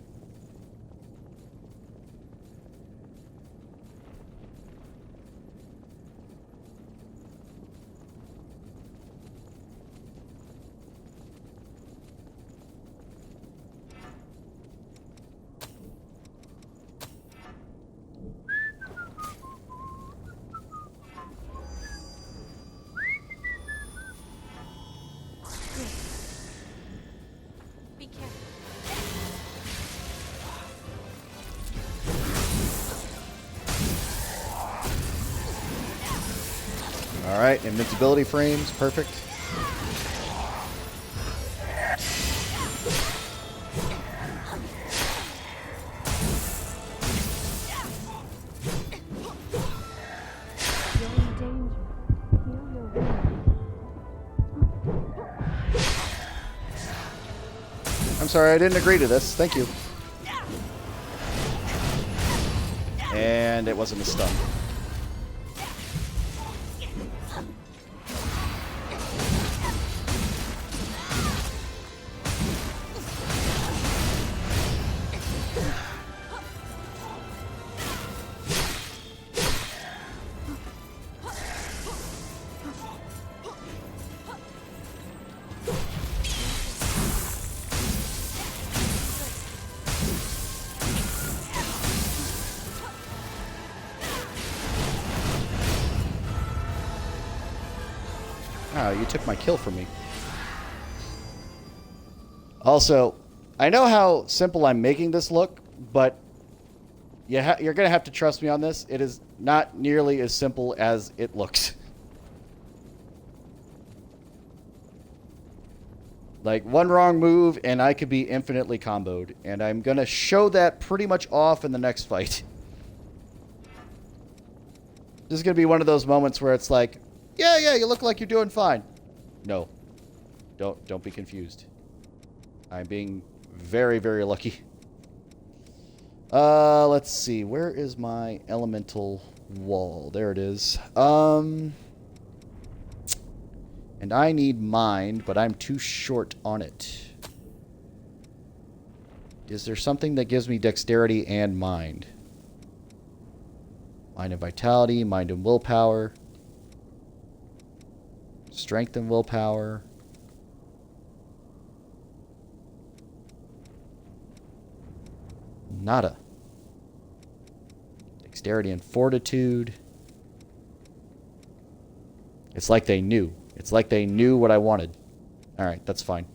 Be careful. Alright, invincibility frames. Perfect. I'm sorry, I didn't agree to this. Thank you. And it wasn't a stun. Oh, you took my kill from me. Also, I know how simple I'm making this look, but you're going to have to trust me on this. It is not nearly as simple as it looks. Like, one wrong move, and I could be infinitely comboed. And I'm going to show that pretty much off in the next fight. This is going to be one of those moments where it's like, yeah, you look like you're doing fine. No. Don't be confused. I'm being very, very lucky. Let's see. Where is my elemental wall? There it is. And I need mind, but I'm too short on it. Is there something that gives me dexterity and mind? Mind and vitality, mind and willpower. Strength and willpower. Nada. Dexterity and fortitude. It's like they knew. It's like they knew what I wanted. Alright, that's fine.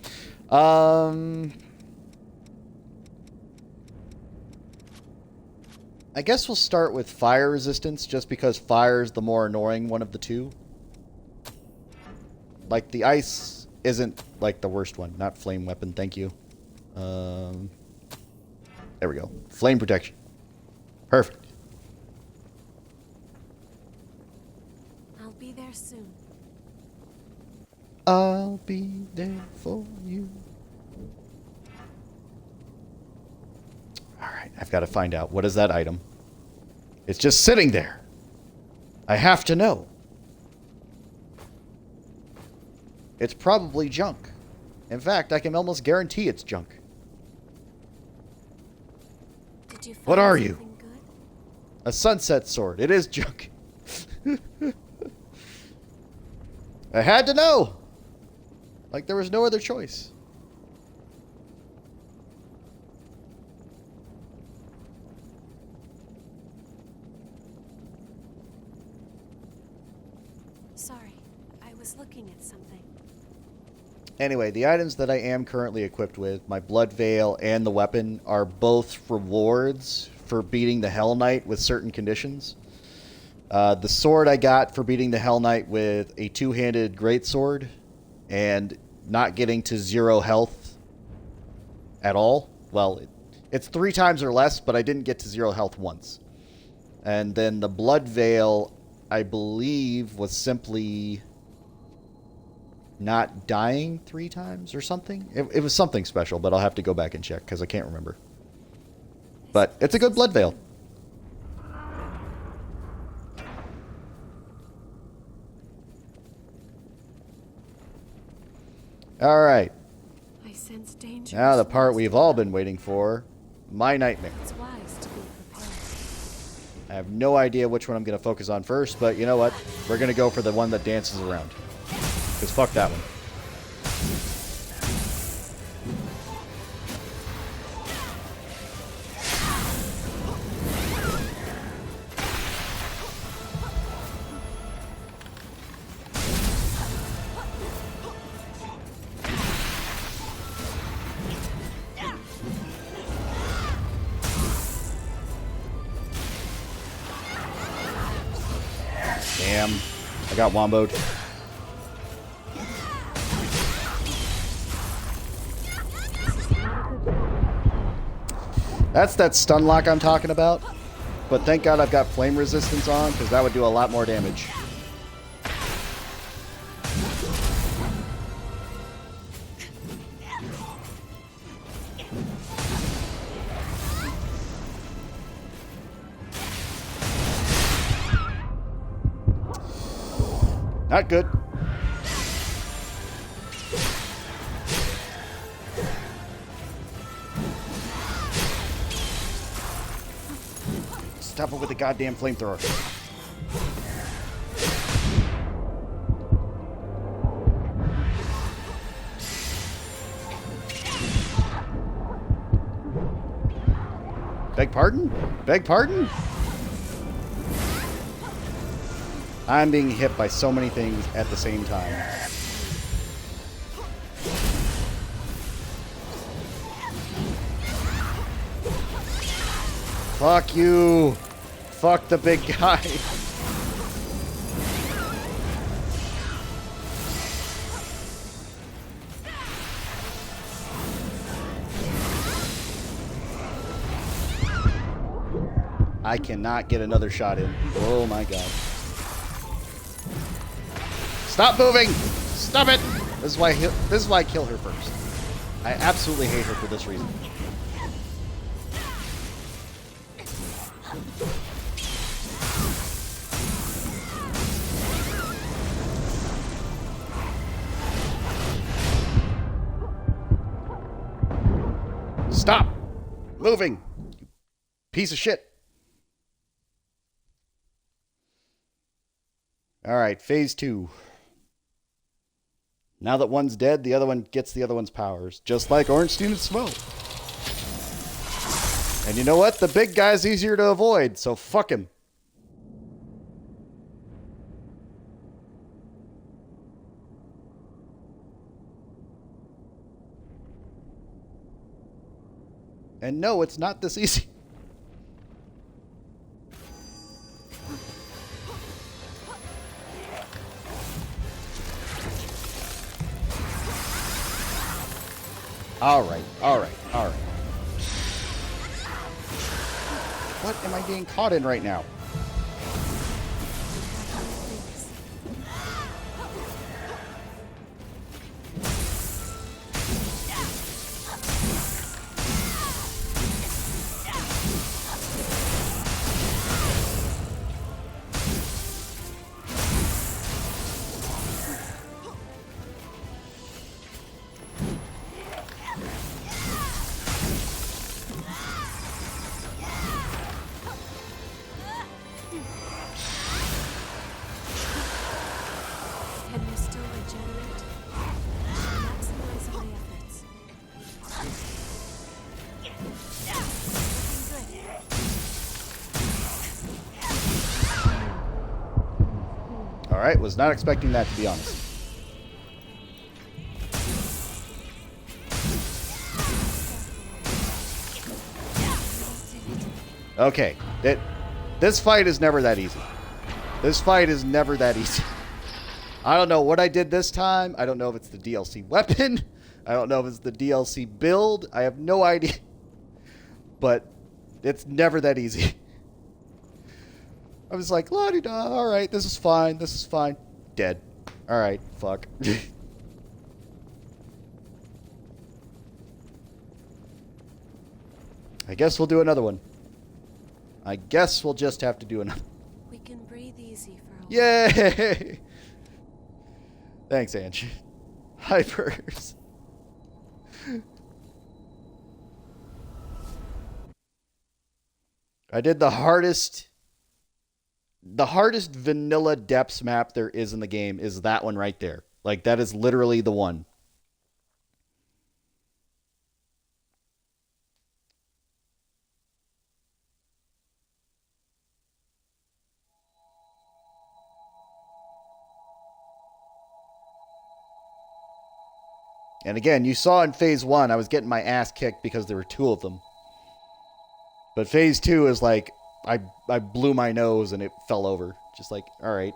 I guess we'll start with fire resistance, just because fire is the more annoying one of the two. Like, the ice isn't, like, the worst one. Not flame weapon, thank you. There we go. Flame protection. Perfect. I'll be there soon. I'll be there for you. Alright, I've got to find out. What is that item? It's just sitting there. I have to know. It's probably junk. In fact, I can almost guarantee it's junk. Did you find What are you? something good? A sunset sword. It is junk. I had to know. Like there was no other choice. Sorry, I was looking at something. Anyway, the items that I am currently equipped with, my blood veil and the weapon, are both rewards for beating the Hell Knight with certain conditions. The sword I got for beating the Hell Knight with a two-handed greatsword and not getting to 0 health at all. Well, it's 3 times or less, but I didn't get to 0 health once. And then the Blood Veil, I believe, was simply not dying 3 times or something. It was something special, but I'll have to go back and check because I can't remember. But it's a good Blood Veil. All right. I sense danger. Now the part we've all been waiting for, my nightmare. It's wise to be prepared. I have no idea which one I'm going to focus on first, but you know what? We're going to go for the one that dances around. Because fuck that one. Damn. I got womboed. That's that stun lock I'm talking about. But thank God I've got flame resistance on, because that would do a lot more damage. Not good. Stop it with the goddamn flamethrower. Beg pardon? Beg pardon? I'm being hit by so many things at the same time. Fuck you. Fuck the big guy. I cannot get another shot in. Oh my god. Stop moving! Stop it! This is why I kill her first. I absolutely hate her for this reason. Stop moving, you piece of shit. All right, phase 2. Now that one's dead, the other one gets the other one's powers, just like Ornstein and Smoke. And you know what? The big guy's easier to avoid, so fuck him. And no, it's not this easy. All right. What am I getting caught in right now? Can we still regenerate? Maximize my efforts. All right, was not expecting that, to be honest. Okay. This fight is never that easy. This fight is never that easy. I don't know what I did this time. I don't know if it's the DLC weapon. I don't know if it's the DLC build. I have no idea. But it's never that easy. I was like, la-di-da, alright, this is fine, this is fine. Dead. Alright, fuck. I guess we'll do another one. I guess we'll just have to do another. We can breathe easy for a while. Yay! Thanks, Angie. Hypers. I did the hardest vanilla depths map there is in the game is that one right there. Like, that is literally the one. And again, you saw in phase 1, I was getting my ass kicked because there were 2 of them. But phase 2 is like, I blew my nose and it fell over. Just like, alright.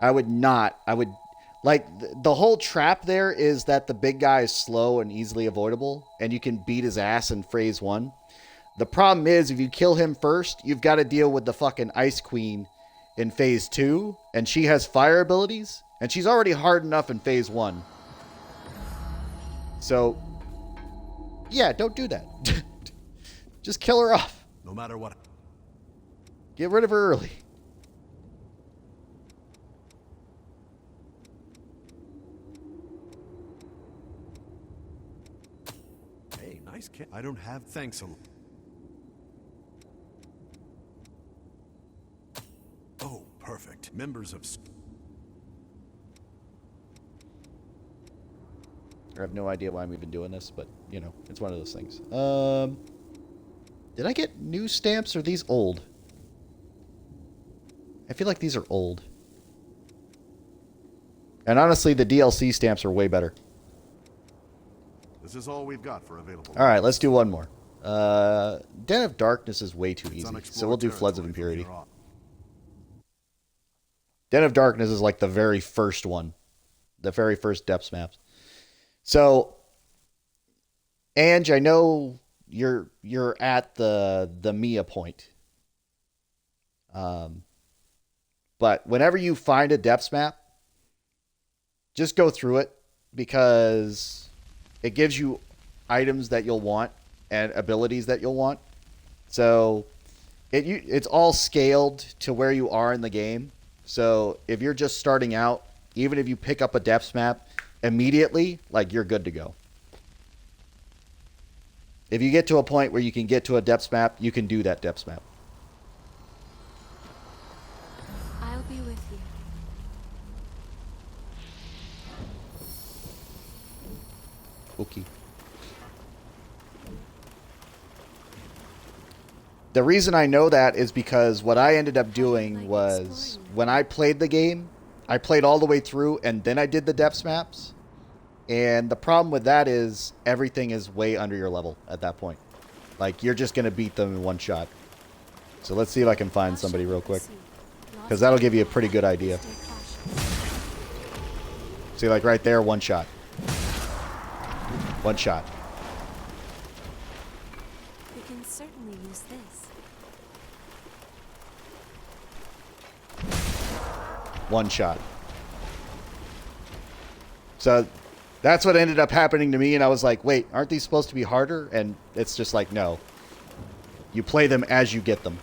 I would, like, the whole trap there is that the big guy is slow and easily avoidable, and you can beat his ass in phase 1. The problem is, if you kill him first, you've got to deal with the fucking Ice Queen in phase 2, and she has fire abilities, and she's already hard enough in phase 1. So, yeah, don't do that. Just kill her off. No matter what. Get rid of her early. Hey, nice kid. I don't have thanks a. Oh, perfect. Members of. I have no idea why I'm even doing this, but, you know, it's one of those things. Did I get new stamps or are these old? I feel like these are old. And honestly, the DLC stamps are way better. This is all we've got for available. All right, let's do one more. Den of Darkness is way too easy, so we'll do Floods of Impurity. Den of Darkness is like the very first one. The very first depths maps. So, Ange, I know you're at the Mia point. But whenever you find a depths map, just go through it because it gives you items that you'll want and abilities that you'll want. So it's all scaled to where you are in the game. So if you're just starting out, even if you pick up a depths map immediately, like, you're good to go. If you get to a point where you can get to a depths map, you can do that depths map. I'll be with you. Okay. The reason I know that is because what I ended up doing was when I played the game, I played all the way through and then I did the depths maps. And the problem with that is everything is way under your level at that point. Like, you're just going to beat them in one shot. So let's see if I can find somebody real quick. Because that'll give you a pretty good idea. See, like right there, one shot. One shot. We can certainly use this. One shot. So that's what ended up happening to me, and I was like, wait, aren't these supposed to be harder? And it's just like, no. You play them as you get them.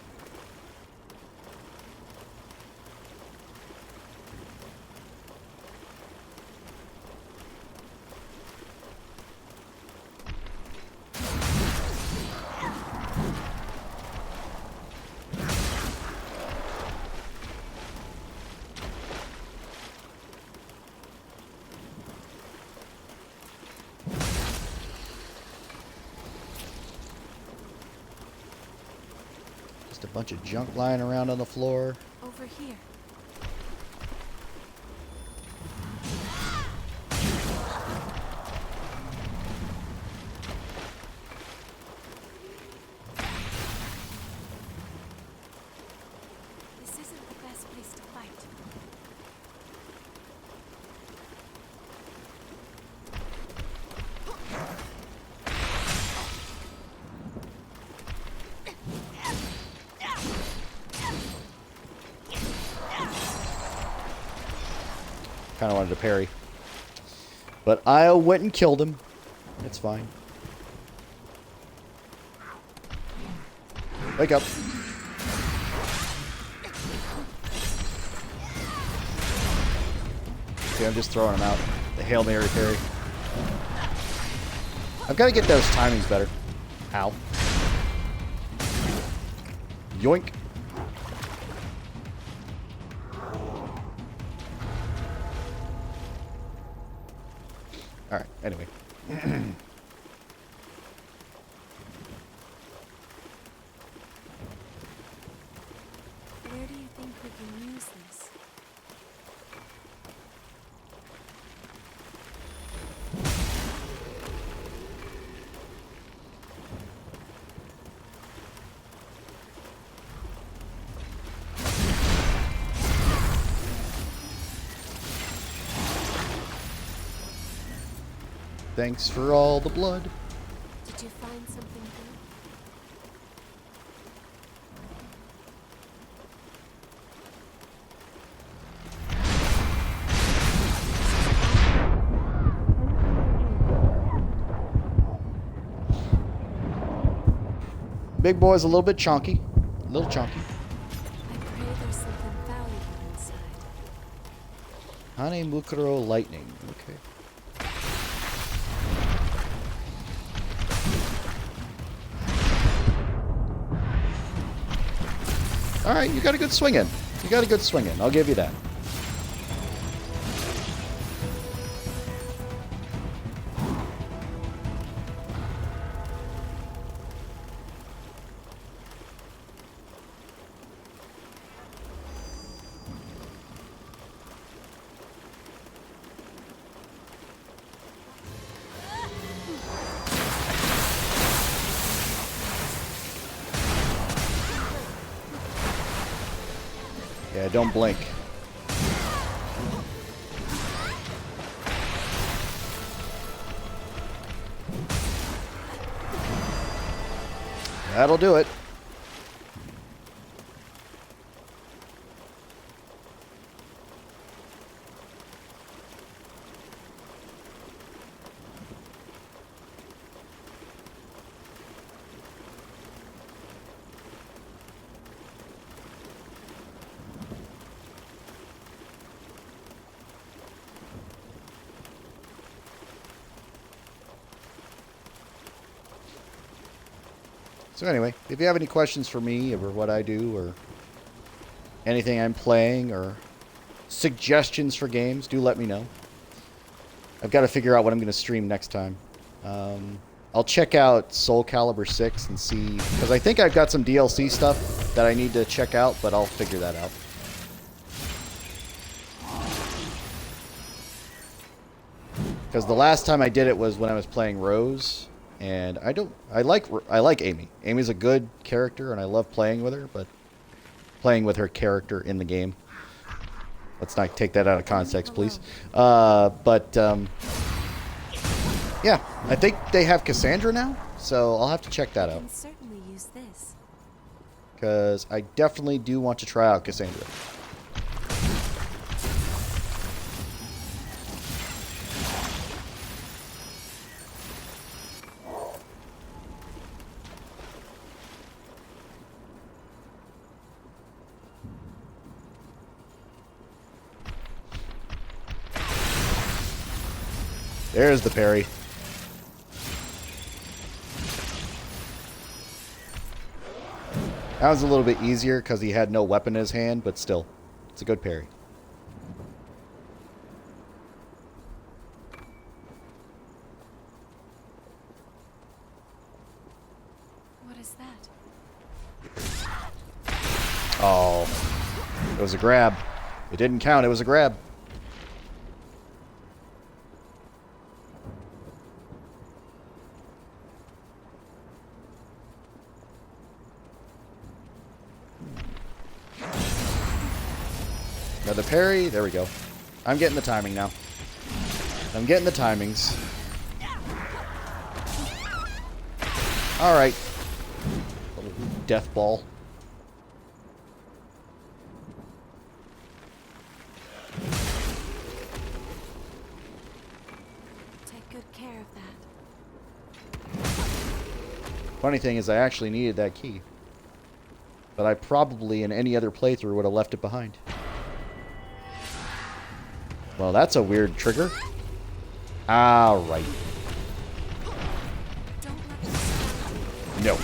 Bunch of junk lying around on the floor. Over here. Kind of wanted to parry. But I went and killed him. It's fine. Wake up. Okay, I'm just throwing him out. The Hail Mary parry. I've got to get those timings better. Ow. Yoink. Alright, anyway. Where do you think we can use this? Thanks for all the blood. Did you find something good? Big boy's a little bit chunky. A little chunky. I pray there's something valuable inside. Hane Mukuro lightning. Okay. Alright, you got a good swing in. You got a good swing in. I'll give you that. Yeah, don't blink. That'll do it. So anyway, if you have any questions for me over what I do or anything I'm playing or suggestions for games, do let me know. I've got to figure out what I'm going to stream next time. I'll check out Soul Calibur 6 and see, because I think I've got some DLC stuff that I need to check out, but I'll figure that out. Because the last time I did it was when I was playing Rose. And I like Amy. Amy's a good character, and I love playing with her, but playing with her character in the game. Let's not take that out of context, please. Yeah, I think they have Cassandra now, so I'll have to check that I out. can certainly use this. Because I definitely do want to try out Cassandra. There's the parry. That was a little bit easier because he had no weapon in his hand, but still, it's a good parry. What is that? Oh, it was a grab. It didn't count, it was a grab. Another parry. There we go. I'm getting the timing now. I'm getting the timings. Alright. Little death ball. Funny thing is I actually needed that key. But I probably, in any other playthrough, would have left it behind. Well, that's a weird trigger. Alright. Don't let them stop you. No.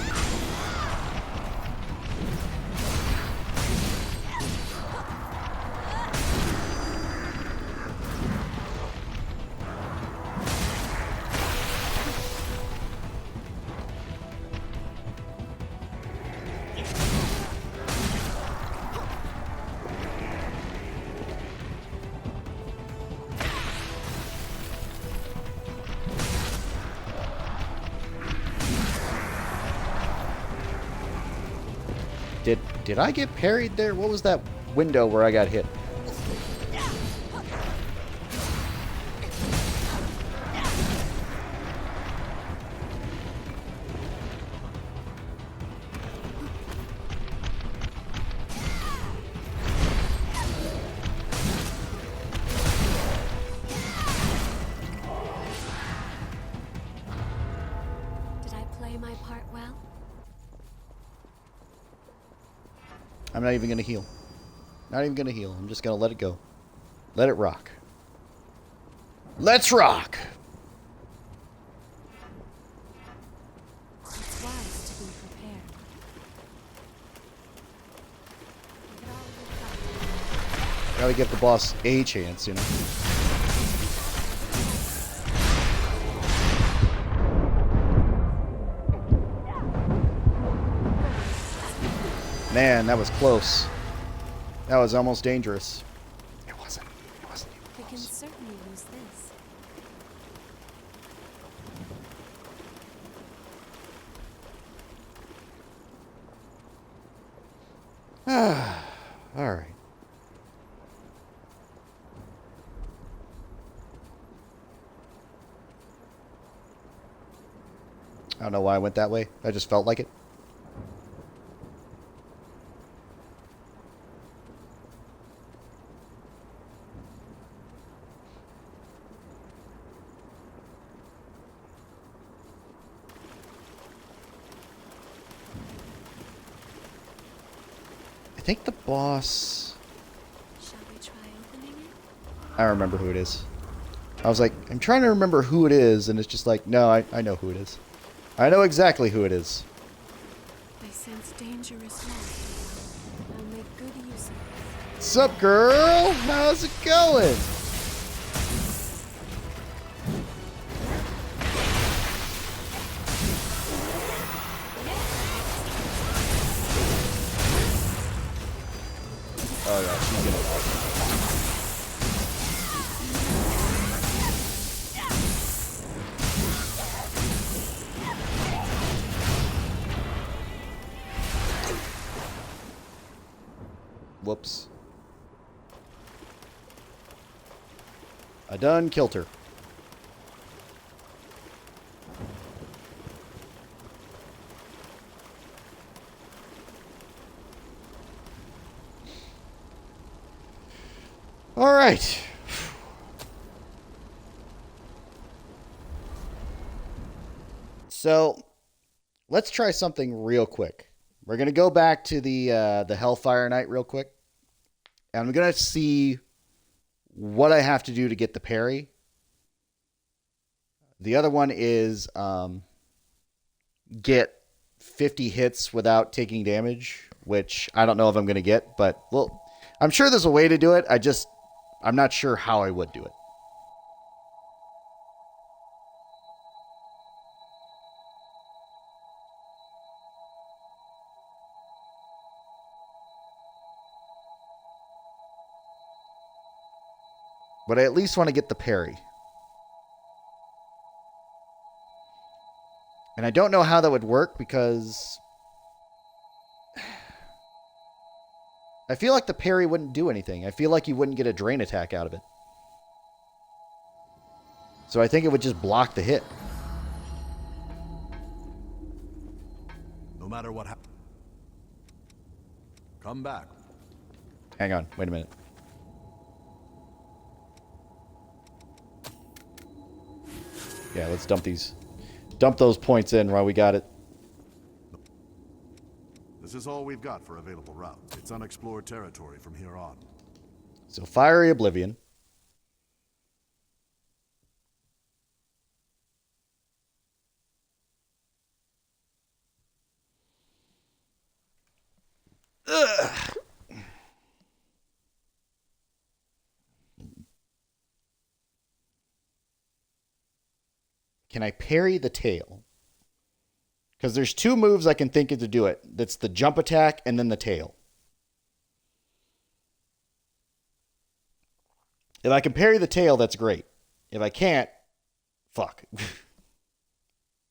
Did I get parried there? What was that window where I got hit? Did I play my part well? I'm not even going to heal. Not even going to heal. I'm just going to let it go. Let it rock. Let's rock! It's wise to be prepared. We could all look up. Gotta give the boss a chance, you know? Man, that was close. That was almost dangerous. It wasn't. It wasn't even We can close. certainly use this. Alright. I don't know why I went that way. I just felt like it. I think the boss... Shall we try opening it? I remember who it is. I was like, I'm trying to remember who it is, and it's just like, no, I know who it is. I know exactly who it is. I sense dangerous monsters. I'll make good use of it. What's up, girl? How's it going? Oh, yeah, she's gonna... Whoops. I done killed her. All right. So, let's try something real quick. We're gonna go back to the Hellfire Knight real quick, and I'm gonna see what I have to do to get the parry. The other one is get 50 hits without taking damage, which I don't know if I'm gonna get, but well, I'm sure there's a way to do it. I'm not sure how I would do it. But I at least want to get the parry. And I don't know how that would work because I feel like the parry wouldn't do anything. I feel like you wouldn't get a drain attack out of it. So I think it would just block the hit. No matter what happens, come back. Hang on, wait a minute. Yeah, let's dump these. Dump those points in while we got it. This is all we've got for available routes. It's unexplored territory from here on. So Fiery Oblivion. Ugh. Can I parry the tail? Because there's two moves I can think of to do it. That's the jump attack and then the tail. If I can parry the tail, that's great. If I can't, fuck.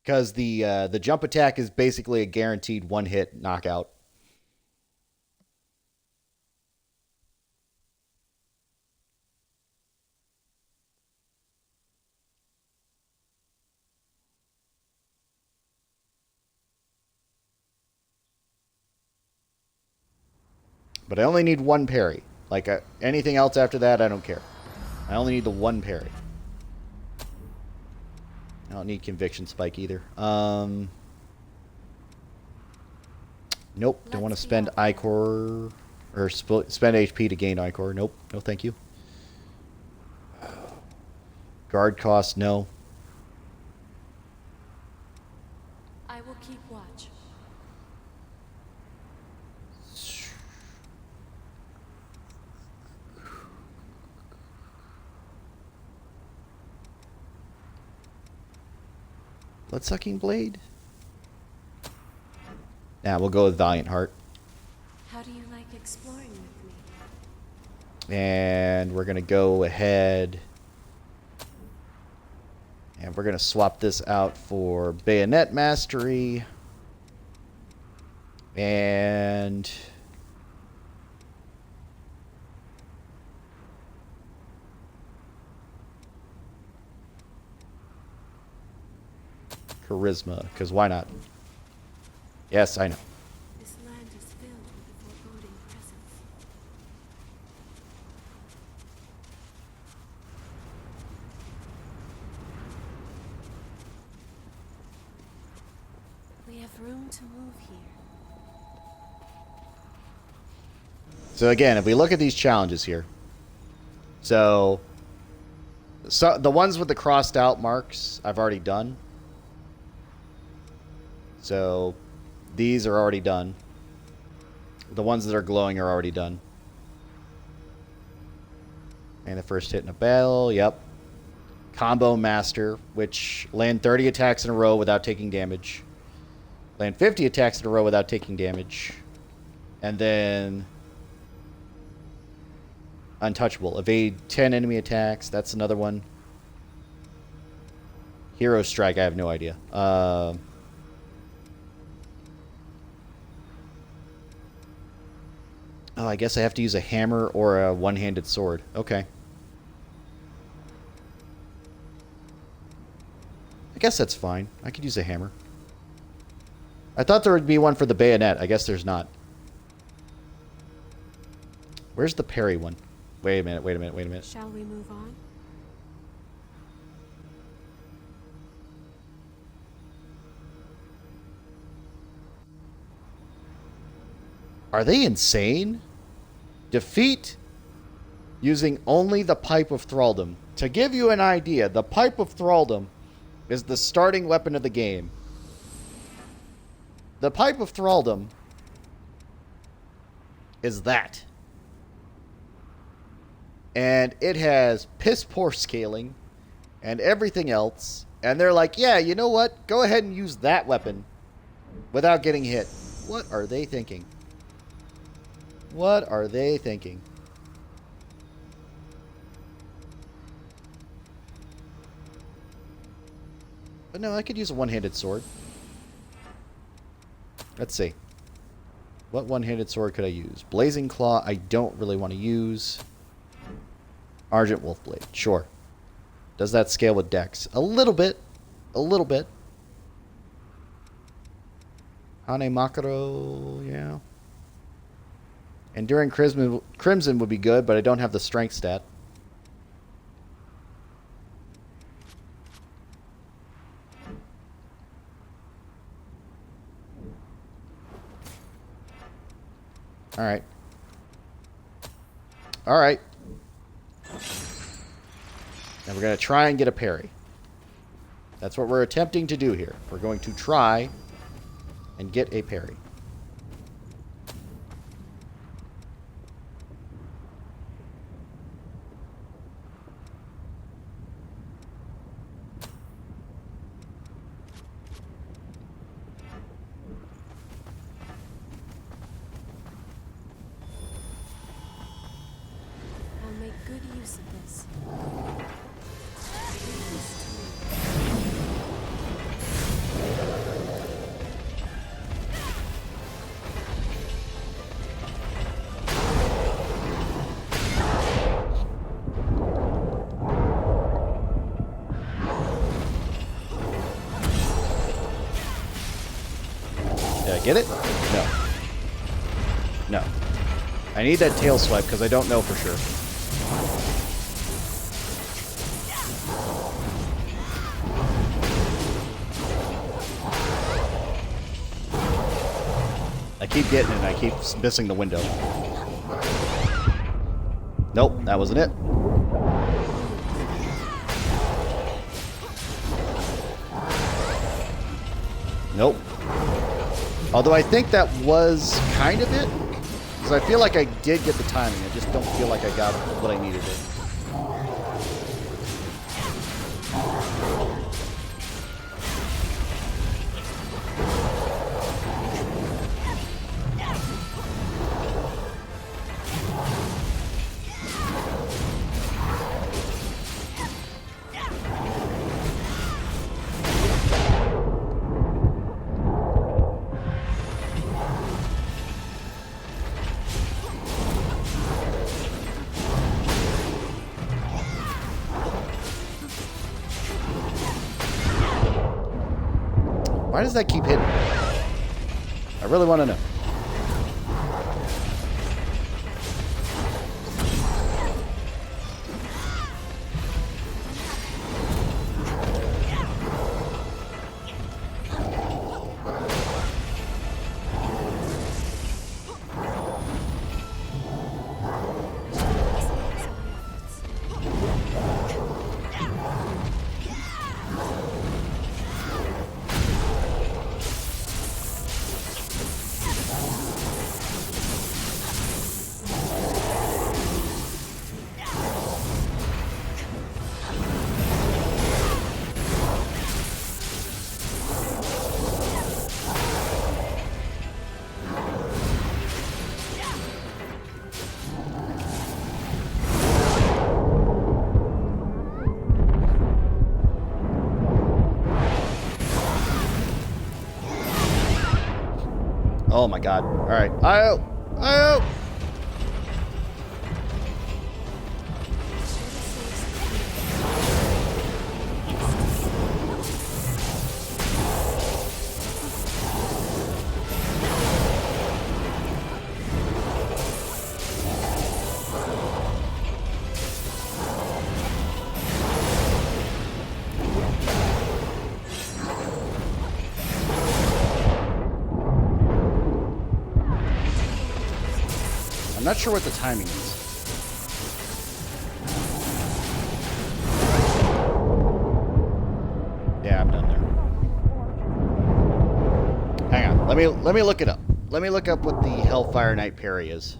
Because the jump attack is basically a guaranteed one-hit knockout. But I only need one parry. Like anything else after that, I don't care. I only need the one parry. I don't need Conviction Spike either. Nope. Don't want to spend Ichor or spend HP to gain Ichor. Nope. No, thank you. Guard cost, no. I will keep watch. Bloodsucking Blade? Yeah, we'll go with Valiant Heart. How do you like exploring with me? And we're going to go ahead. And we're going to swap this out for Bayonet Mastery. And Charisma, because why not? Yes, I know. This land is filled with a foreboding presence. We have room to move here. So again, if we look at these challenges here. So the ones with the crossed out marks, I've already done. So these are already done. The ones that are glowing are already done. And the first hit in a battle, yep. Combo Master, which land 30 attacks in a row without taking damage. Land 50 attacks in a row without taking damage. And then Untouchable. Evade 10 enemy attacks. That's another one. Hero Strike, I have no idea. Oh, I guess I have to use a hammer or a one-handed sword. Okay. I guess that's fine. I could use a hammer. I thought there would be one for the bayonet. I guess there's not. Where's the parry one? Wait a minute, wait a minute, wait a minute. Shall we move on? Are they insane? Defeat using only the Pipe of Thraldom. To give you an idea, the Pipe of Thraldom is the starting weapon of the game. The Pipe of Thraldom is that. And it has piss poor scaling and everything else. And they're like, yeah, you know what? Go ahead and use that weapon without getting hit. What are they thinking? What are they thinking? But no, I could use a one-handed sword. Let's see. What one-handed sword could I use? Blazing Claw, I don't really want to use. Argent Wolfblade, sure. Does that scale with Dex? A little bit. A little bit. Hane Makaro, yeah. Enduring Crimson would be good, but I don't have the strength stat. Alright. Alright. Now we're going to try and get a parry. That's what we're attempting to do here. We're going to try and get a parry. I'll make good use of this. Did I get it? No. No. I need that tail swipe because I don't know for sure. I keep getting it and I keep missing the window. Nope, that wasn't it. Nope. Although I think that was kind of it. Because I feel like I did get the timing. I just don't feel like I got what I needed to. Why does that keep hitting? I really want to know. Oh my god. Alright. IO! IO! I'm not sure what the timing is. Yeah, I'm done there. Hang on. Let me look it up. Let me look up what the Hellfire Knight parry is.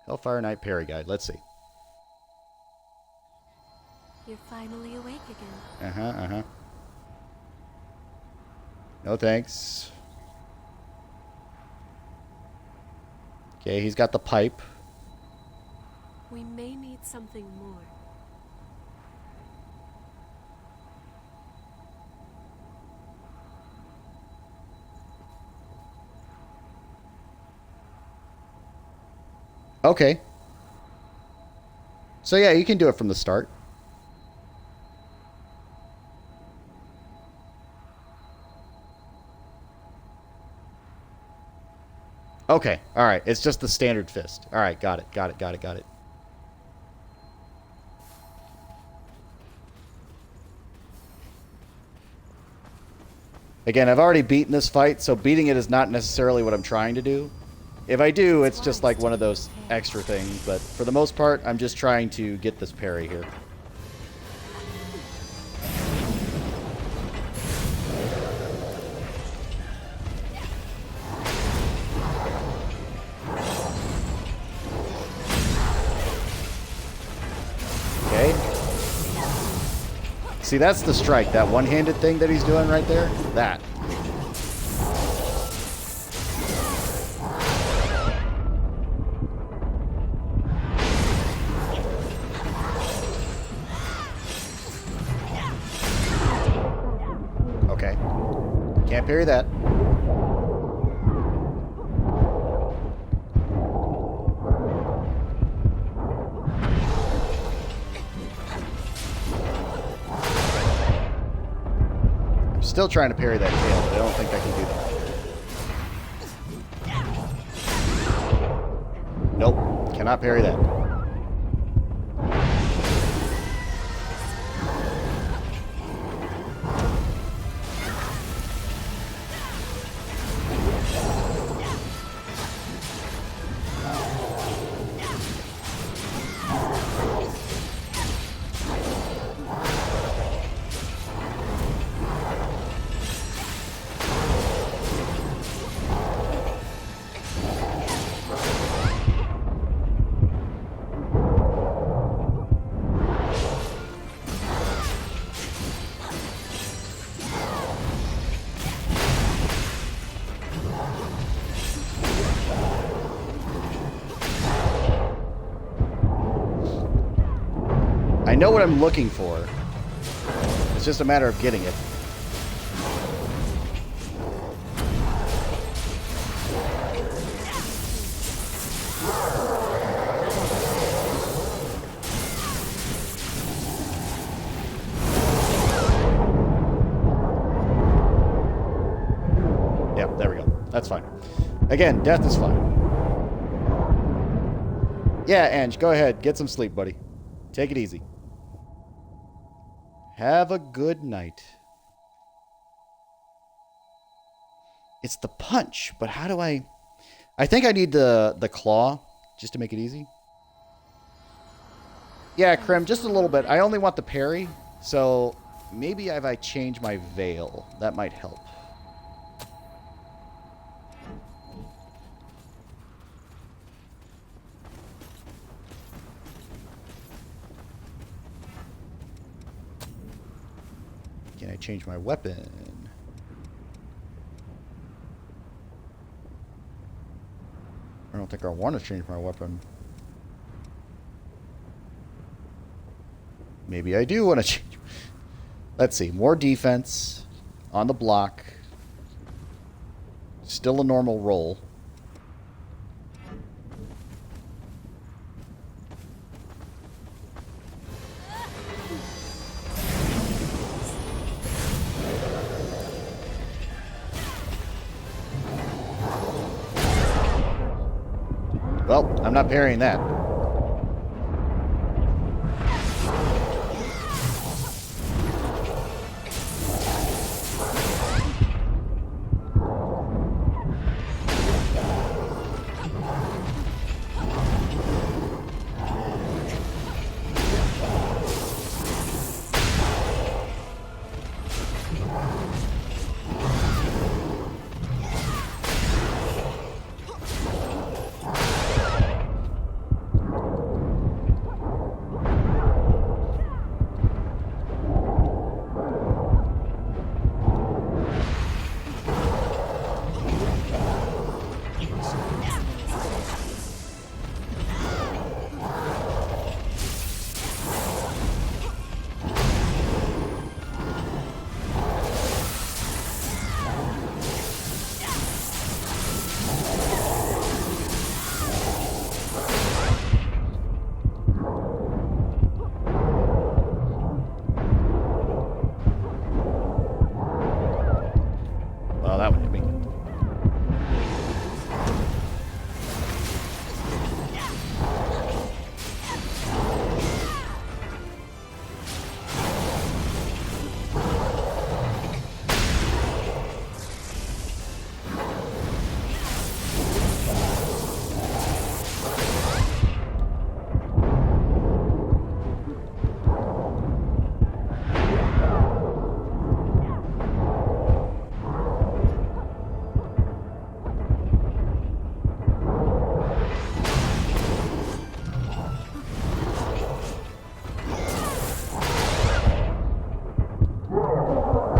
Hellfire Knight parry guide. Let's see. You're finally awake again. Uh-huh, uh-huh. No thanks. Okay, he's got the pipe. We may need something more. Okay. So yeah, you can do it from the start. Okay, alright. It's just the standard fist. Alright, got it, got it, got it, got it. Again, I've already beaten this fight, so beating it is not necessarily what I'm trying to do. If I do, it's just like one of those extra things, but for the most part, I'm just trying to get this parry here. Okay. See, that's the strike. That one-handed thing that he's doing right there. That. Okay. Can't parry that. Still trying to parry that tail, but I don't think I can do that. Nope, cannot parry that. I know what I'm looking for. It's just a matter of getting it. Yeah, there we go. That's fine. Again, death is fine. Yeah, Ange, go ahead. Get some sleep, buddy. Take it easy. Have a good night. It's the punch, but how do I think I need the claw just to make it easy. Yeah, Krim, just a little bit. I only want the parry, so maybe if I change my veil, that might help. Can I change my weapon? I don't think I want to change my weapon. Maybe I do want to change. Let's see. More defense on the block. Still a normal roll. Well, I'm not parrying that.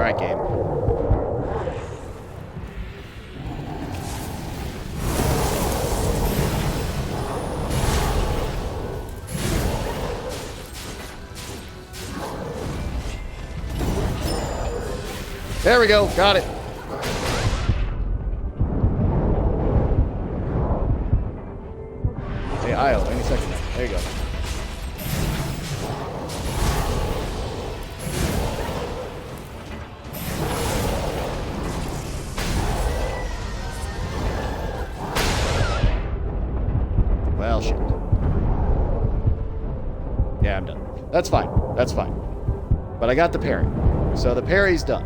right, game. There we go. Got it. Hey, Io, any second now. There you go. Well, shit. Yeah, I'm done. That's fine. That's fine. But I got the parry. So the parry's done.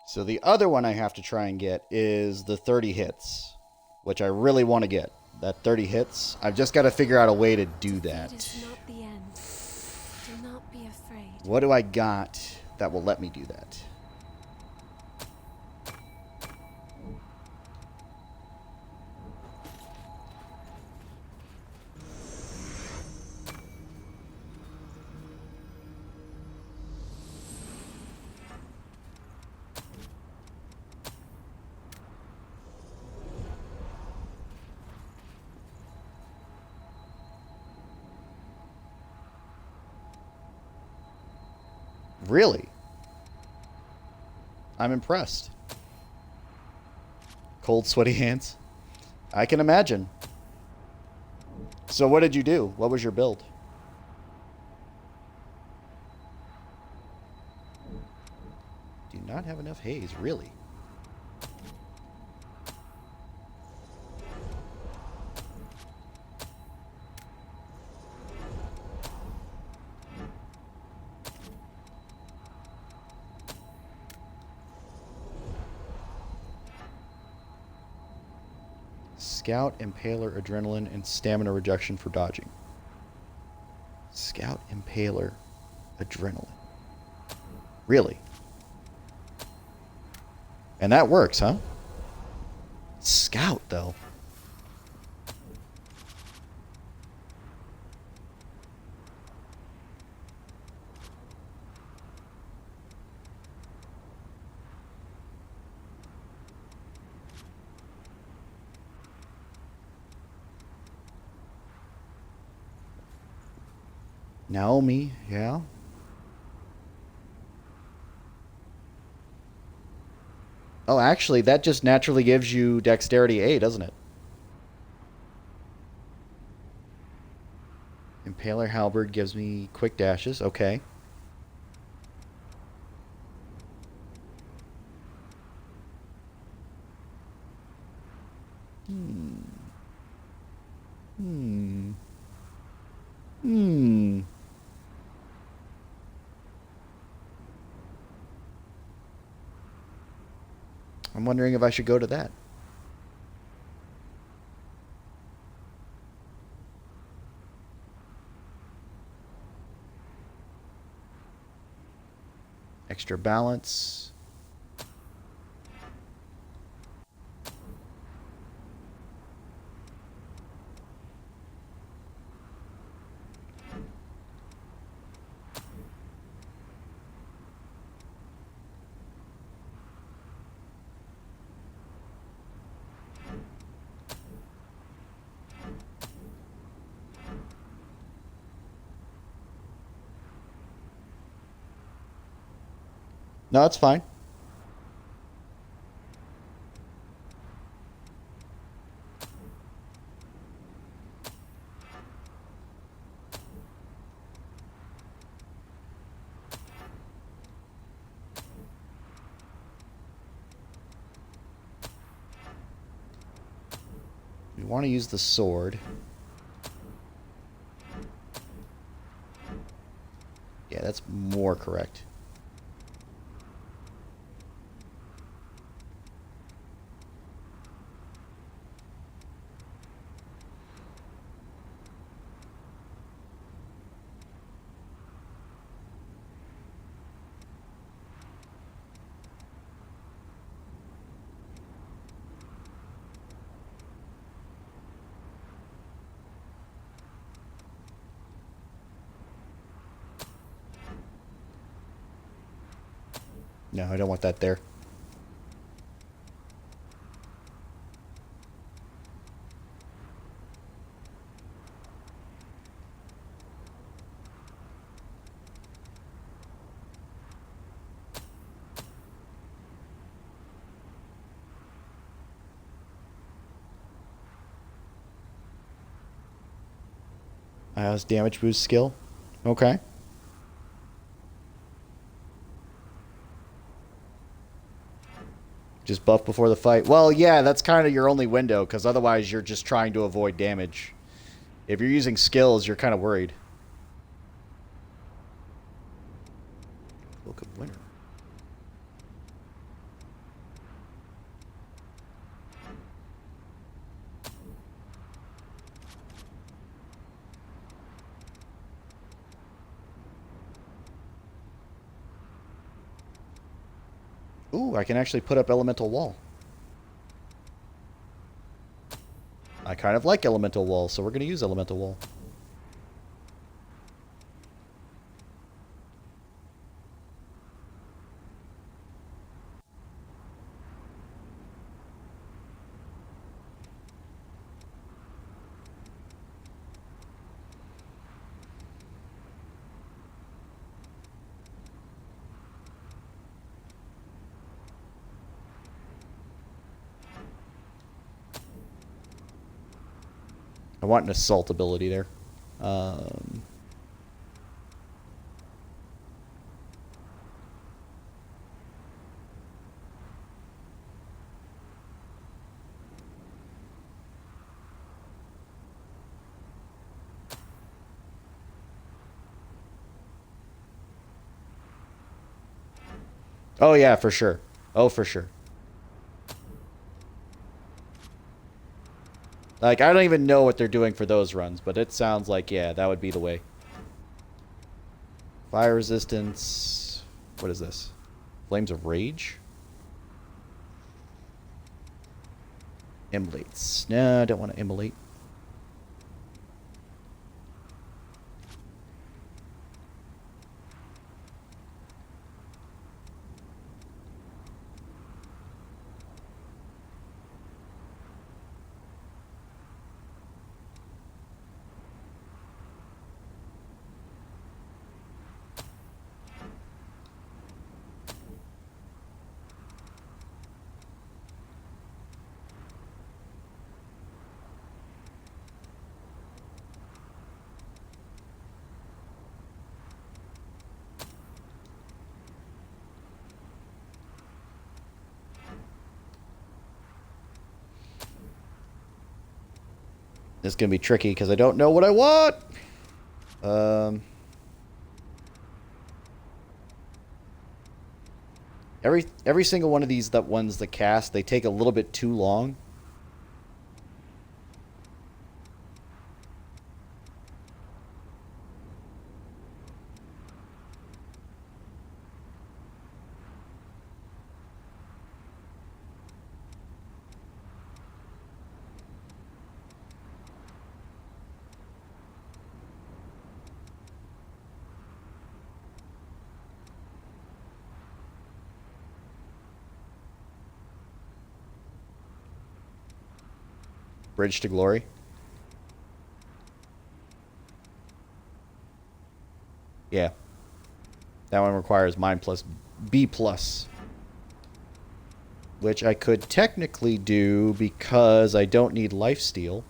So the other one I have to try and get is the 30 hits, which I really want to get. That 30 hits. I've just got to figure out a way to do that. It is not the end. Do not be afraid. What do I got that will let me do that? Really? I'm impressed. Cold, sweaty hands. I can imagine. So what did you do? What was your build? Do not have enough haze, really. Scout, Impaler, Adrenaline, and Stamina Reduction for dodging. Scout, Impaler, Adrenaline. Really? And that works, huh? Scout, though. Naomi, yeah. Oh, actually, that just naturally gives you Dexterity A, doesn't it? Impaler Halberd gives me quick dashes. Okay. I'm wondering if I should go to that. Extra balance. No, that's fine. We want to use the sword. Yeah, that's more correct. No, I don't want that there. How's damage boost skill? Okay. Just buff before the fight. Well, yeah, that's kind of your only window, because otherwise you're just trying to avoid damage. If you're using skills, you're kind of worried. Look of winter. Ooh, I can actually put up elemental wall. I kind of like elemental wall, so we're going to use elemental wall. I want an assault ability there. Oh, yeah, for sure. Oh, for sure. Like, I don't even know what they're doing for those runs, but it sounds like, yeah, that would be the way. Fire resistance. What is this? Flames of Rage? Immolates. No, I don't want to immolate. This is going to be tricky because I don't know what I want. Every single one of these ones that cast, they take a little bit too long. Bridge to Glory. Yeah. That one requires mine plus B plus. Which I could technically do because I don't need lifesteal.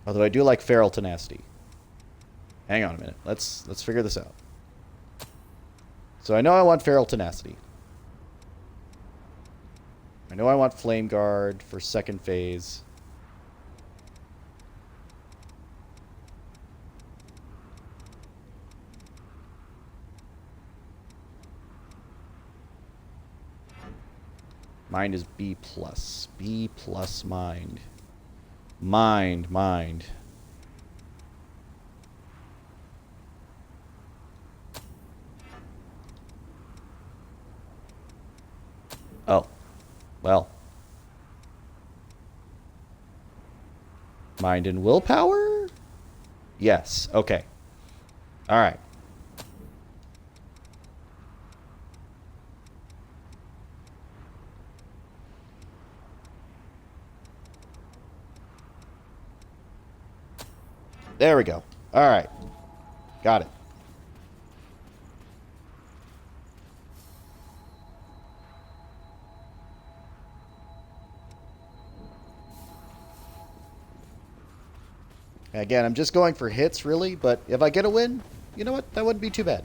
Although I do like Feral Tenacity. Hang on a minute. Let's figure this out. So I know I want Feral Tenacity. I know I want Flame Guard for second phase. Mind is B plus. B plus mind. Mind. Oh. Well. Mind and willpower? Yes. Okay. All right. There we go. All right. Got it. Again, I'm just going for hits, really, but if I get a win, you know what? That wouldn't be too bad.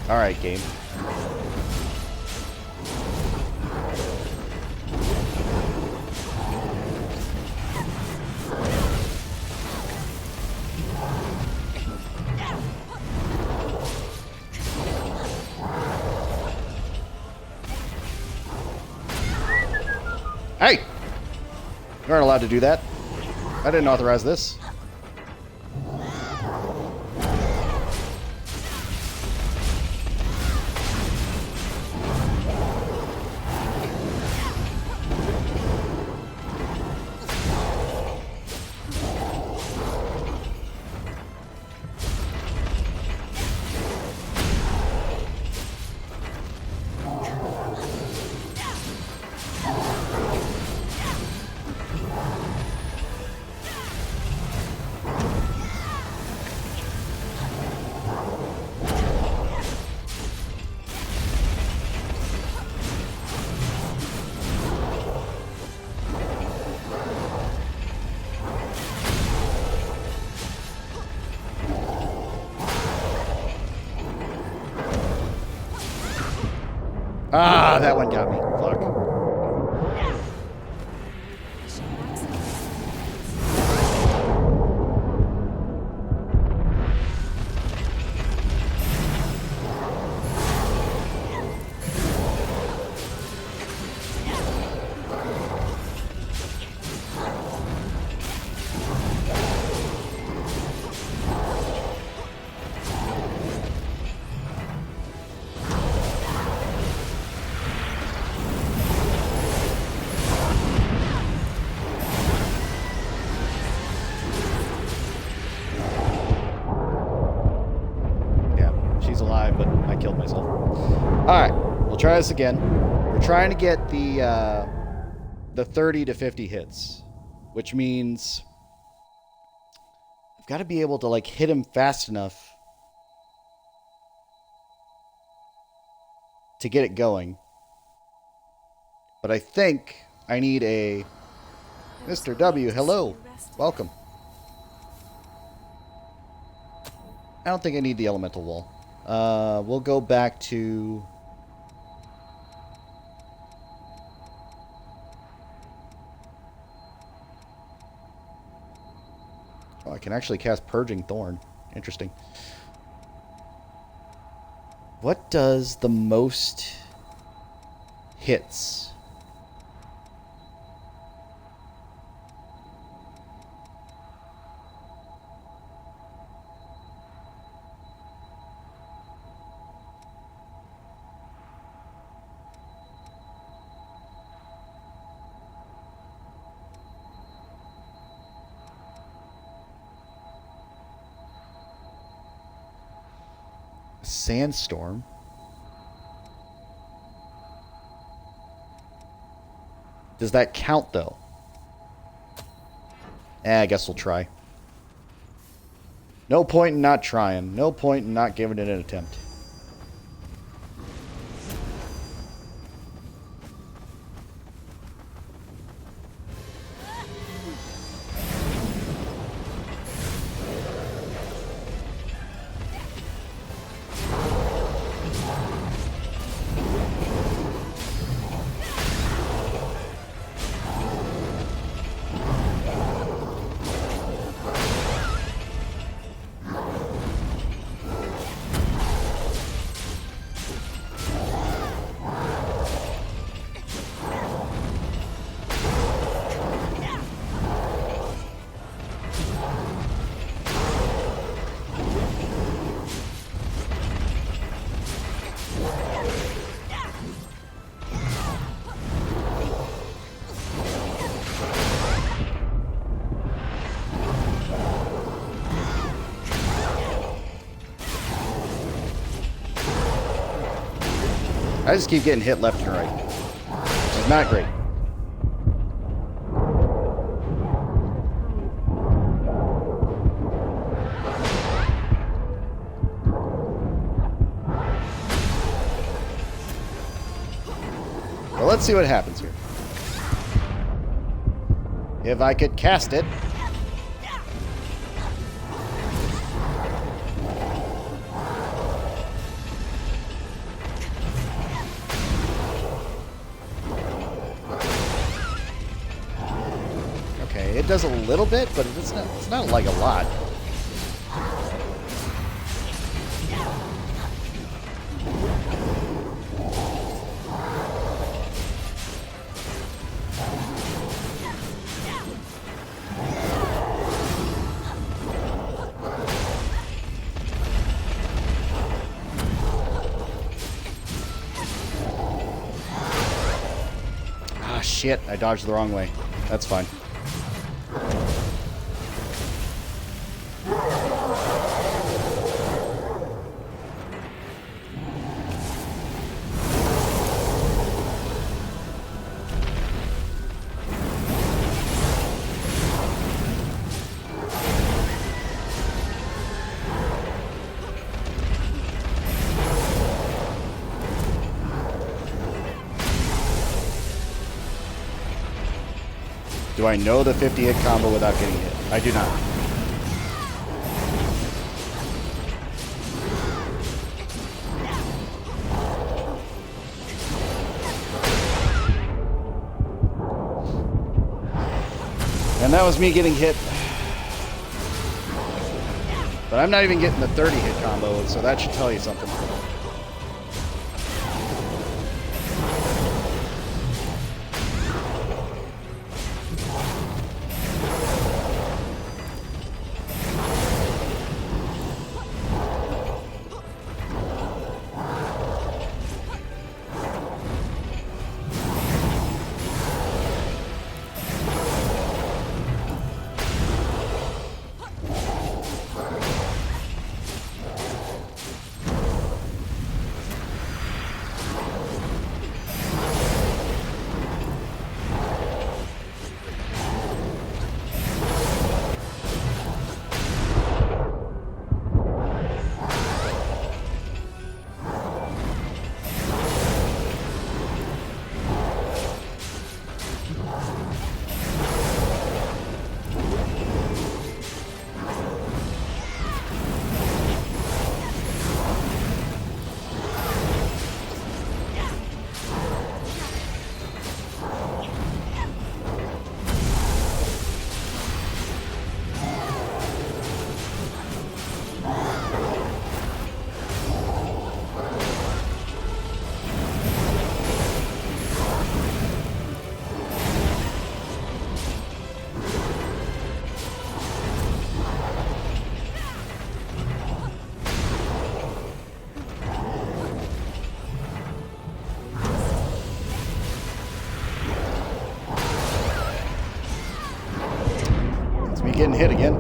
All right, game. Hey! You aren't allowed to do that. I didn't authorize this. Ah, that one got me. Fuck. She's alive, but I killed myself. Alright, we'll try this again. We're trying to get the 30 to 50 hits, which means I've got to be able to like hit him fast enough to get it going. But I think I need a Mr. W. Hello. Welcome. I don't think I need the elemental wall. We'll go back to... Oh, I can actually cast Purging Thorn. Interesting. What does the most hits? Sandstorm. Does that count, though? I guess we'll try. No point in not trying. No point in not giving it an attempt. I just keep getting hit left and right. Which is not great. Well, let's see what happens here. If I could cast it. Okay, it does a little bit, but it's not like a lot. Ah, shit, I dodged the wrong way. That's fine. Do I know the 50-hit combo without getting hit? I do not. And that was me getting hit. But I'm not even getting the 30-hit combo, so that should tell you something. Getting hit again.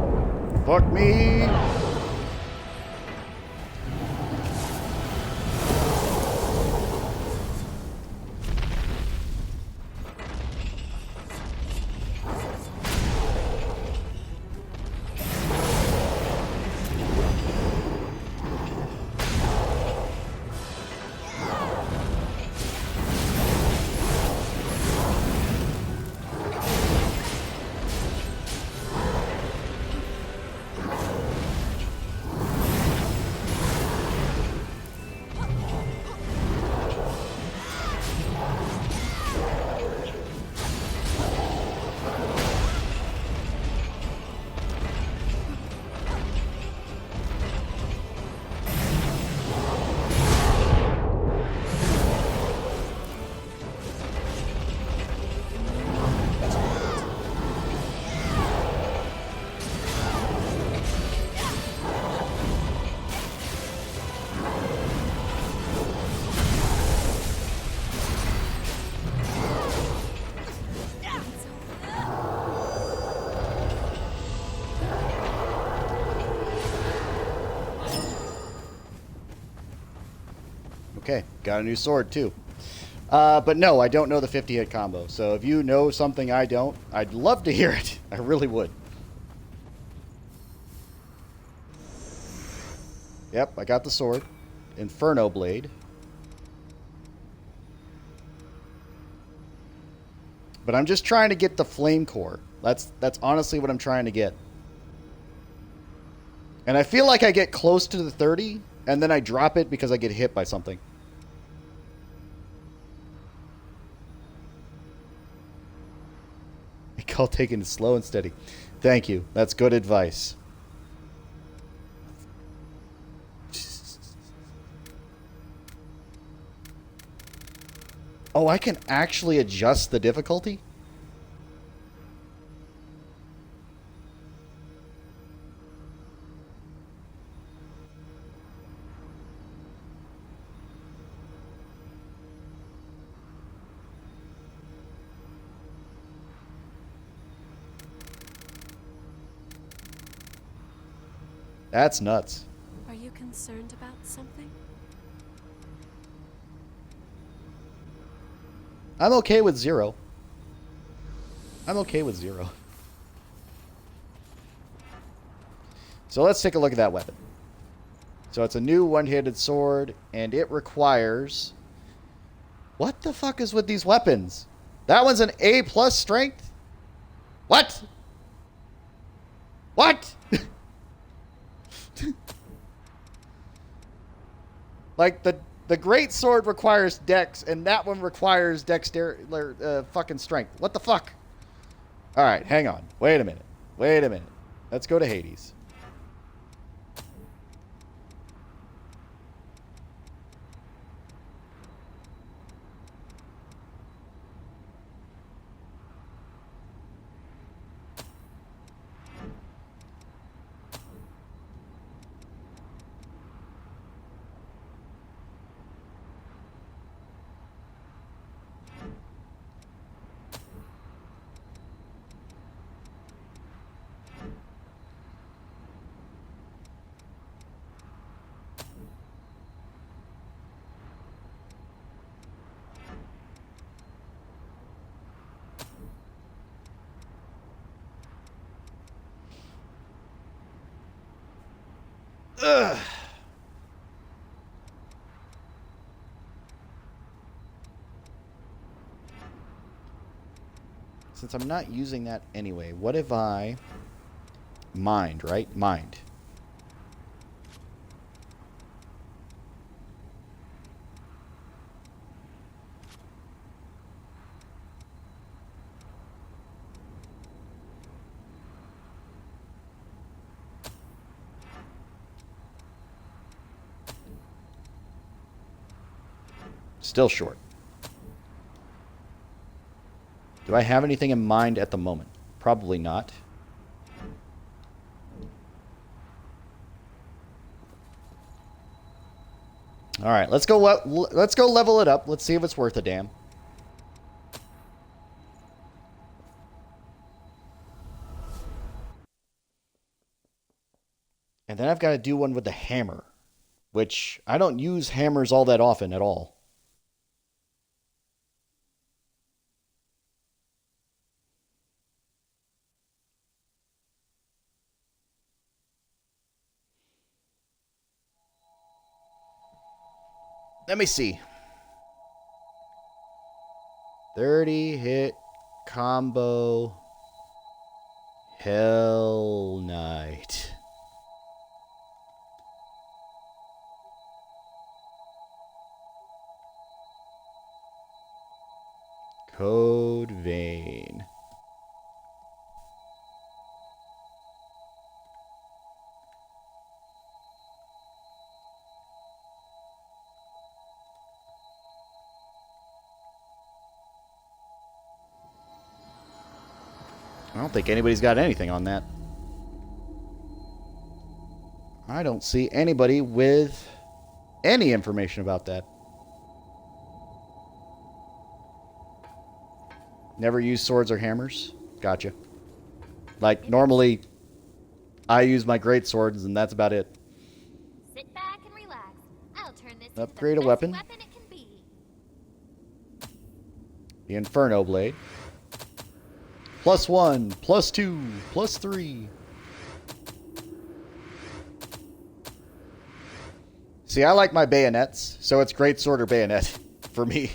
Fuck me. Okay, got a new sword too. But no, I don't know the 50 hit combo. So if you know something I don't, I'd love to hear it. I really would. Yep, I got the sword. Inferno Blade. But I'm just trying to get the flame core. That's honestly what I'm trying to get. And I feel like I get close to the 30, and then I drop it because I get hit by something. I call taking it slow and steady. Thank you. That's good advice. Oh, I can actually adjust the difficulty? That's nuts. Are you concerned about something? I'm okay with 0. I'm okay with 0. So let's take a look at that weapon. So it's a new one-handed sword, and it requires... What the fuck is with these weapons? That one's an A+ strength? What? What? Like, the great sword requires dex, and that one requires dexterity, fucking strength. What the fuck? All right, hang on. Wait a minute. Wait a minute. Let's go to Hades. Ugh. Since I'm not using that anyway, what if I... Mind, right? Mind. Still short. Do I have anything in mind at the moment? Probably not. All right, let's go level it up. Let's see if it's worth a damn. And then I've got to do one with the hammer, which I don't use hammers all that often at all. Let me see. 30 hit combo Hell Knight. Code Vein. I don't think anybody's got anything on that. I don't see anybody with any information about that. Never use swords or hammers? Gotcha. Like, normally, I use my great swords, and that's about it. Sit back and relax. I'll turn this Upgrade a weapon. Weapon it can be. The Inferno Blade. +1, +2, +3. See, I like my bayonets, so it's great sword or bayonet for me.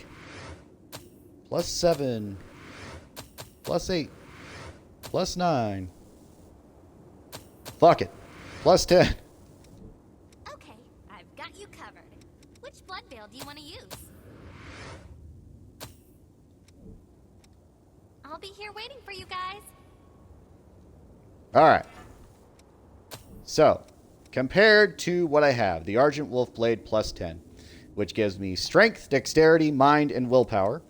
+7, +8, +9. Fuck it. +10. Okay, I've got you covered. Which blood veil do you want to use? I'll be here waiting for you guys. Alright. So, compared to what I have, the Argent Wolf Blade +10, which gives me strength, dexterity, mind, and willpower.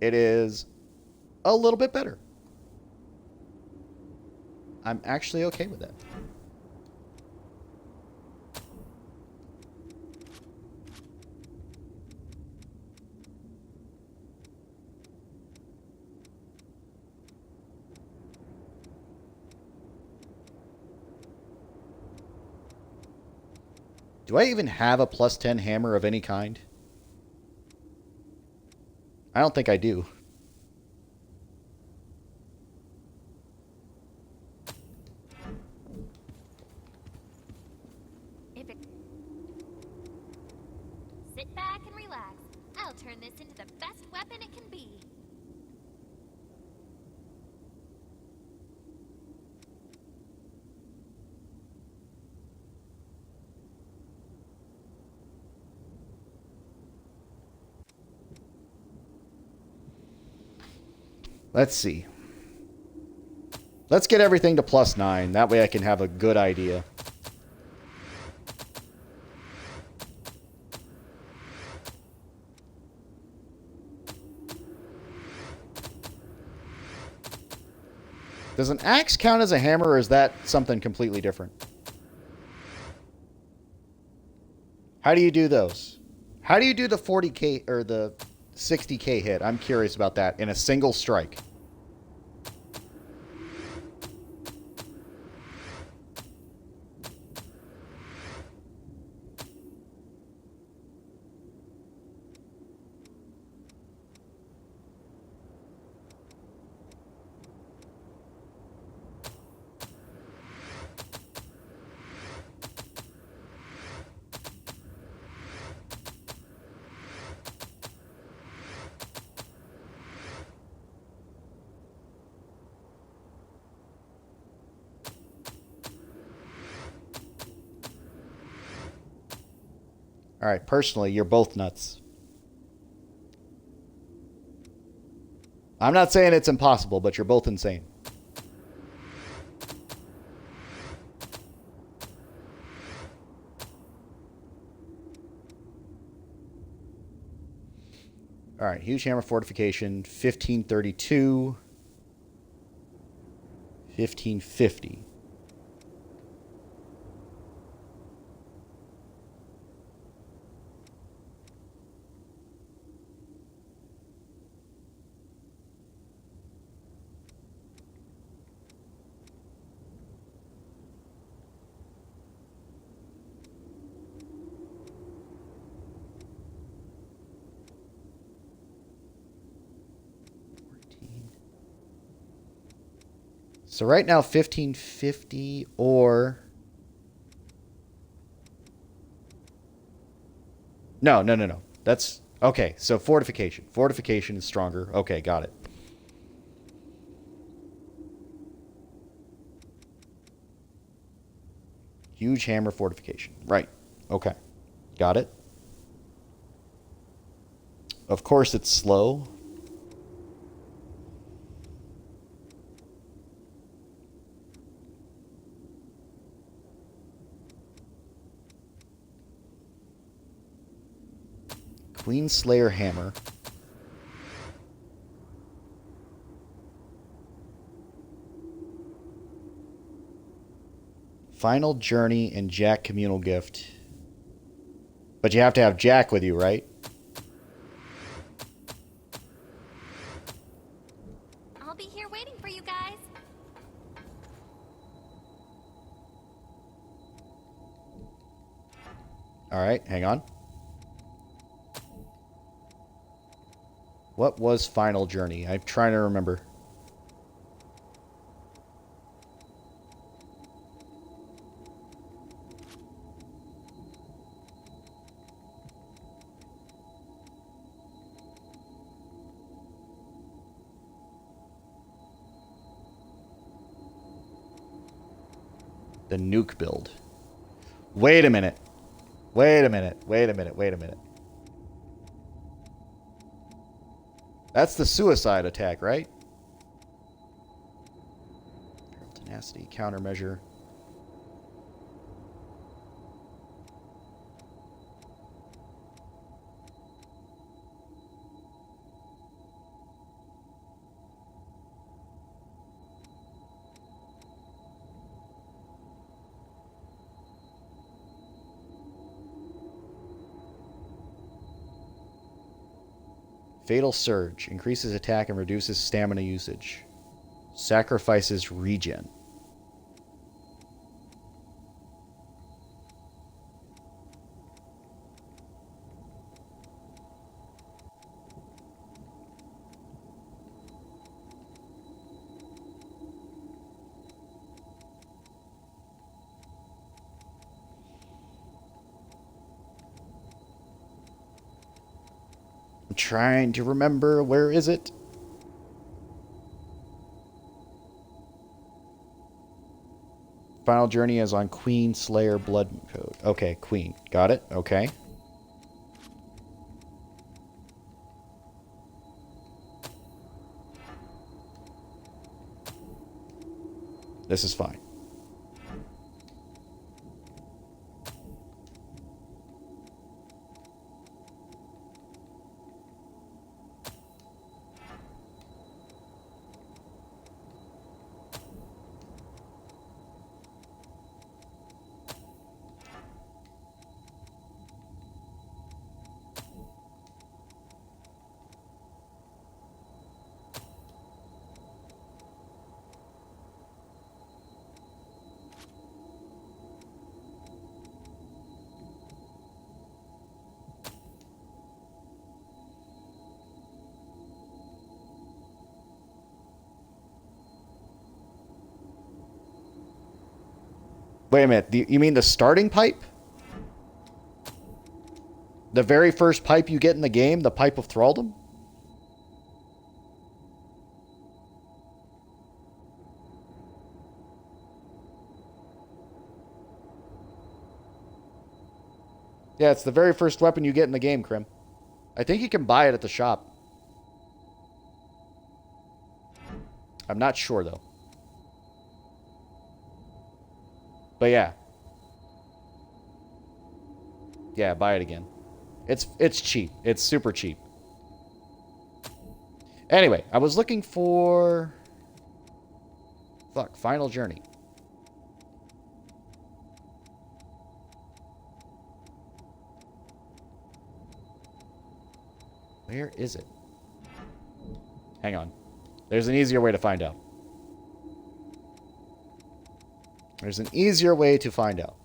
It is a little bit better. I'm actually okay with that. Do I even have a +10 hammer of any kind? I don't think I do. Sit back and relax. I'll turn this into the best weapon it can be. Let's see. Let's get everything to +9. That way I can have a good idea. Does an axe count as a hammer, or is that something completely different? How do you do those? How do you do the 40k or the 60k hit? I'm curious about that in a single strike. All right, personally, you're both nuts. I'm not saying it's impossible, but you're both insane. All right, huge hammer fortification, 1532, 1550. So right now, 1550 or... No. That's... Okay, so fortification. Fortification is stronger. Okay, got it. Huge hammer fortification. Right. Okay. Got it. Of course it's slow. Queen Slayer hammer. Final Journey and Jack Communal Gift. But you have to have Jack with you, right? I'll be here waiting for you guys. All right, hang on. What was Final Journey? I'm trying to remember. The nuke build. Wait a minute. Wait a minute. Wait a minute. Wait a minute. That's the suicide attack, right? Tenacity, countermeasure. Fatal Surge. Increases attack and reduces stamina usage. Sacrifices regen. I'm trying to remember. Where is it? Final Journey is on Queen Slayer Blood Code. Okay, Queen. Got it. Okay. This is fine. Wait a minute. You mean the starting pipe? The very first pipe you get in the game? The pipe of thraldom? Yeah, it's the very first weapon you get in the game, Krim. I think you can buy it at the shop. I'm not sure, though. But yeah. Yeah, buy it again. It's cheap. It's super cheap. Anyway, I was looking for... Fuck, Final Journey. Where is it? Hang on. There's an easier way to find out. There's an easier way to find out.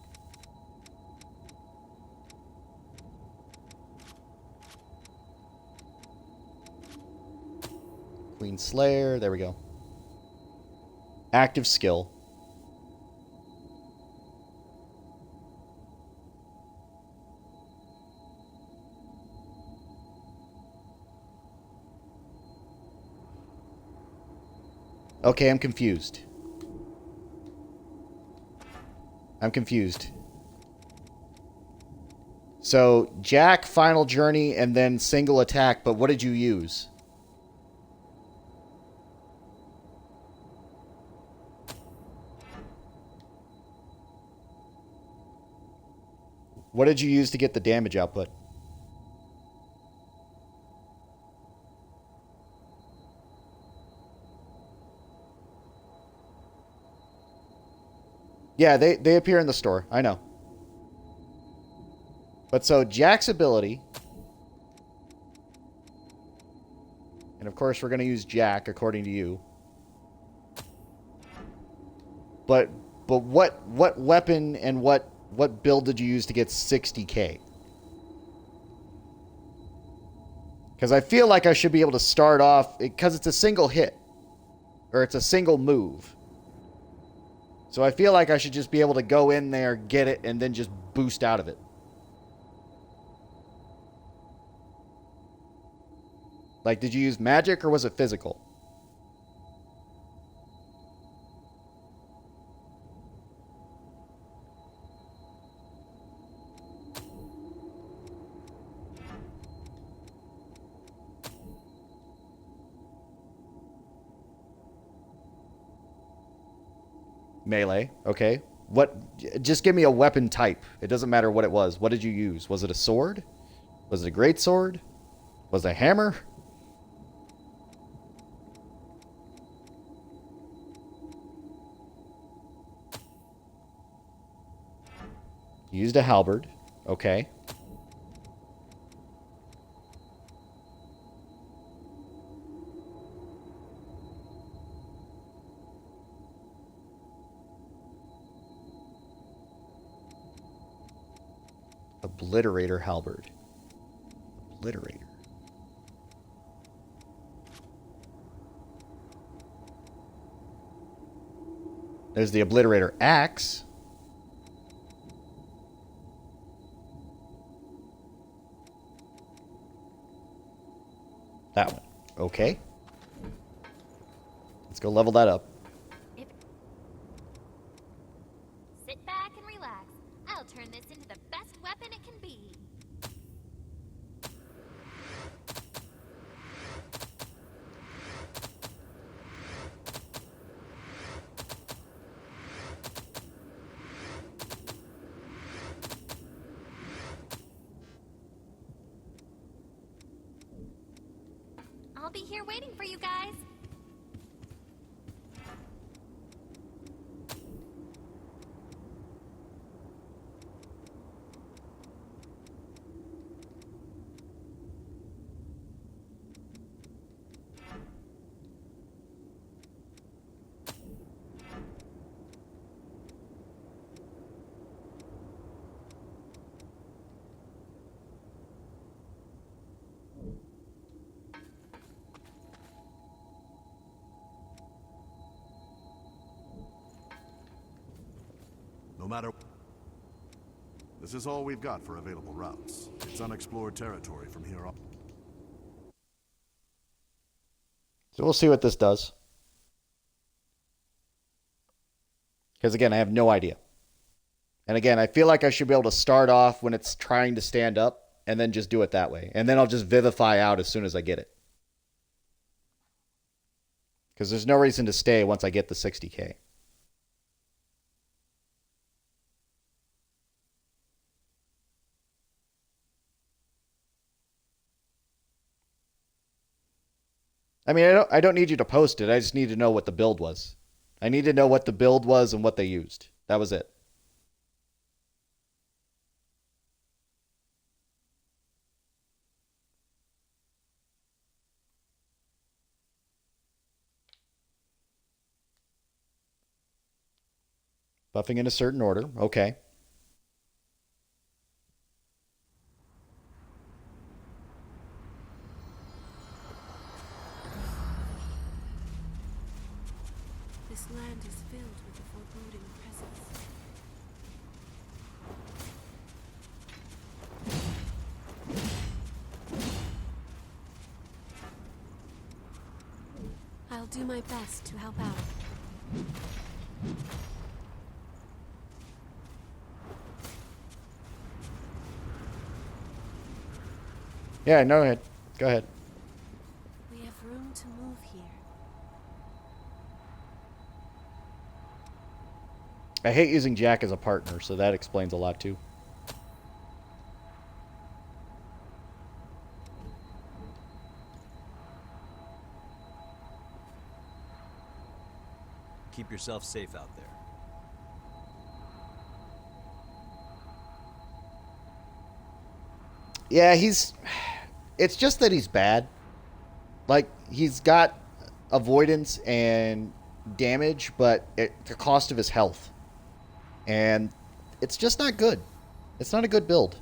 Queen Slayer. There we go. Active skill. Okay, I'm confused. I'm confused. So, Jack, Final Journey, and then single attack, but what did you use? What did you use to get the damage output? Yeah, they appear in the store. I know. But so Jack's ability, and of course we're going to use Jack according to you. But what weapon and what what build did you use to get 60k? Because I feel like I should be able to start off, because it's a single hit. Or it's a single move. So I feel like I should just be able to go in there, get it, and then just boost out of it. Like, did you use magic or was it physical? Melee, okay. What? Just give me a weapon type. It doesn't matter what it was. What did you use? Was it a sword? Was it a great sword? Was it a hammer? You used a halberd, okay. Obliterator halberd. Obliterator. There's the obliterator axe. That one. Okay. Let's go level that up. Sit back and relax. I'll turn this into the best weapon it can be. I'll be here waiting for you guys. No matter... This is all we've got for available routes. It's unexplored territory from here on. So we'll see what this does. Because again, I have no idea. And again, I feel like I should be able to start off when it's trying to stand up and then just do it that way. And then I'll just vivify out as soon as I get it. Because there's no reason to stay once I get the 60k. I mean, I don't need you to post it. I just need to know what the build was. I need to know what the build was and what they used. That was it. Buffing in a certain order. Okay. This land is filled with a foreboding presence. I'll do my best to help out. Yeah, no, go ahead. Go ahead. We have room to move here. I hate using Jack as a partner, so that explains a lot too. Keep yourself safe out there. Yeah, it's just that he's bad. Like, he's got avoidance and damage, but at the cost of his health. And It's just not good. It's not a good build.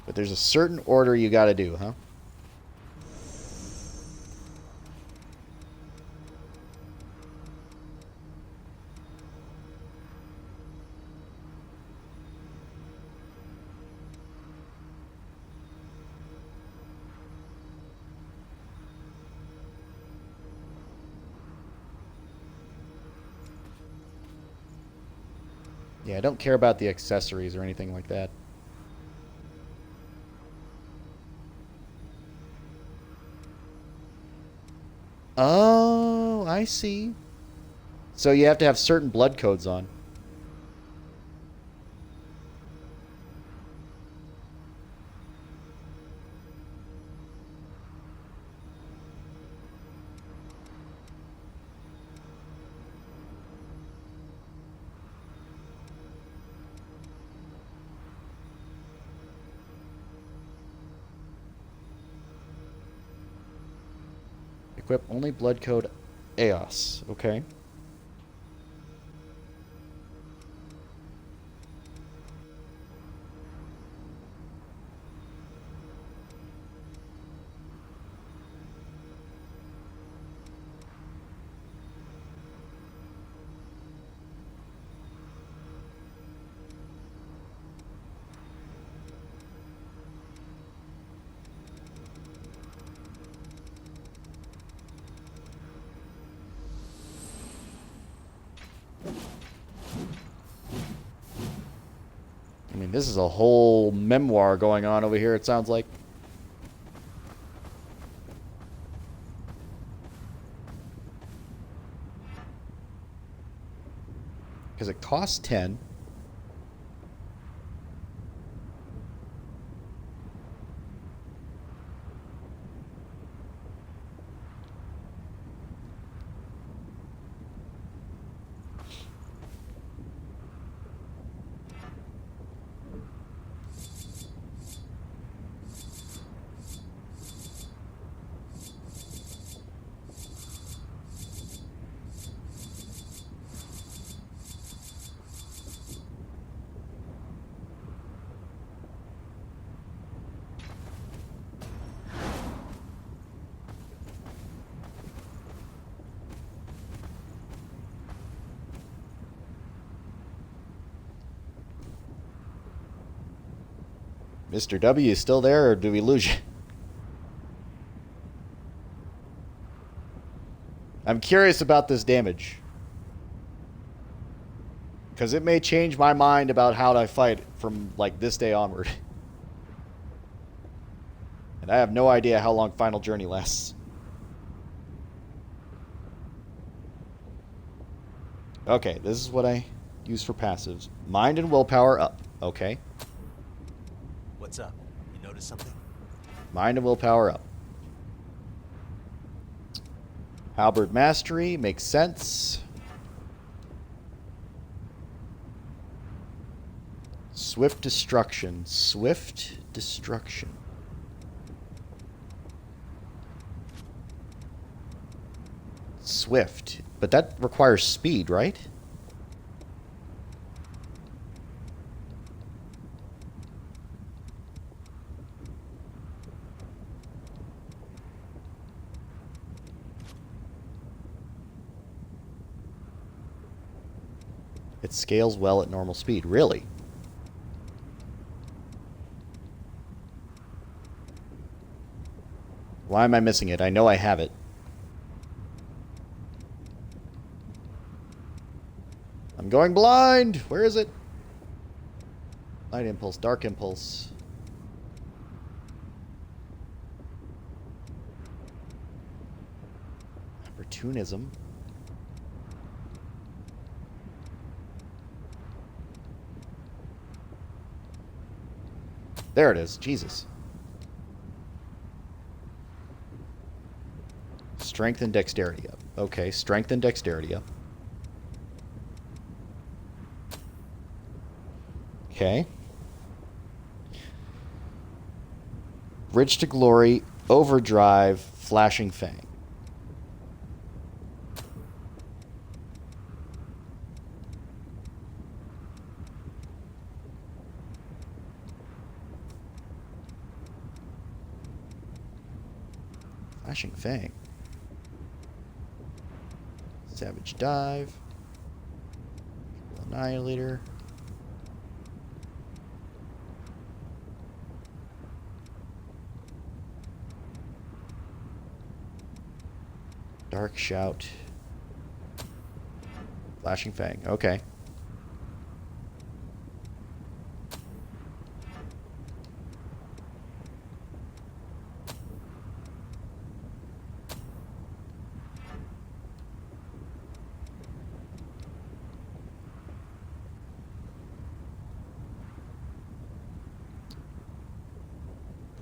But there's a certain order you gotta do, huh? Yeah, I don't care about the accessories or anything like that. Oh, I see. So you have to have certain blood codes on. Equip only blood code EOS. Okay. I mean, this is a whole memoir going on over here, it sounds like. Because it costs 10. Mr. W, is still there, or do we lose you? I'm curious about this damage. Because it may change my mind about how to fight from, like, this day onward. And I have no idea how long Final Journey lasts. Okay, this is what I use for passives. Mind and willpower up. Okay. What's up? You notice something? Mind and willpower up. Halberd Mastery makes sense. Swift Destruction. Swift Destruction. Swift. But that requires speed, right? It scales well at normal speed. Really? Why am I missing it? I know I have it. I'm going blind! Where is it? Light Impulse, Dark Impulse. Opportunism. There it is. Jesus. Strength and dexterity up. Okay, strength and dexterity up. Okay. Bridge to Glory, Overdrive, Flashing Fang. Flashing Fang. Savage Dive. Annihilator. Dark Shout. Flashing Fang. Okay.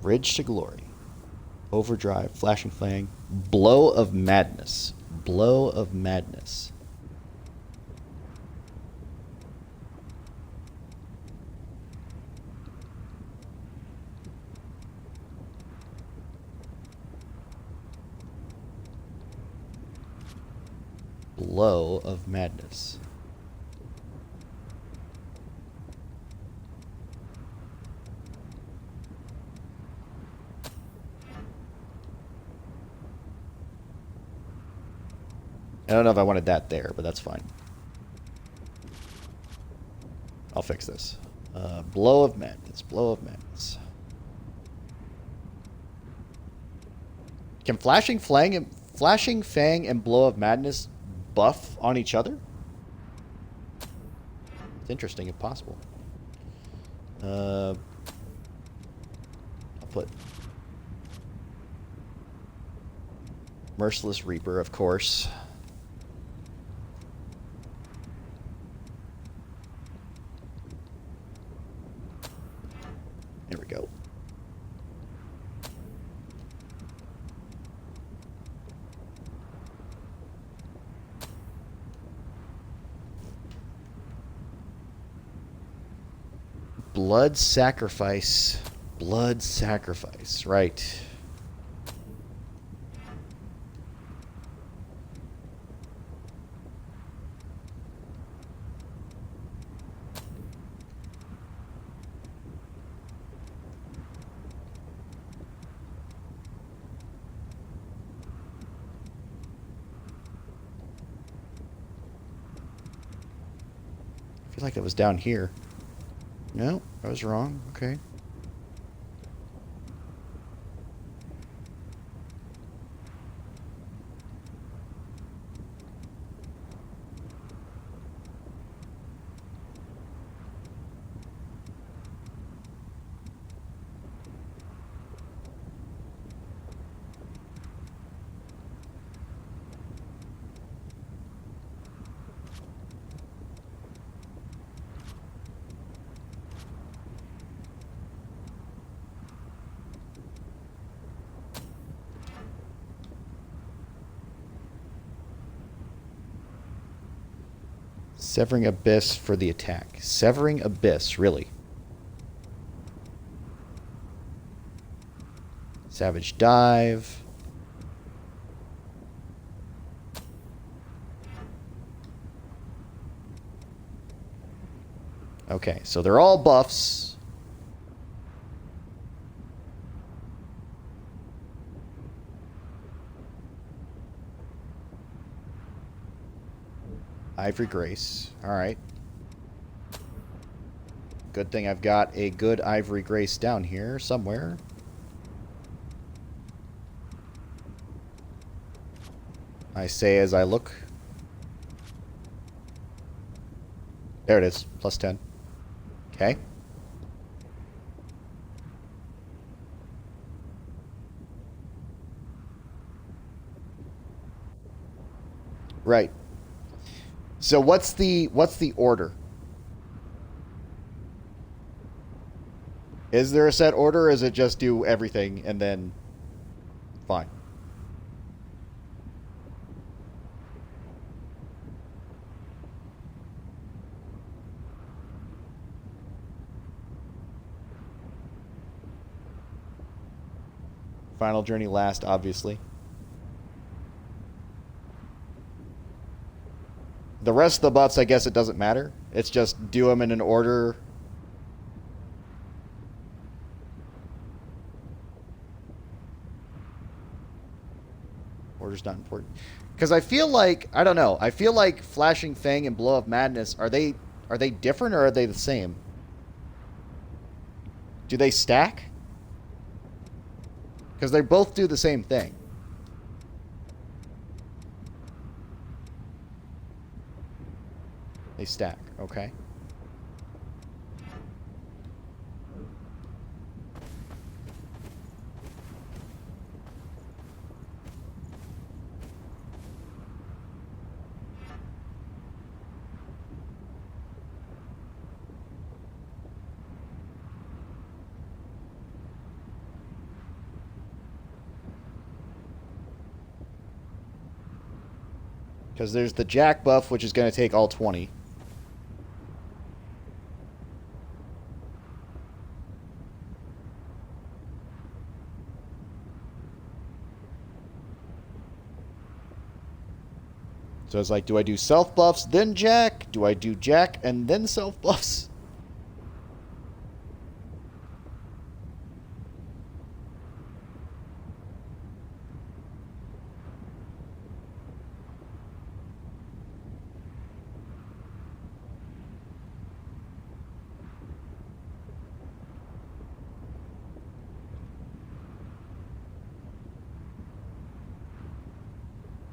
Bridge to Glory. Overdrive, Flashing Fang, Blow of Madness. Blow of Madness. Blow of Madness. I don't know if I wanted that there, but that's fine. I'll fix this. Blow of Madness. Blow of Madness. Can Flashing Fang and Blow of Madness buff on each other? It's interesting if possible. I'll put Merciless Reaper, of course. There we go. Blood Sacrifice. Blood Sacrifice, right. I feel like it was down here. No, I was wrong. Okay. Severing Abyss for the attack. Severing Abyss, really. Savage Dive. Okay, so they're all buffs. Ivory Grace. Alright. Good thing I've got a good Ivory Grace down here somewhere. I say as I look. There it is. Plus 10. Okay. Right. So what's the order? Is there a set order, or is it just do everything and then fine? Final journey last, obviously. The rest of the buffs, I guess it doesn't matter. It's just do them in an order. Order's not important. Because I feel like, I don't know, I feel like Flashing Fang and Blow of Madness, are they different or are they the same? Do they stack? Because they both do the same thing. They stack, okay. Because there's the Jack buff, which is going to take all 20. So it's like, do I do self buffs, then Jack? Do I do Jack and then self buffs?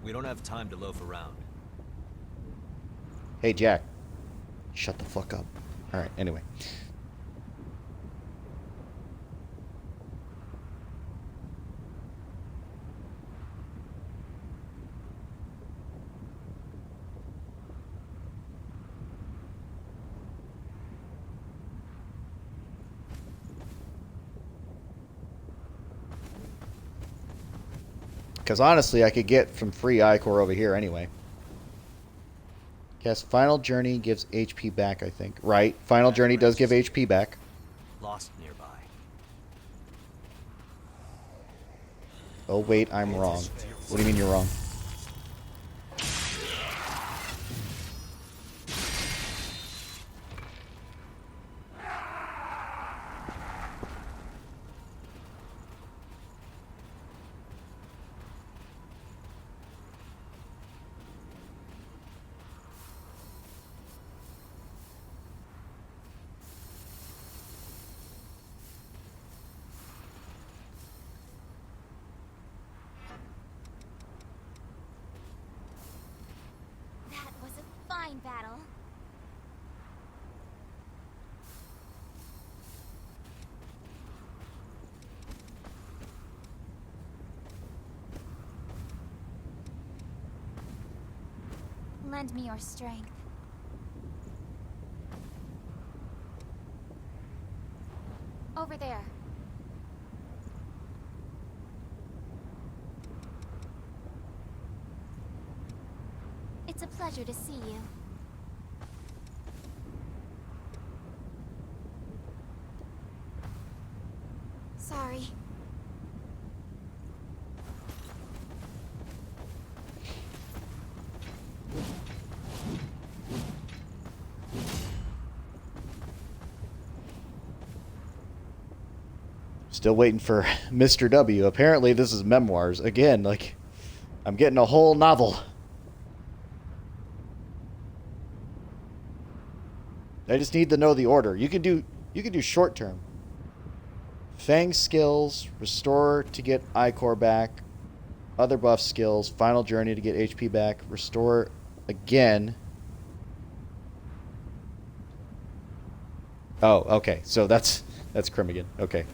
We don't have time to loaf around. Hey, Jack. Shut the fuck up. Alright, anyway. Because honestly, I could get from free Ichor over here anyway. Cast Final Journey gives HP back, I think. Right. Final Journey does give HP back. Lost nearby. Oh, wait, I'm wrong. What do you mean you're wrong? That was a fine battle. Lend me your strength. Over there. It's a pleasure to see you. Sorry. Still waiting for Mr. W. Apparently this is memoirs. Again, like, I'm getting a whole novel. I just need to know the order. You can do short term. Fang skills, restore to get Ichor back, other buff skills, final journey to get HP back, restore again. Oh, okay. So that's Crim again. Okay.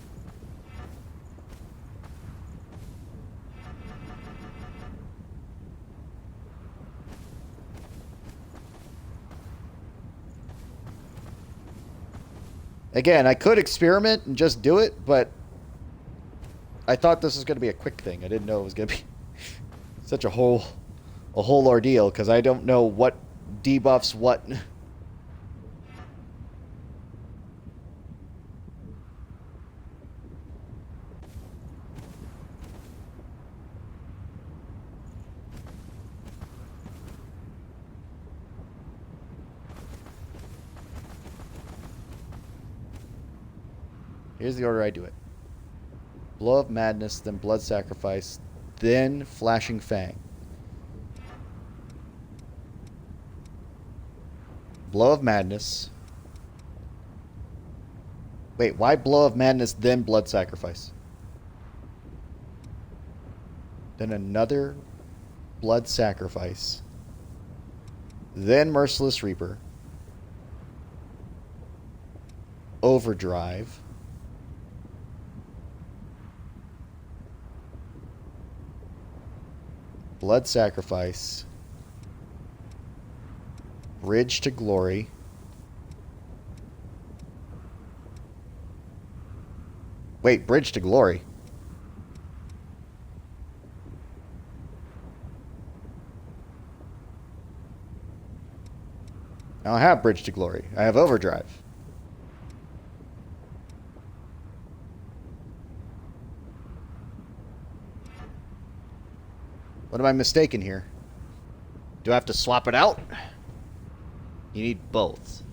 Again, I could experiment and just do it, but I thought this was going to be a quick thing. I didn't know it was going to be such a whole ordeal, because I don't know what debuffs what. Here's the order I do it. Blow of Madness, then Blood Sacrifice, then Flashing Fang. Blow of Madness. Wait, why Blow of Madness, then Blood Sacrifice? Then another Blood Sacrifice. Then Merciless Reaper. Overdrive. Blood Sacrifice. Bridge to Glory. Wait, Bridge to Glory? I don't have Bridge to Glory. I have Overdrive. What am I mistaken here? Do I have to swap it out? You need both.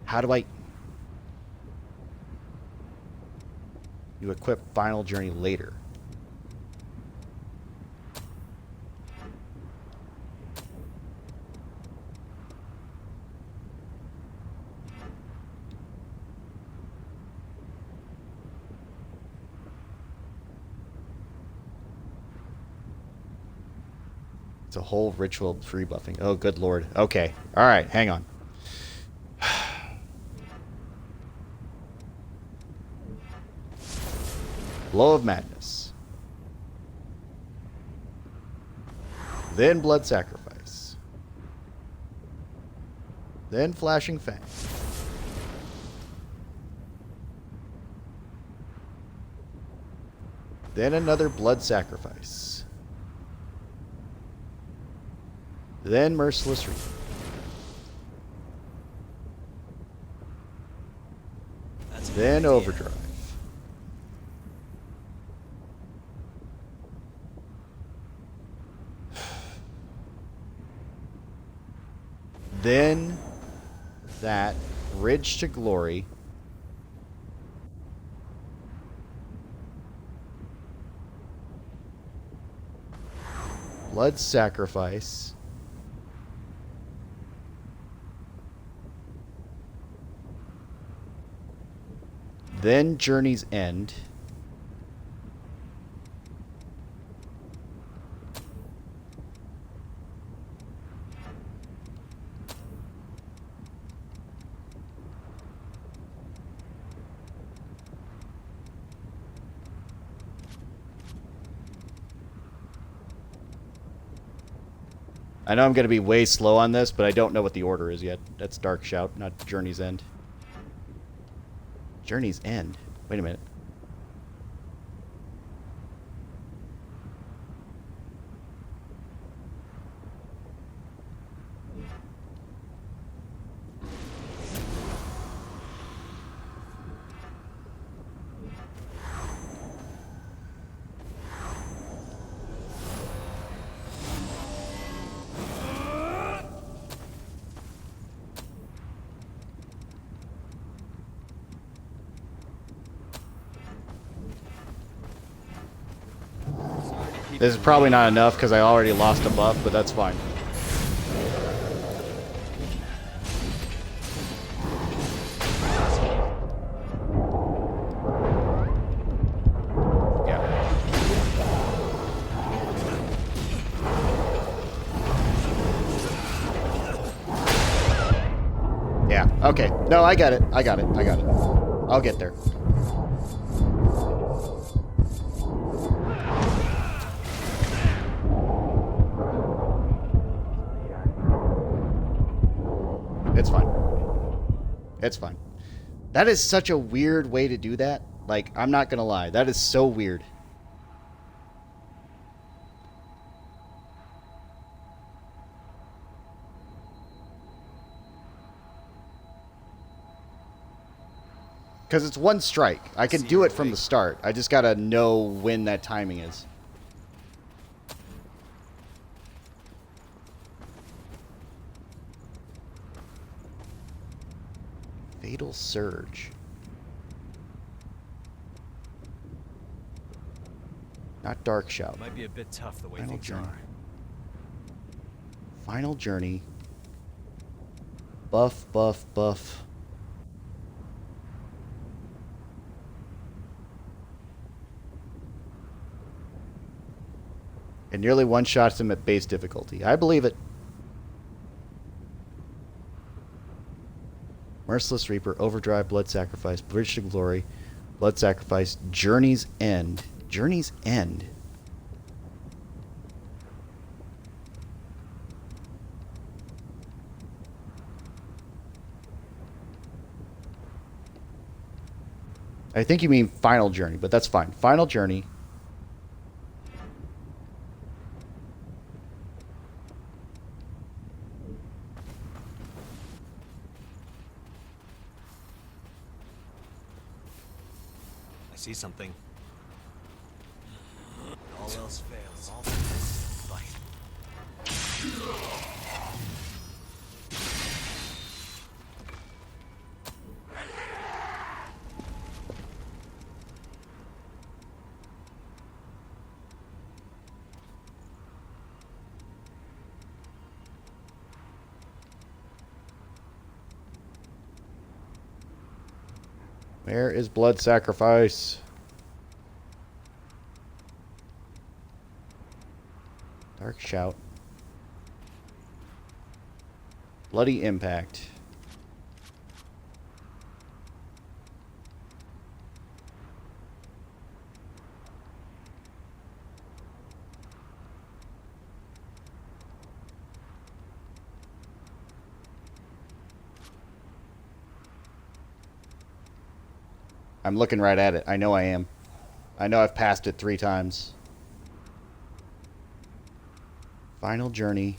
How do I... You equip Final Journey later. It's a whole ritual tree buffing. Oh, good lord. Okay. Alright, hang on. Blow of Madness. Then Blood Sacrifice. Then Flashing Fang. Then another Blood Sacrifice. Then Merciless Reaper. Then Overdrive. Then that Bridge to Glory. Blood Sacrifice. Then Journey's End. I know I'm going to be way slow on this, but I don't know what the order is yet. That's Dark Shout, not Journey's End. Journey's End? Wait a minute. This is probably not enough because I already lost a buff, but that's fine. Yeah. Yeah, okay. No, I got it. I got it. I got it. I'll get there. It's fine. It's fine. That is such a weird way to do that. Like, I'm not gonna lie. That is so weird. Because it's one strike. I can do it from the start. I just gotta know when that timing is. Fatal Surge. Not Dark Shout. Might be a bit tough the way Final things journey. are. Final journey. Buff, buff, buff. And nearly one-shots him at base difficulty. I believe it. Merciless Reaper, Overdrive, Blood Sacrifice, Bridge to Glory, Blood Sacrifice, Journey's End. Journey's End. I think you mean Final Journey, but that's fine. Final Journey. I see something. All else fails. All fight. Where is Blood Sacrifice? Dark Shout. Bloody Impact. I'm looking right at it. I know I am. I know I've passed it 3 times. Final Journey.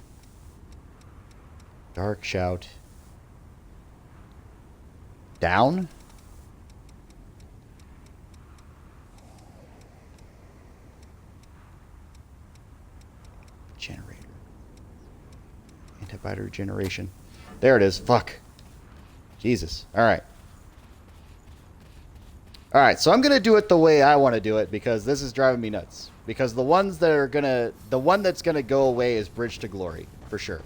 Dark Shout. Down? Generator. Antibody regeneration. There it is. Fuck. Jesus. Alright. Alright, so I'm going to do it the way I want to do it because this is driving me nuts. Because the ones that are going to... The one that's going to go away is Bridge to Glory, for sure.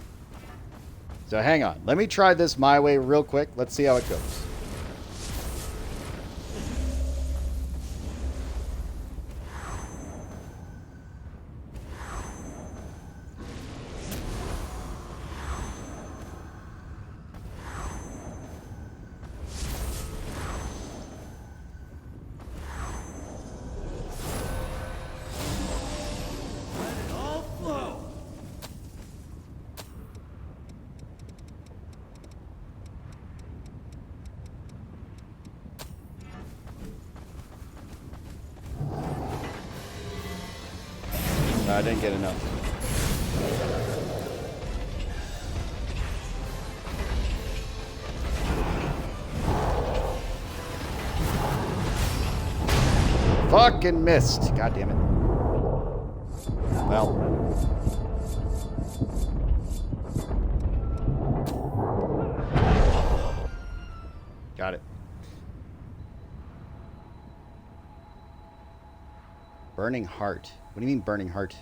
So hang on. Let me try this my way real quick. Let's see how it goes. No, I didn't get enough. Fucking missed. God damn it. Well. Got it. Burning Heart. What do you mean Burning Heart?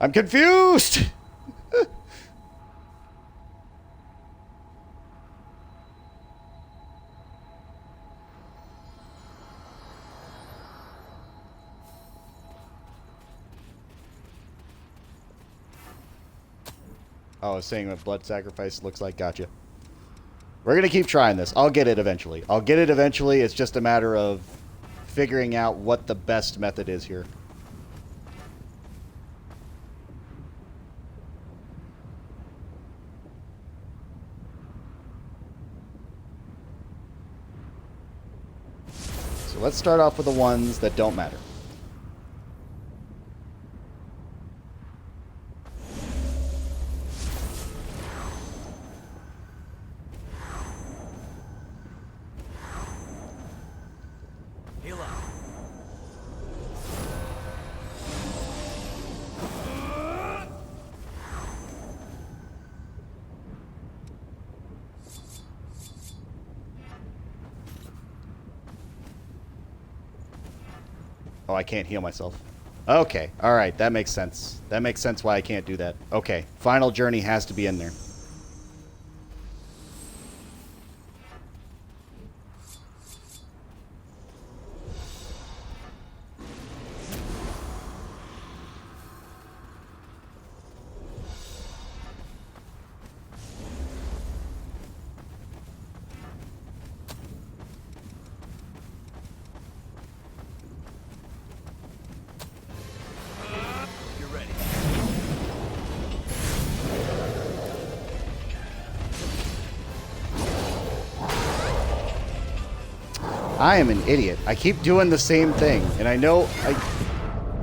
I'm confused! Oh, I was saying what Blood Sacrifice looks like. Gotcha. We're going to keep trying this. I'll get it eventually. I'll get it eventually. It's just a matter of figuring out what the best method is here. So let's start off with the ones that don't matter. Heal up. Oh, I can't heal myself. Okay, alright, that makes sense. That makes sense why I can't do that. Okay, final journey has to be in there. You're ready. I am an idiot. I keep doing the same thing, and I know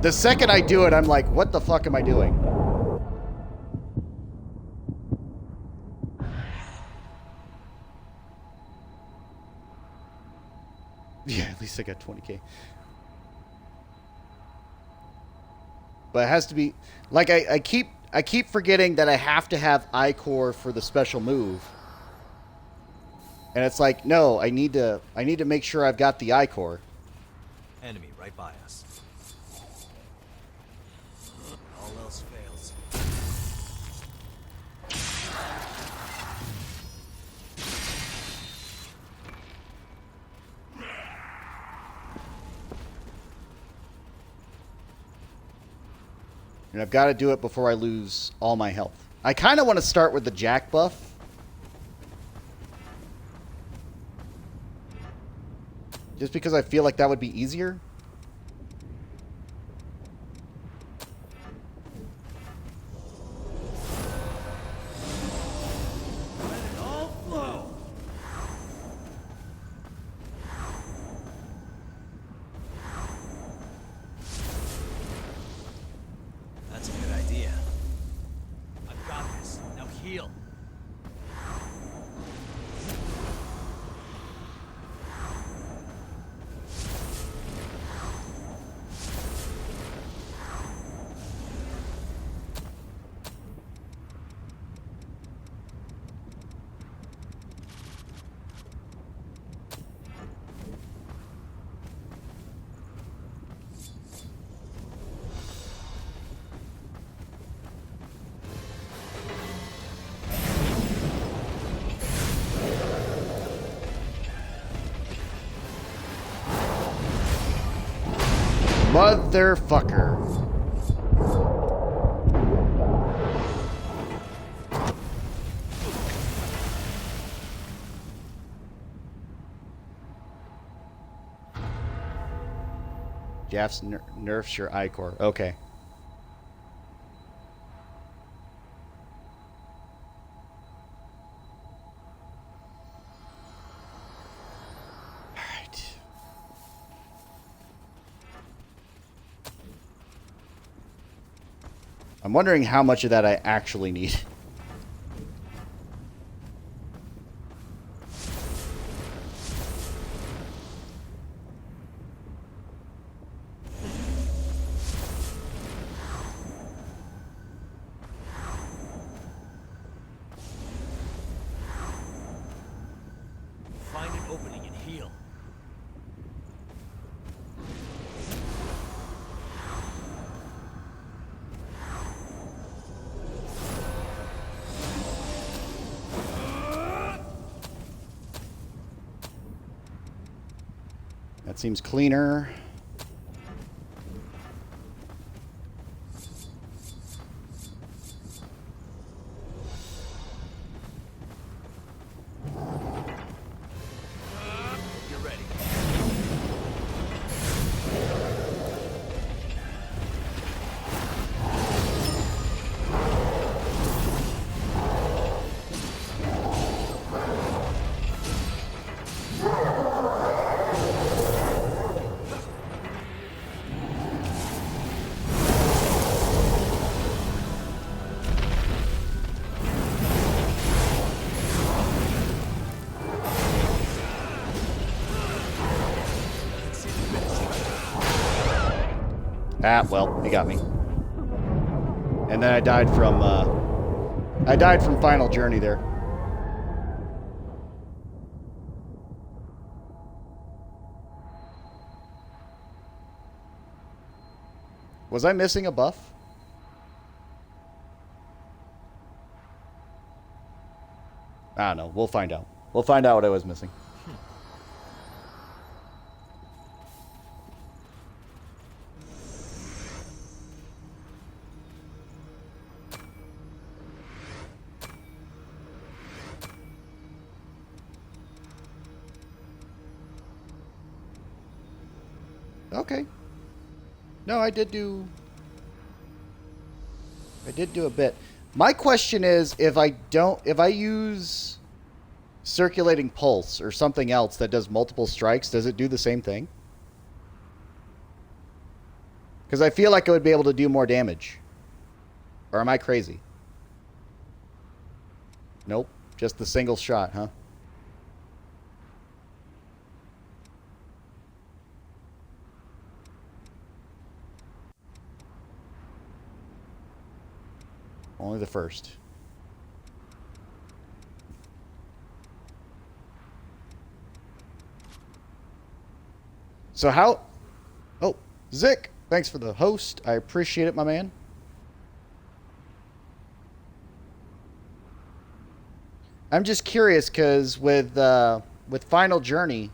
the second I do it, I'm like, what the fuck am I doing? Yeah, at least I got 20k. But it has to be like I keep forgetting that I have to have I-core for the special move. And it's like, no, I need to make sure I've got the I-core. Enemy right by us. All else fails. And I've got to do it before I lose all my health. I kind of want to start with the Jack buff. Just because I feel like that would be easier. That's a good idea. I've got this. Now heal. Motherfucker. Jaff's nerfs your I-core. Okay. Alright. I'm wondering how much of that I actually need. Find an opening and heal. That seems cleaner. You're ready. Ah, well, he got me. And then I died from Final Journey there. Was I missing a buff? I don't know. We'll find out. We'll find out what I was missing. Okay. No, I did do a bit. My question is, if I use circulating pulse or something else that does multiple strikes, does it do the same thing? Because I feel like I would be able to do more damage. Or am I crazy? Nope. Just the single shot, huh? Only the first. So how... Oh, Zick, thanks for the host. I appreciate it, my man. I'm just curious, because with Final Journey,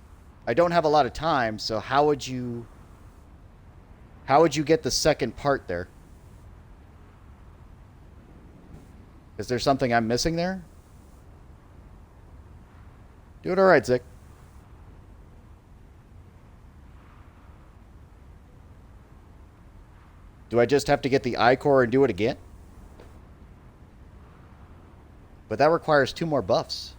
I don't have a lot of time, so how would you get the second part there? Is there something I'm missing there? Do it all right, Zick. Do I just have to get the I-Core and do it again? But that requires 2 more buffs.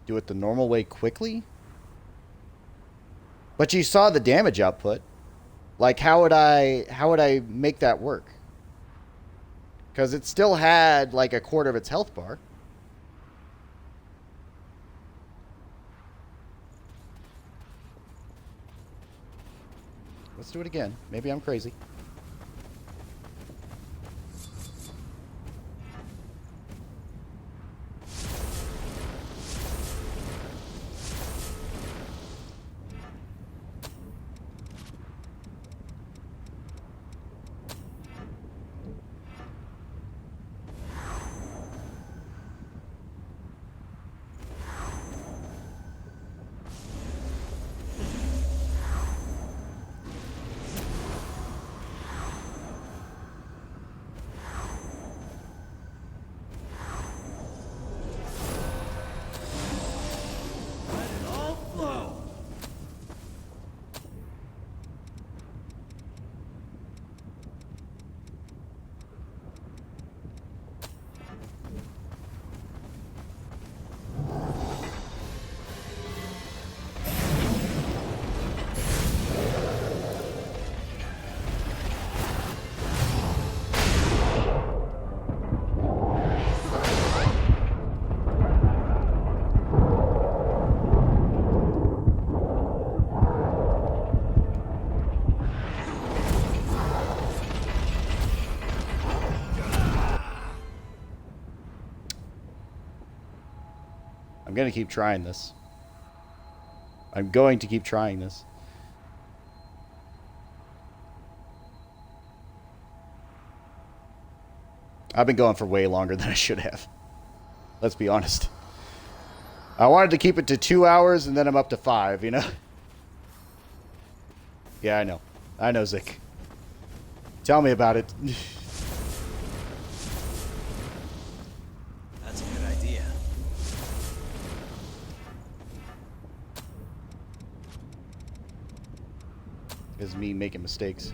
Do it the normal way quickly? But you saw the damage output. Like, how would I make that work? Because it still had like a quarter of its health bar. Let's do it again. Maybe I'm crazy. I'm going to keep trying this. I'm going to keep trying this. I've been going for way longer than I should have. Let's be honest. I wanted to keep it to 2 hours, and then I'm up to 5, you know? Yeah, I know. I know, Zick. Tell me about it. That's a good idea. Is me making mistakes.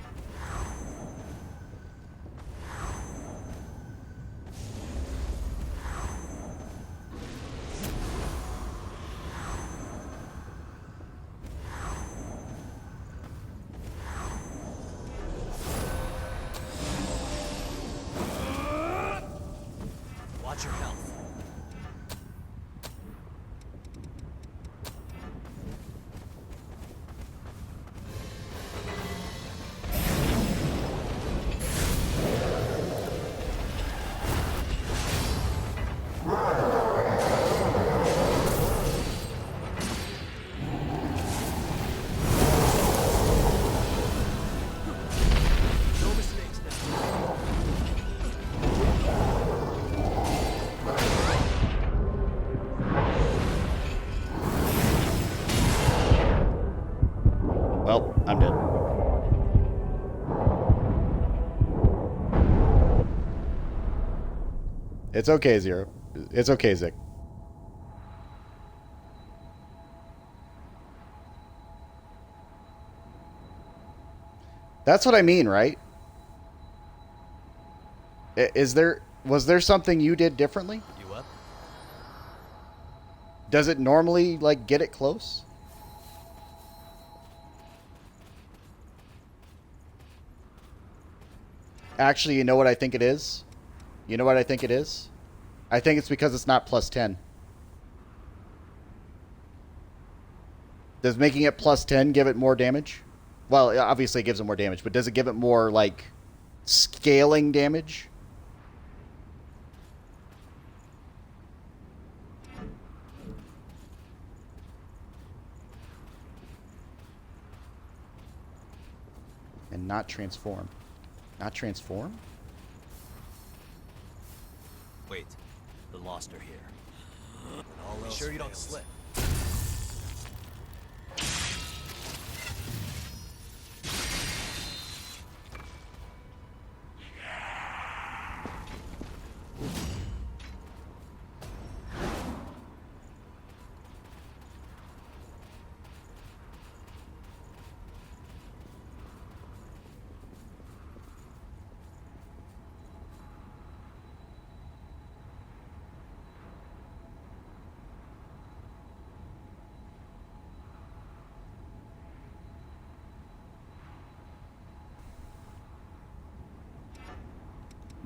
Well, I'm dead. It's okay, Zero. It's okay, Zick. That's what I mean, right? Was there something you did differently? You up? Does it normally, like, get it close? Actually, you know what I think it is? You know what I think it is? I think it's because it's not plus 10. Does making it plus 10 give it more damage? Well, obviously it gives it more damage, but does it give it more, like, scaling damage? And not transform. Not transform? Wait. The Lost are here. All Be else sure you don't fails. slip.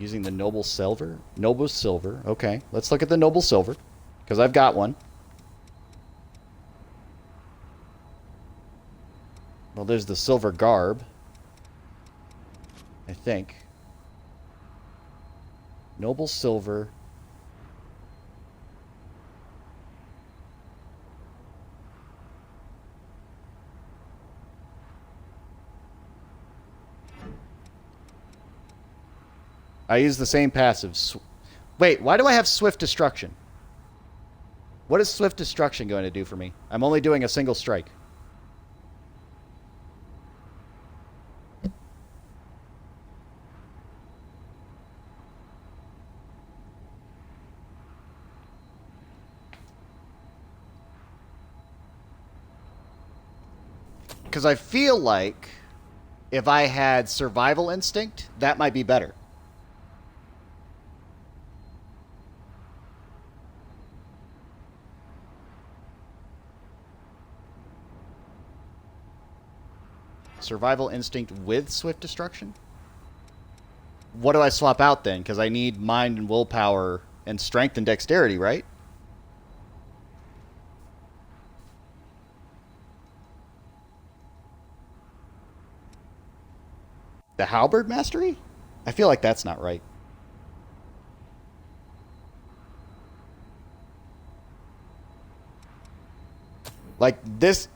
Using the Noble Silver? Noble Silver. Okay, let's look at the Noble Silver. Because I've got one. Well, there's the Silver Garb. I think. Noble Silver. I use the same passive. Wait, why do I have Swift Destruction? What is Swift Destruction going to do for me? I'm only doing a single strike. Because I feel like if I had Survival Instinct, that might be better. Survival Instinct with Swift Destruction? What do I swap out then? Because I need Mind and Willpower and Strength and Dexterity, right? The Halberd Mastery? I feel like that's not right. Like this...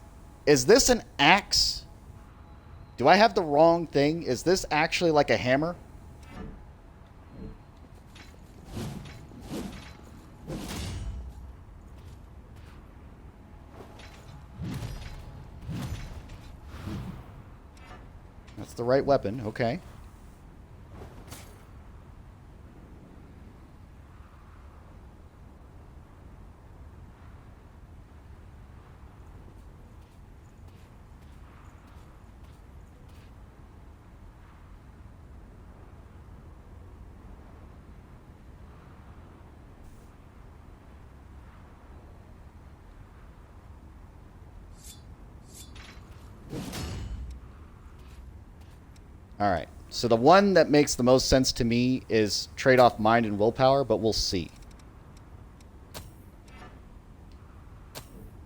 Is this an axe? Do I have the wrong thing? Is this actually like a hammer? That's the right weapon. Okay. Alright, so the one that makes the most sense to me is trade off Mind and Willpower, but we'll see.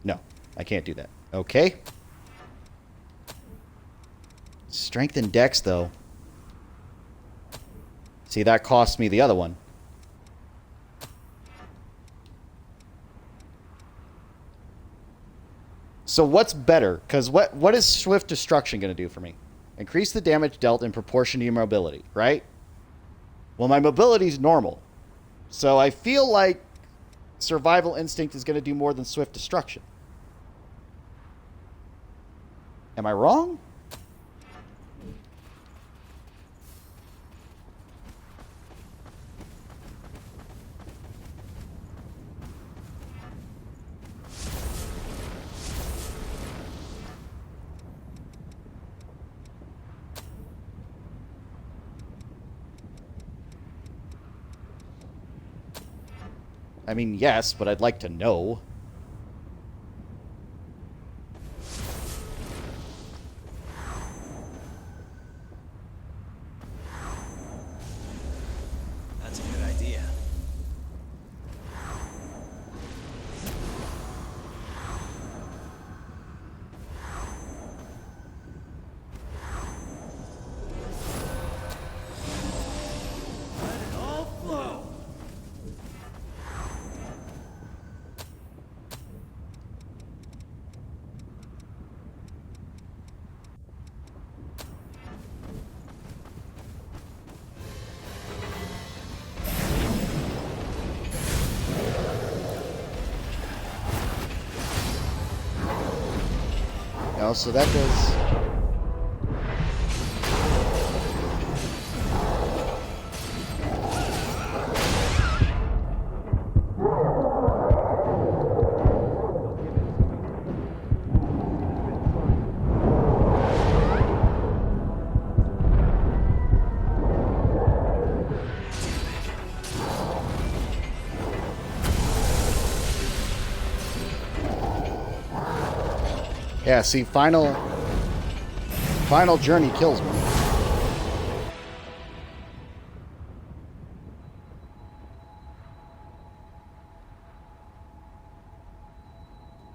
No, I can't do that. Okay. Strength and Dex, though. See, that cost me the other one. So what's better? Because what is Swift Destruction going to do for me? Increase the damage dealt in proportion to your mobility, right? Well, my mobility is normal. So I feel like Survival Instinct is going to do more than Swift Destruction. Am I wrong? I mean, yes, but I'd like to know. That's a good idea. Let it all flow. No, so that does... Yeah, see, final journey kills me.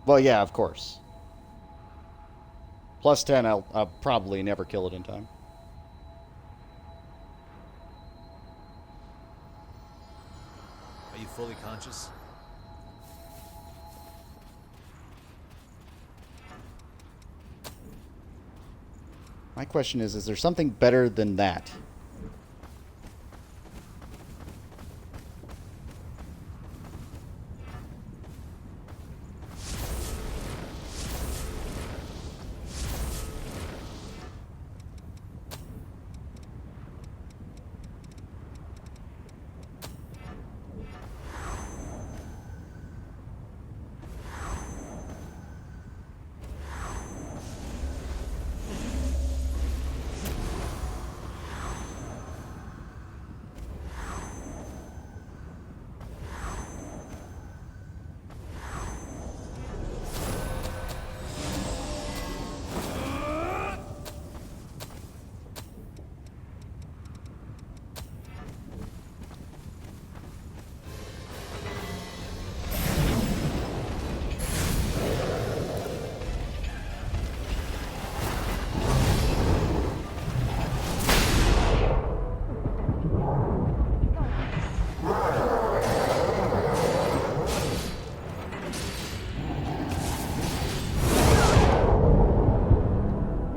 Well, yeah, of course. Plus 10, I'll probably never kill it in time. Are you fully conscious? My question is there something better than that?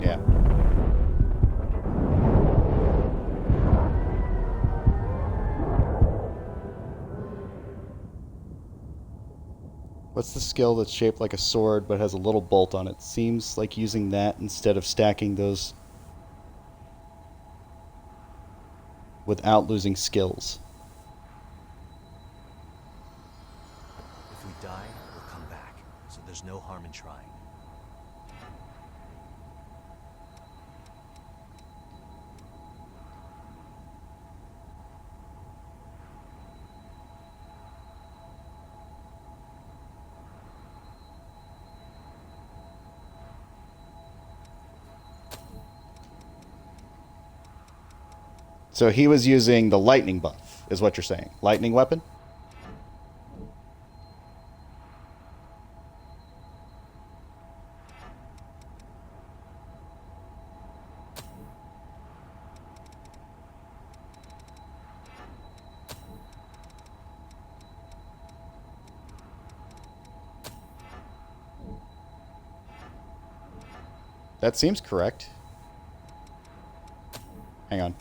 Yeah. What's the skill that's shaped like a sword but has a little bolt on it? Seems like using that instead of stacking those without losing skills. If we die, we'll come back, so there's no harm in trying. So he was using the lightning buff, is what you're saying. Lightning weapon? That seems correct. Hang on.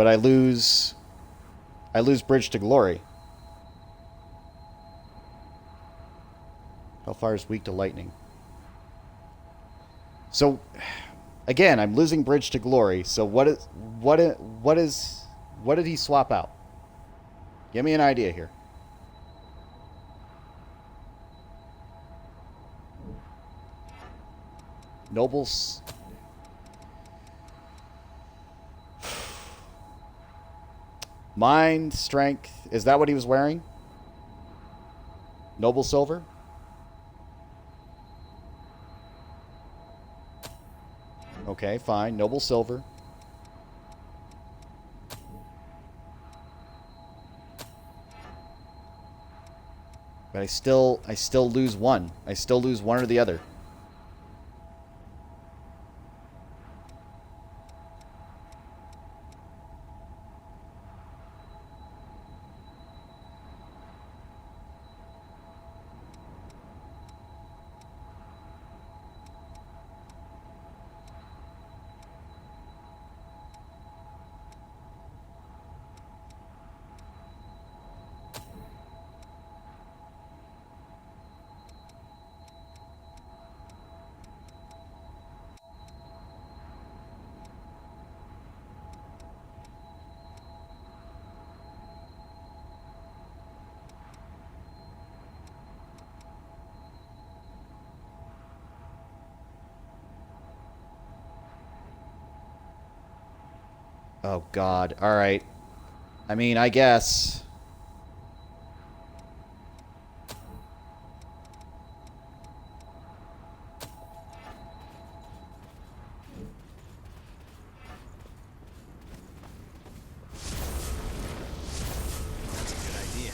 but I lose Bridge to Glory. Hellfire is weak to lightning. So, again, I'm losing Bridge to Glory. So what did he swap out? Give me an idea here. Nobles. Mind, strength. Is that what he was wearing? Noble silver? Okay, fine. Noble silver. But I still lose one. I still lose one or the other. Oh, God. All right. I mean, I guess. That's a good idea.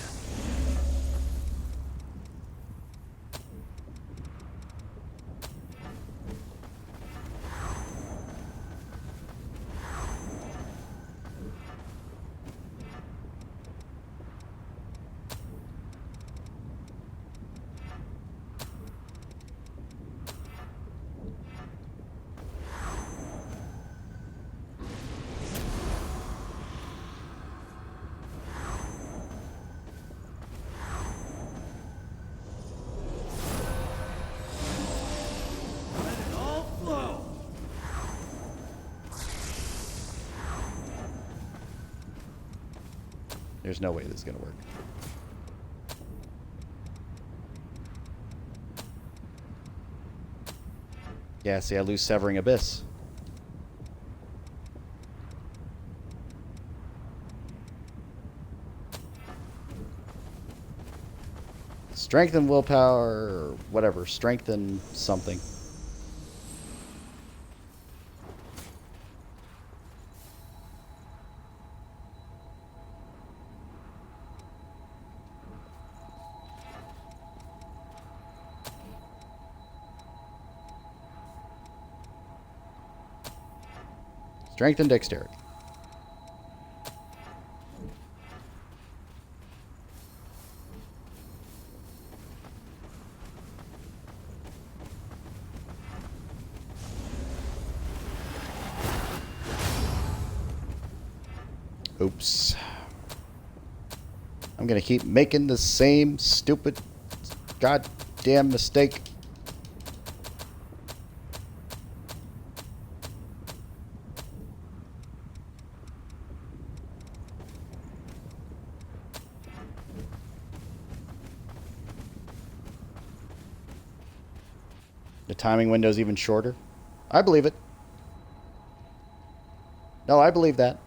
Let it all flow. There's no way this is going to work. Yeah, see, I lose Severing Abyss. Strength and willpower, or whatever. Strength and something. Strength and dexterity. Oops. I'm gonna keep making the same stupid goddamn mistake. The timing window is even shorter. I believe it. No, I believe that.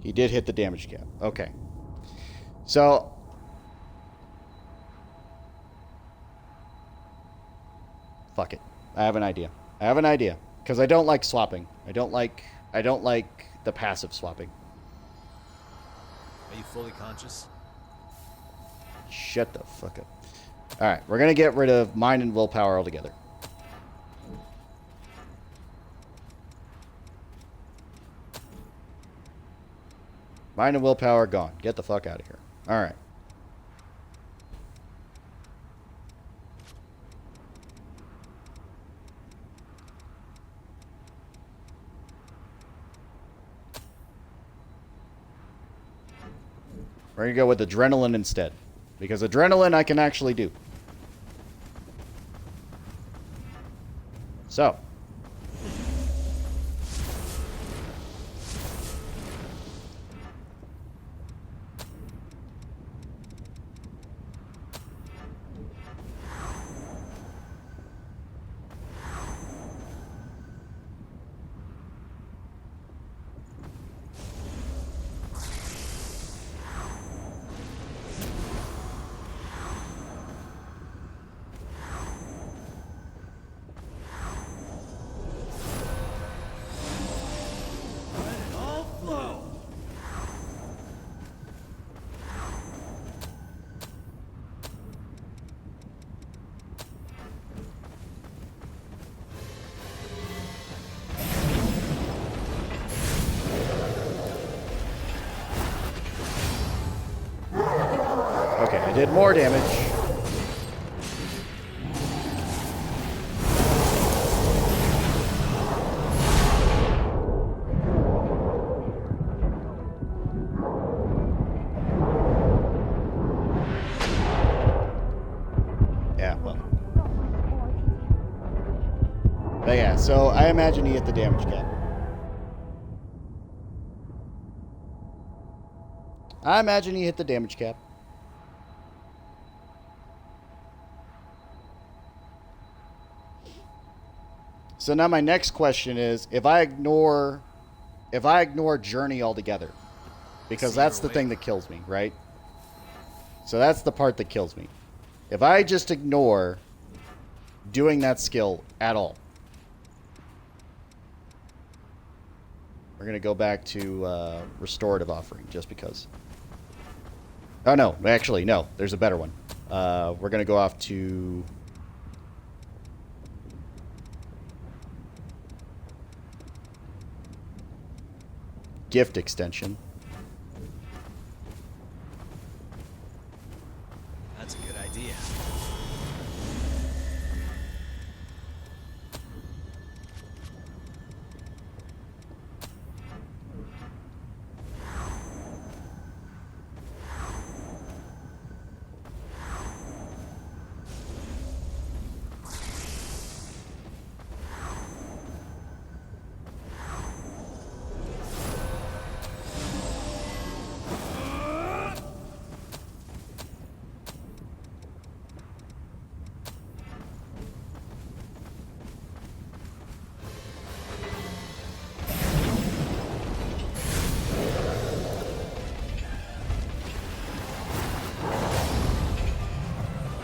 He did hit the damage cap. Okay. So... fuck it. I have an idea. Because I don't like swapping. I don't like the passive swapping. Are you fully conscious? Shut the fuck up. Alright, we're going to get rid of mind and willpower altogether. Mind and willpower gone. Get the fuck out of here. Alright. We're going to go with adrenaline instead. Because adrenaline I can actually do. So. Let it all flow. Okay, I did more damage. Yeah, well. But yeah, so I imagine he hit the damage cap. So now my next question is, if I ignore Journey altogether, because that's the thing that kills me, right? So that's the part that kills me. If I just ignore doing that skill at all, we're going to go back to Restorative Offering, just because. Oh, no. Actually, no. There's a better one. We're going to go off to... Gift Extension. That's a good idea.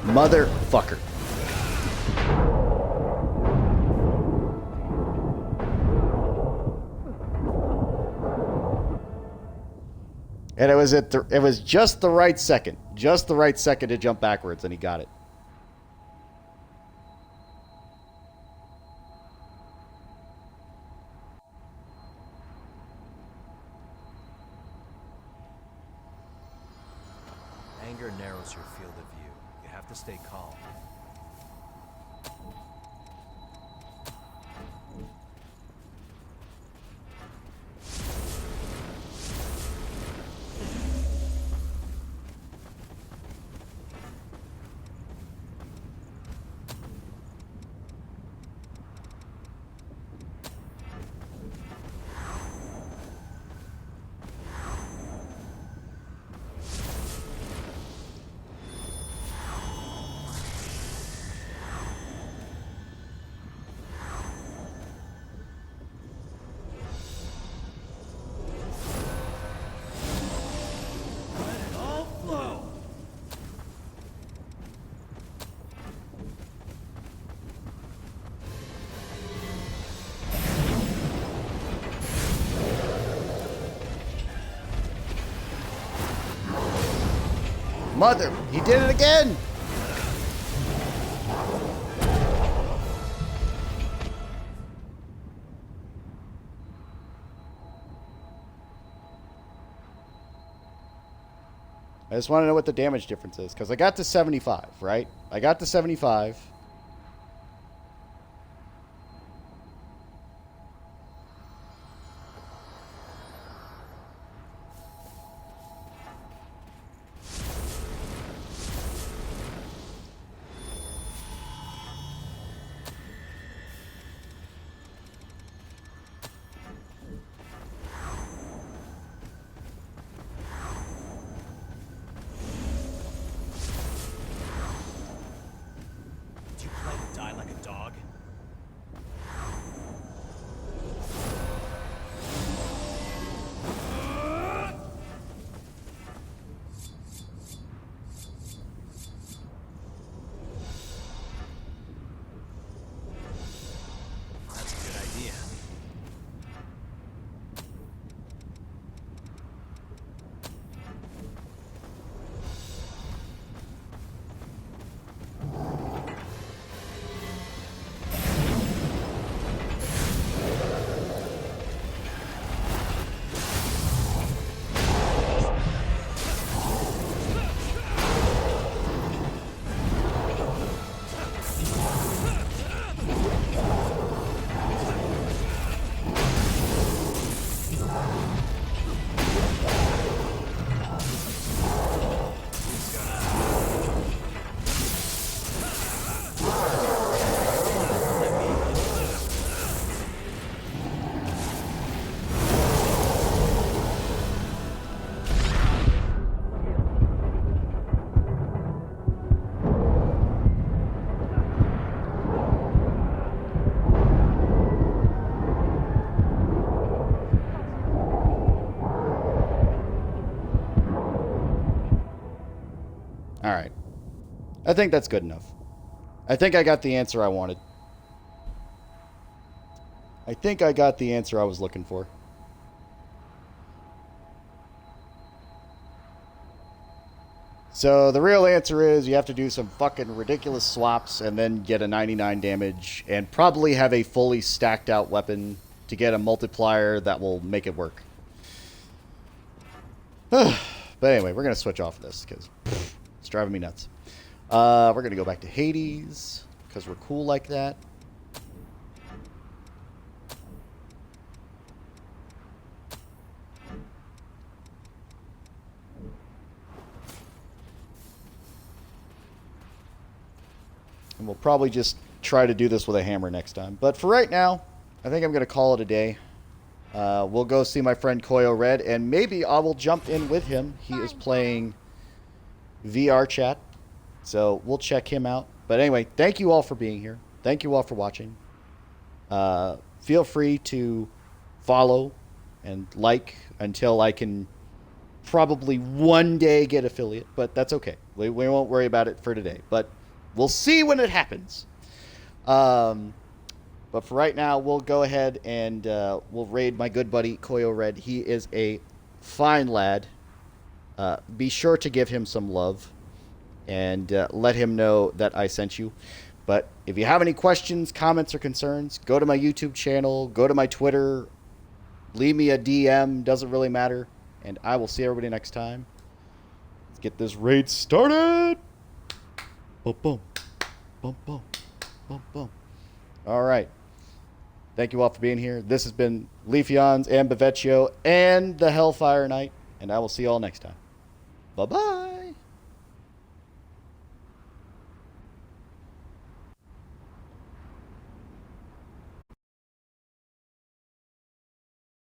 Motherfucker. And it was just the right second. Just the right second to jump backwards, and he got it. Anger narrows your field of view. You have to stay calm. Mother, he did it again! I just want to know what the damage difference is, because I got to 75, right? I got to 75. Did you plan to die like a dog? That's a good idea. All right. I think that's good enough. I think I got the answer I wanted. I think I got the answer I was looking for. So the real answer is you have to do some fucking ridiculous swaps and then get a 99 damage and probably have a fully stacked out weapon to get a multiplier that will make it work. But anyway, we're going to switch off this because it's driving me nuts. We're going to go back to Hades because we're cool like that. And we'll probably just try to do this with a hammer next time. But for right now, I think I'm going to call it a day. We'll go see my friend Koyo Red, and maybe I will jump in with him. He is playing VR chat, so we'll check him out. But anyway, thank you all for being here. Thank you all for watching. Feel free to follow and like until I can probably one day get affiliate, but that's okay. We won't worry about it for today, but we'll see when it happens. But for right now, we'll go ahead and we'll raid my good buddy Koyo Red. He is a fine lad. Be sure to give him some love and let him know that I sent you. But if you have any questions, comments, or concerns, go to my YouTube channel, go to my Twitter, leave me a DM, doesn't really matter. And I will see everybody next time. Let's get this raid started. Boom, boom, boom, boom, boom, boom. All right. Thank you all for being here. This has been Leafeons and Bavecchio and the Hellfire Knight, and I will see you all next time. Bye-bye.